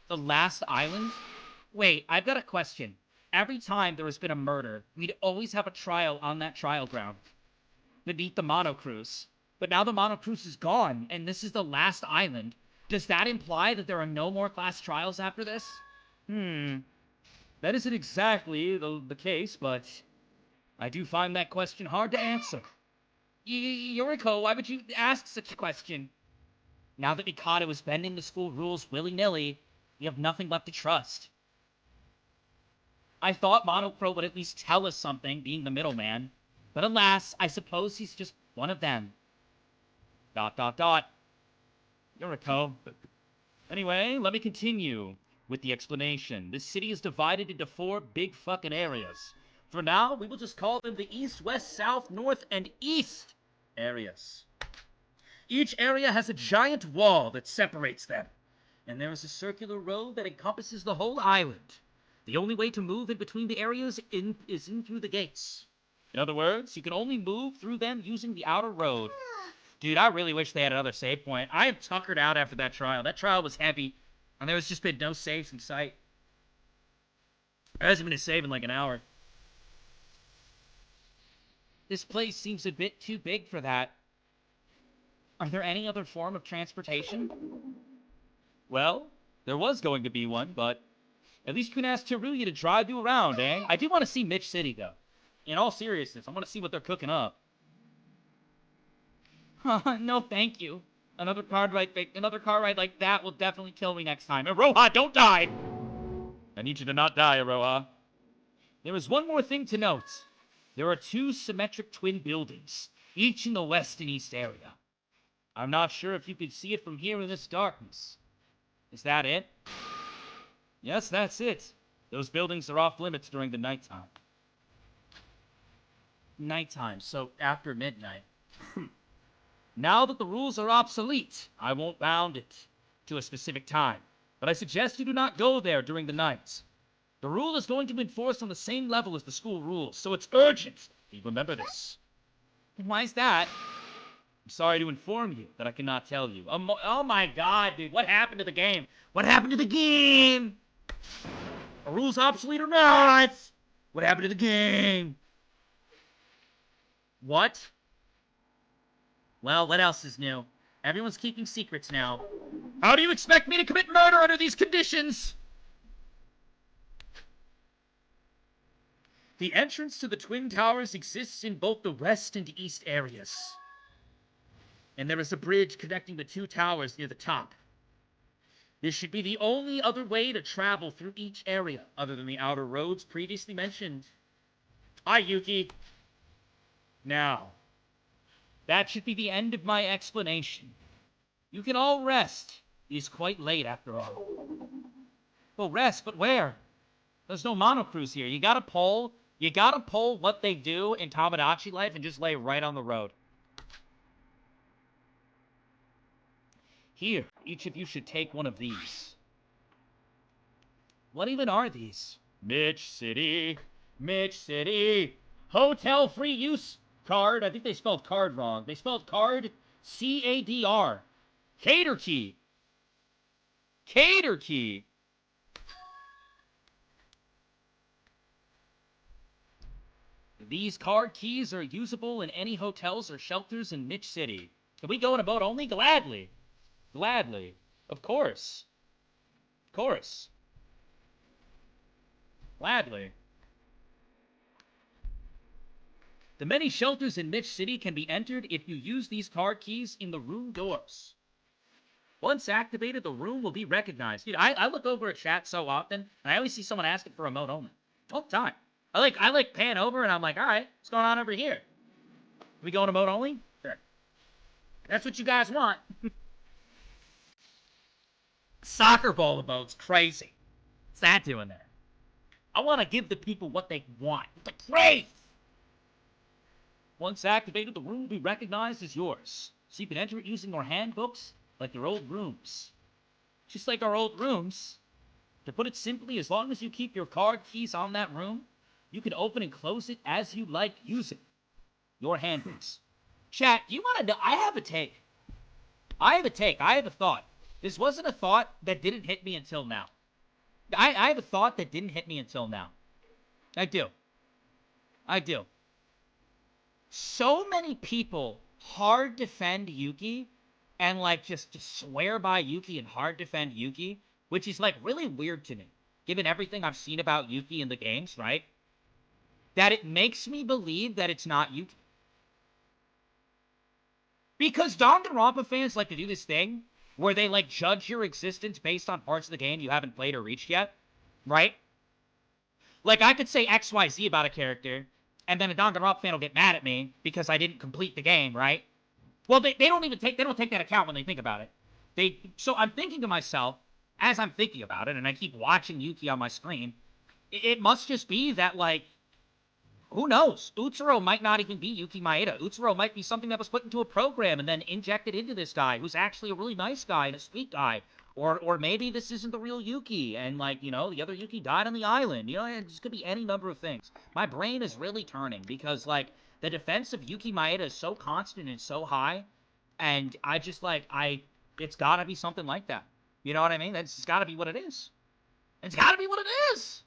The last island? Wait, I've got a question. Every time there has been a murder, we'd always have a trial on that trial ground. Beneath the monocruise. But now the monocruise is gone, and this is the last island. Does that imply that there are no more class trials after this? That isn't exactly the case, but I do find that question hard to answer. Yoriko, why would you ask such a question? Now that Mikado is bending the school rules willy-nilly, we have nothing left to trust. I thought Monocro would at least tell us something, being the middleman. But alas, I suppose he's just one of them. ... Yuriko. Anyway, let me continue with the explanation. This city is divided into 4 big fucking areas. For now, we will just call them the East, West, South, North, and East areas. Each area has a giant wall that separates them, and there is a circular road that encompasses the whole island. The only way to move in between the areas is in through the gates. In other words, you can only move through them using the outer road. Dude, I really wish they had another save point. I am tuckered out after that trial. That trial was heavy, and there has just been no saves in sight. There hasn't been a save in like an hour. This place seems a bit too big for that. Are there any other form of transportation? Well, there was going to be one, but at least you can ask Teruya to drive you around, eh? I do want to see Mitch City, though. In all seriousness, I want to see what they're cooking up. No, thank you. Another car ride like that will definitely kill me next time. Aroha, don't die! I need you to not die, Aroha. There is one more thing to note. There are 2 symmetric twin buildings, each in the west and east area. I'm not sure if you can see it from here in this darkness. Is that it? Yes, that's it. Those buildings are off limits during the nighttime. Nighttime, so after midnight. Now that the rules are obsolete, I won't bound it to a specific time, but I suggest you do not go there during the night. The rule is going to be enforced on the same level as the school rules, so it's urgent. You remember this. Why is that? I'm sorry to inform you that I cannot tell you. Oh my god, dude, what happened to the game? What happened to the game? Are rules obsolete or not? What happened to the game? What? Well, what else is new? Everyone's keeping secrets now. How do you expect me to commit murder under these conditions? The entrance to the Twin Towers exists in both the west and east areas. And there is a bridge connecting the 2 towers near the top. This should be the only other way to travel through each area, other than the outer roads previously mentioned. Hi, Yuki. Now, that should be the end of my explanation. You can all rest. It is quite late, after all. Well, rest, but where? There's no monocruise here. You gotta pull what they do in Tamagotchi life and just lay right on the road. Here, each of you should take one of these. What even are these? Mitch City. Mitch City. Hotel free use card. I think they spelled card wrong. They spelled card C-A-D-R. Cater key. Cater key. These card keys are usable in any hotels or shelters in Mitch City. Can we go in a boat only? Gladly. Gladly. Of course. Of course. Gladly. The many shelters in Mitch City can be entered if you use these card keys in the room doors. Once activated, the room will be recognized. Dude, I look over at chat so often, and I always see someone asking for remote only. All the time. I like pan over, and I'm like, alright, what's going on over here? We going to remote only? Sure. That's what you guys want. Soccer ball emotes, crazy. What's that doing there? I want to give the people what they want. The praise! Once activated, the room will be recognized as yours. So you can enter it using your handbooks, like your old rooms. Just like our old rooms. To put it simply, as long as you keep your card keys on that room, you can open and close it as you like using your handbooks. Chat, do you want to know? I have a take. I have a thought. This wasn't a thought that didn't hit me until now. I have a thought that didn't hit me until now. I do. So many people hard defend Yuki and like just swear by Yuki and hard defend Yuki, which is like really weird to me, given everything I've seen about Yuki in the games, right? That it makes me believe that it's not Yuki. Because Danganronpa fans like to do this thing where they like judge your existence based on parts of the game you haven't played or reached yet, right? Like, I could say XYZ about a character, and then a Danganronpa fan will get mad at me because I didn't complete the game, right? Well, they don't take that account when they think about it. So I'm thinking to myself, as I'm thinking about it, and I keep watching Yuki on my screen, it must just be that, like, who knows? Utsuro might not even be Yuki Maeda. Utsuro might be something that was put into a program and then injected into this guy, who's actually a really nice guy and a sweet guy. Or maybe this isn't the real Yuki, and, like, you know, the other Yuki died on the island. You know, it just could be any number of things. My brain is really turning because, like, the defense of Yuki Maeda is so constant and so high, and I just, like, it's gotta be something like that. You know what I mean? That's gotta be what it is. It's gotta be what it is!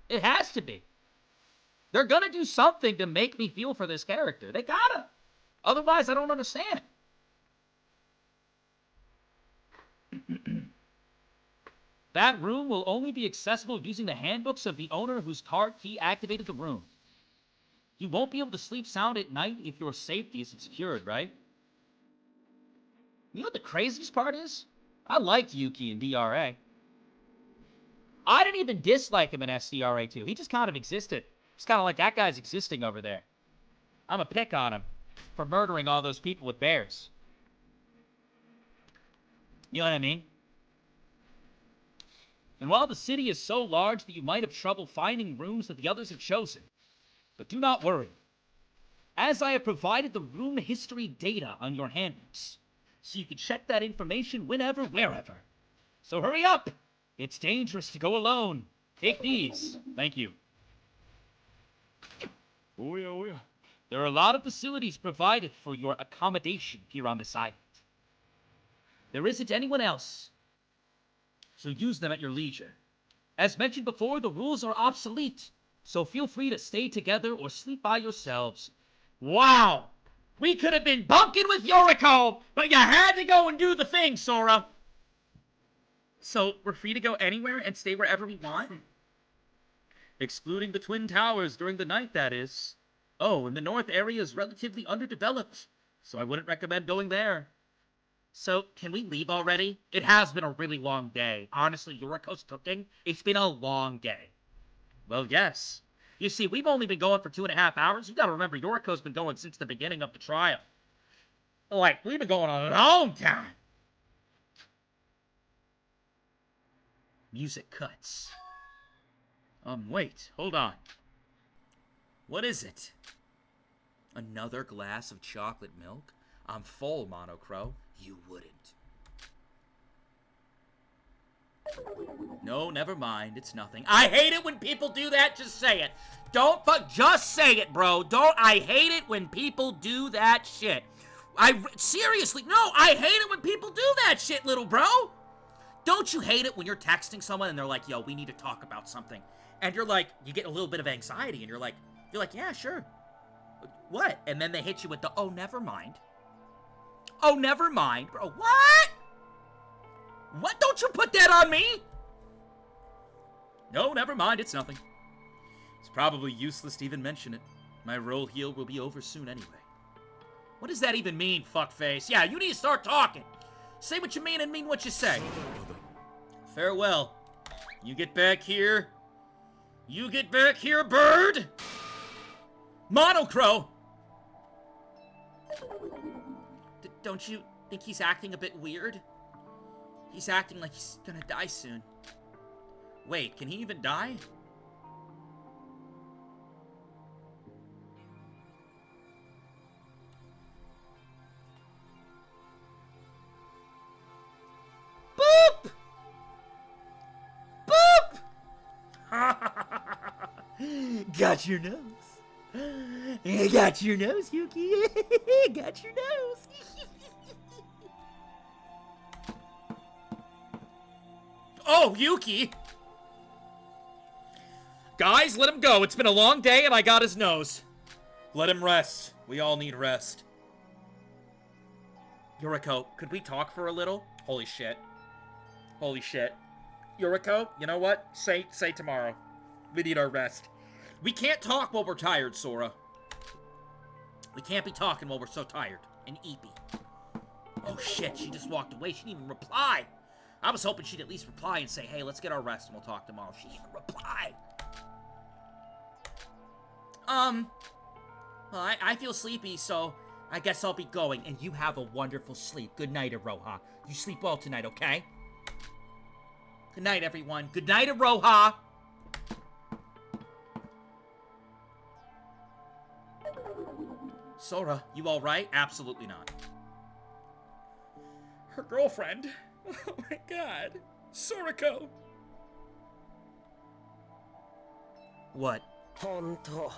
It has to be. They're gonna do something to make me feel for this character. They gotta. Otherwise, I don't understand. That room will only be accessible using the handbooks of the owner whose card key activated the room. You won't be able to sleep sound at night if your safety isn't secured, right? You know what the craziest part is? I liked Yuki in DRA. I didn't even dislike him in SDRA2. He just kind of existed. It's kind of like that guy's existing over there. I'm a pick on him for murdering all those people with bears. You know what I mean? And while the city is so large that you might have trouble finding rooms that the others have chosen, but do not worry, as I have provided the room history data on your handbooks, so you can check that information whenever, wherever. So hurry up! It's dangerous to go alone. Take these. Thank you. Oh yeah, oh yeah. There are a lot of facilities provided for your accommodation here on this island. There isn't anyone else, so use them at your leisure. As mentioned before, the rules are obsolete, so feel free to stay together or sleep by yourselves. Wow! We could have been bunking with Yoriko, but you had to go and do the thing, Sora! So, we're free to go anywhere and stay wherever we want? Excluding the Twin Towers during the night, that is. Oh, and the north area is relatively underdeveloped, so I wouldn't recommend going there. So, can we leave already? It has been a really long day. Honestly, Yoriko's cooking, it's been a long day. Well, yes. You see, we've only been going for 2.5 hours. You gotta remember, Yoriko's been going since the beginning of the trial. Like, we've been going a long time. Music cuts. Wait, hold on. What is it? Another glass of chocolate milk? I'm full, Monocro. You wouldn't. No, never mind. It's nothing. I hate it when people do that. Just say it. Just say it, bro. I hate it when people do that shit. Seriously, no, I hate it when people do that shit, little bro. Don't you hate it when you're texting someone and they're like, yo, we need to talk about something. And you're like, you get a little bit of anxiety and you're like, yeah, sure. What? And then they hit you with the, oh, never mind. Oh, never mind, bro. What? What? Don't you put that on me? No, never mind. It's nothing. It's probably useless to even mention it. My role here will be over soon anyway. What does that even mean, fuckface? Yeah, you need to start talking. Say what you mean and mean what you say. Farewell. You get back here. You get back here, bird. Monocro. Don't you think he's acting a bit weird? He's acting like he's gonna die soon. Wait, can he even die? Boop! Boop! Got your nose. Got your nose, Yuki. Got your nose. Oh, Yuki! Guys, let him go. It's been a long day and I got his nose. Let him rest. We all need rest. Yoriko, could we talk for a little? Holy shit. Holy shit. Yoriko, you know what? Say tomorrow. We need our rest. We can't talk while we're tired, Sora. We can't be talking while we're so tired and eepy. Oh shit, she just walked away. She didn't even reply. I was hoping she'd at least reply and say, hey, let's get our rest and we'll talk tomorrow. She didn't reply. Well, I feel sleepy, so I guess I'll be going. And you have a wonderful sleep. Good night, Aroha. You sleep well tonight, okay? Good night, everyone. Good night, Aroha. Sora, you alright? Absolutely not. Her girlfriend? Oh my god. Sorako. What? Honto.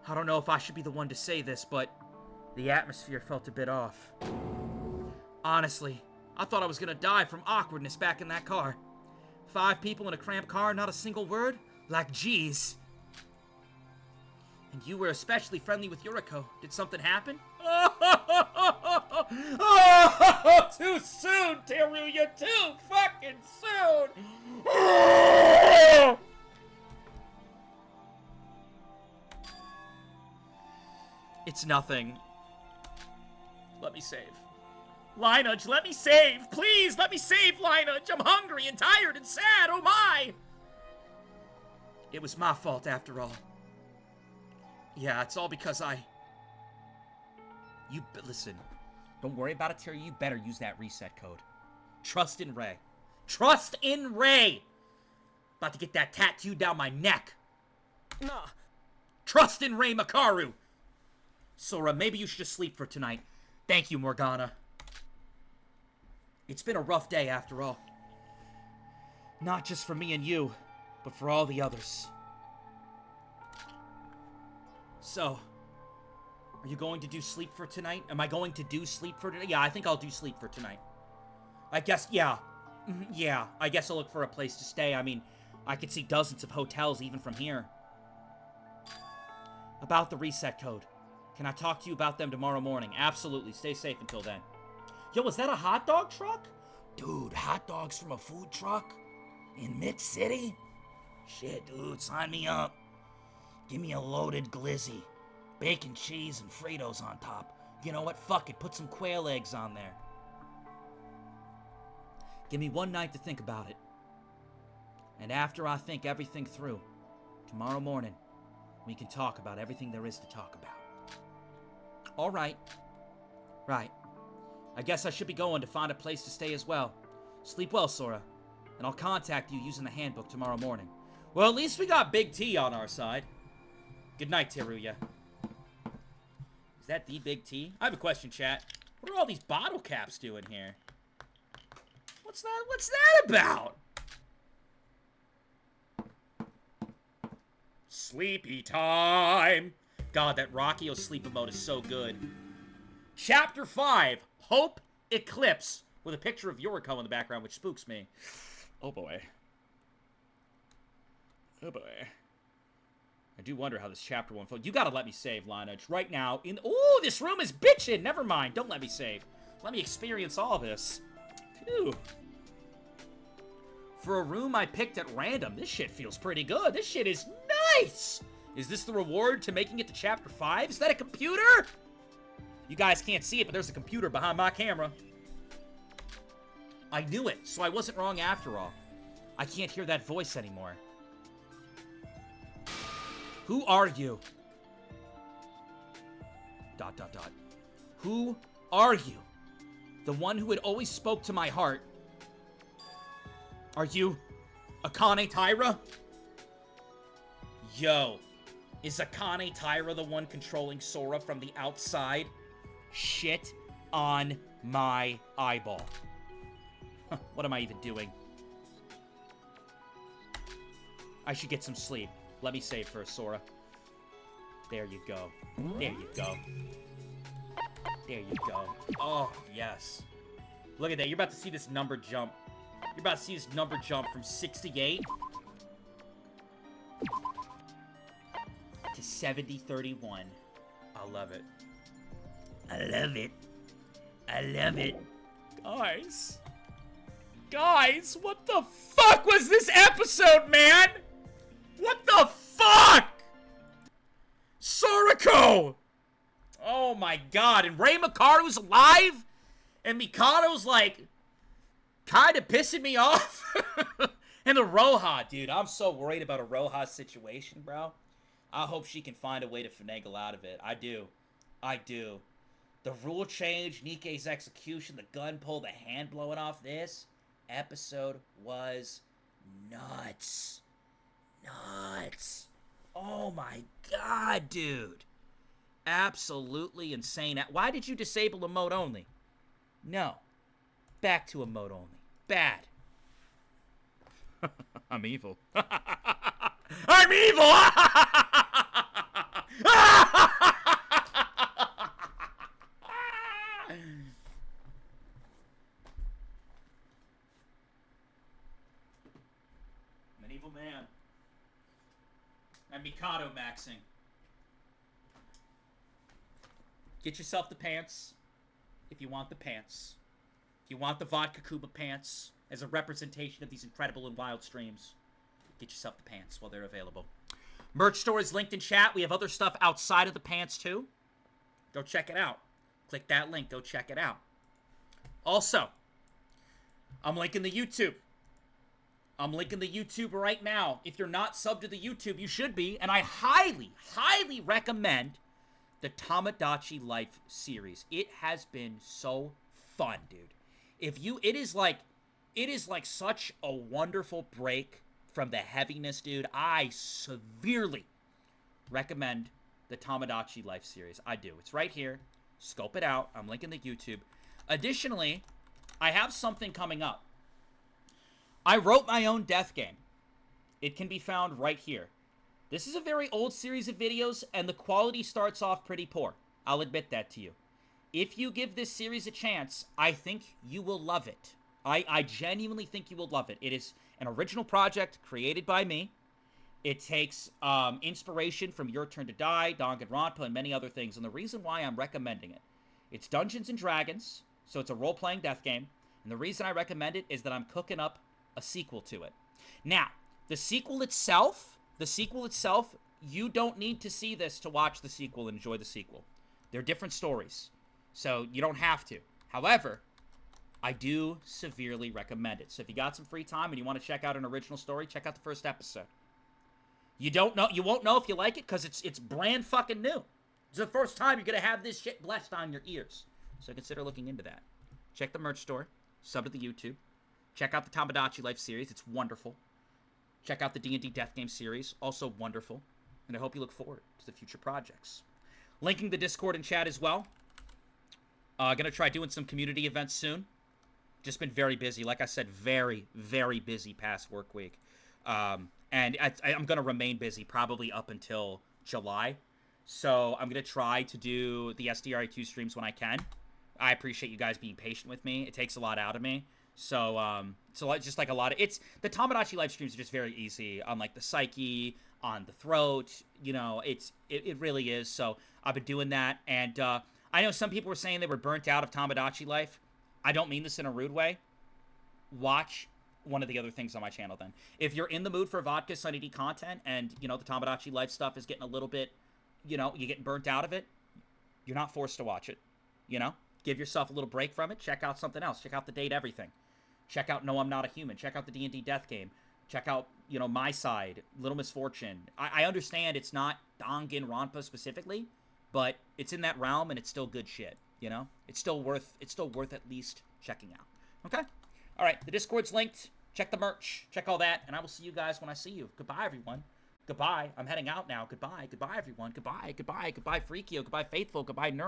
I don't know if I should be the one to say this, but the atmosphere felt a bit off. Honestly, I thought I was gonna die from awkwardness back in that car. 5 people in a cramped car, not a single word? Like, geez. And you were especially friendly with Yuriko. Did something happen? Oh, too soon, Teruya, too fucking soon! It's nothing. Let me save. Lineage, let me save! Please, let me save, Lineage! I'm hungry and tired and sad, oh my! It was my fault after all. Yeah, it's all because listen, don't worry about it, Terry. You better use that reset code. Trust in Ray. Trust in Ray! About to get that tattooed down my neck. Nah. Trust in Ray Makaru! Sora, maybe you should just sleep for tonight. Thank you, Morgana. It's been a rough day, after all. Not just for me and you, but for all the others. So, are you going to do sleep for tonight? Am I going to do sleep for tonight? Yeah, I think I'll do sleep for tonight. I guess, yeah. Yeah, I guess I'll look for a place to stay. I mean, I could see dozens of hotels even from here. About the reset code. Can I talk to you about them tomorrow morning? Absolutely. Stay safe until then. Yo, is that a hot dog truck? Dude, hot dogs from a food truck? In Mid-City? Shit, dude, sign me up. Give me a loaded glizzy. Bacon, cheese, and Fritos on top. You know what? Fuck it. Put some quail eggs on there. Give me one night to think about it. And after I think everything through, tomorrow morning, we can talk about everything there is to talk about. All right. Right. I guess I should be going to find a place to stay as well. Sleep well, Sora. And I'll contact you using the handbook tomorrow morning. Well, at least we got Big T on our side. Good night, Teruya. Is that the Big T? I have a question, chat. What are all these bottle caps doing here? What's that about? Sleepy time. God, that Rockio sleep emote is so good. Chapter 5, Hope Eclipse, with a picture of Yuriko in the background, which spooks me. Oh boy. Oh boy. I do wonder how this chapter will unfold. You gotta let me save, Lineage, right now. Ooh, this room is bitchin'! Never mind, don't let me save. Let me experience all this. Phew. For a room I picked at random, this shit feels pretty good. This shit is nice! Is this the reward to making it to Chapter 5? Is that a computer? You guys can't see it, but there's a computer behind my camera. I knew it, so I wasn't wrong after all. I can't hear that voice anymore. Who are you? ... Who are you? The one who had always spoke to my heart. Are you Akane Taira? Yo, is Akane Taira the one controlling Sora from the outside? Shit on my eyeball. What am I even doing? I should get some sleep. Let me save first, Sora. There you go. There you go. There you go. Oh, yes. Look at that. You're about to see this number jump. You're about to see this number jump from 68 to 7031. I love it. I love it. I love it. Guys. Guys, what the fuck was this episode, man? What the fuck? Sorako! Oh my god, and Ray Makaru's alive? And Mikado's like, kinda pissing me off? And the Roha, dude, I'm so worried about a Roha situation, bro. I hope she can find a way to finagle out of it. I do. I do. The rule change, Nikke's execution, the gun pull, the hand blowing off. This episode was nuts. Nuts. Oh my god, dude. Absolutely insane. Why did you disable emote only? No. Back to emote only. Bad. I'm evil. I'm evil! I'm an evil man. I'm Mikado maxing. Get yourself the pants if you want the pants. If you want the Vodka Kuba pants as a representation of these incredible and wild streams, get yourself the pants while they're available. Merch store is linked in chat. We have other stuff outside of the pants too. Go check it out. Click that link. Go check it out. Also, I'm linking the YouTube. I'm linking the YouTube right now. If you're not subbed to the YouTube, you should be. And I highly, highly recommend the Tamagotchi Life series. It has been so fun, dude. It is like such a wonderful break from the heaviness, dude. I severely recommend the Tamagotchi Life series. I do. It's right here. Scope it out. I'm linking the YouTube. Additionally, I have something coming up. I wrote my own death game. It can be found right here. This is a very old series of videos, and the quality starts off pretty poor. I'll admit that to you. If you give this series a chance, I think you will love it. I genuinely think you will love it. It is an original project created by me. It takes inspiration from Your Turn to Die, Danganronpa, and many other things. And the reason why I'm recommending it, it's Dungeons & Dragons, so it's a role-playing death game. And the reason I recommend it is that I'm cooking up a sequel to it. Now, the sequel itself, you don't need to see this to watch the sequel and enjoy the sequel. They're different stories, so you don't have to. However, I do severely recommend it. So if you got some free time and you want to check out an original story, check out the first episode. You won't know if you like it because it's brand fucking new. It's the first time you're gonna have this shit blessed on your ears. So consider looking into that. Check the merch store, sub to the YouTube. Check out the Tamagotchi Life series. It's wonderful. Check out the D&D Death Game series. Also wonderful. And I hope you look forward to the future projects. Linking the Discord and chat as well. Gonna try doing some community events soon. Just been very busy. Like I said, very, very busy past work week. And I'm gonna remain busy probably up until July. So I'm gonna try to do the SDRA2 streams when I can. I appreciate you guys being patient with me. It takes a lot out of me. So just like a lot of the Tamagotchi live streams are just very easy on like the psyche, on the throat, you know, it really is. So I've been doing that, and I know some people were saying they were burnt out of Tamagotchi life. I don't mean this in a rude way. Watch one of the other things on my channel then. If you're in the mood for VodkaSunnyD content and, you know, the Tamagotchi life stuff is getting a little bit, you know, you're getting burnt out of it, you're not forced to watch it, you know? Give yourself a little break from it. Check out something else. Check out The Date Everything. Check out No, I'm Not a Human. Check out the D&D Death Game. Check out, you know, My Side, Little Misfortune. I understand it's not Danganronpa specifically, but it's in that realm and it's still good shit, you know? It's still worth at least checking out. Okay? All right, the Discord's linked. Check the merch. Check all that, and I will see you guys when I see you. Goodbye, everyone. Goodbye. I'm heading out now. Goodbye. Goodbye, everyone. Goodbye. Goodbye. Goodbye, Freakio. Goodbye, Faithful. Goodbye, Nerd.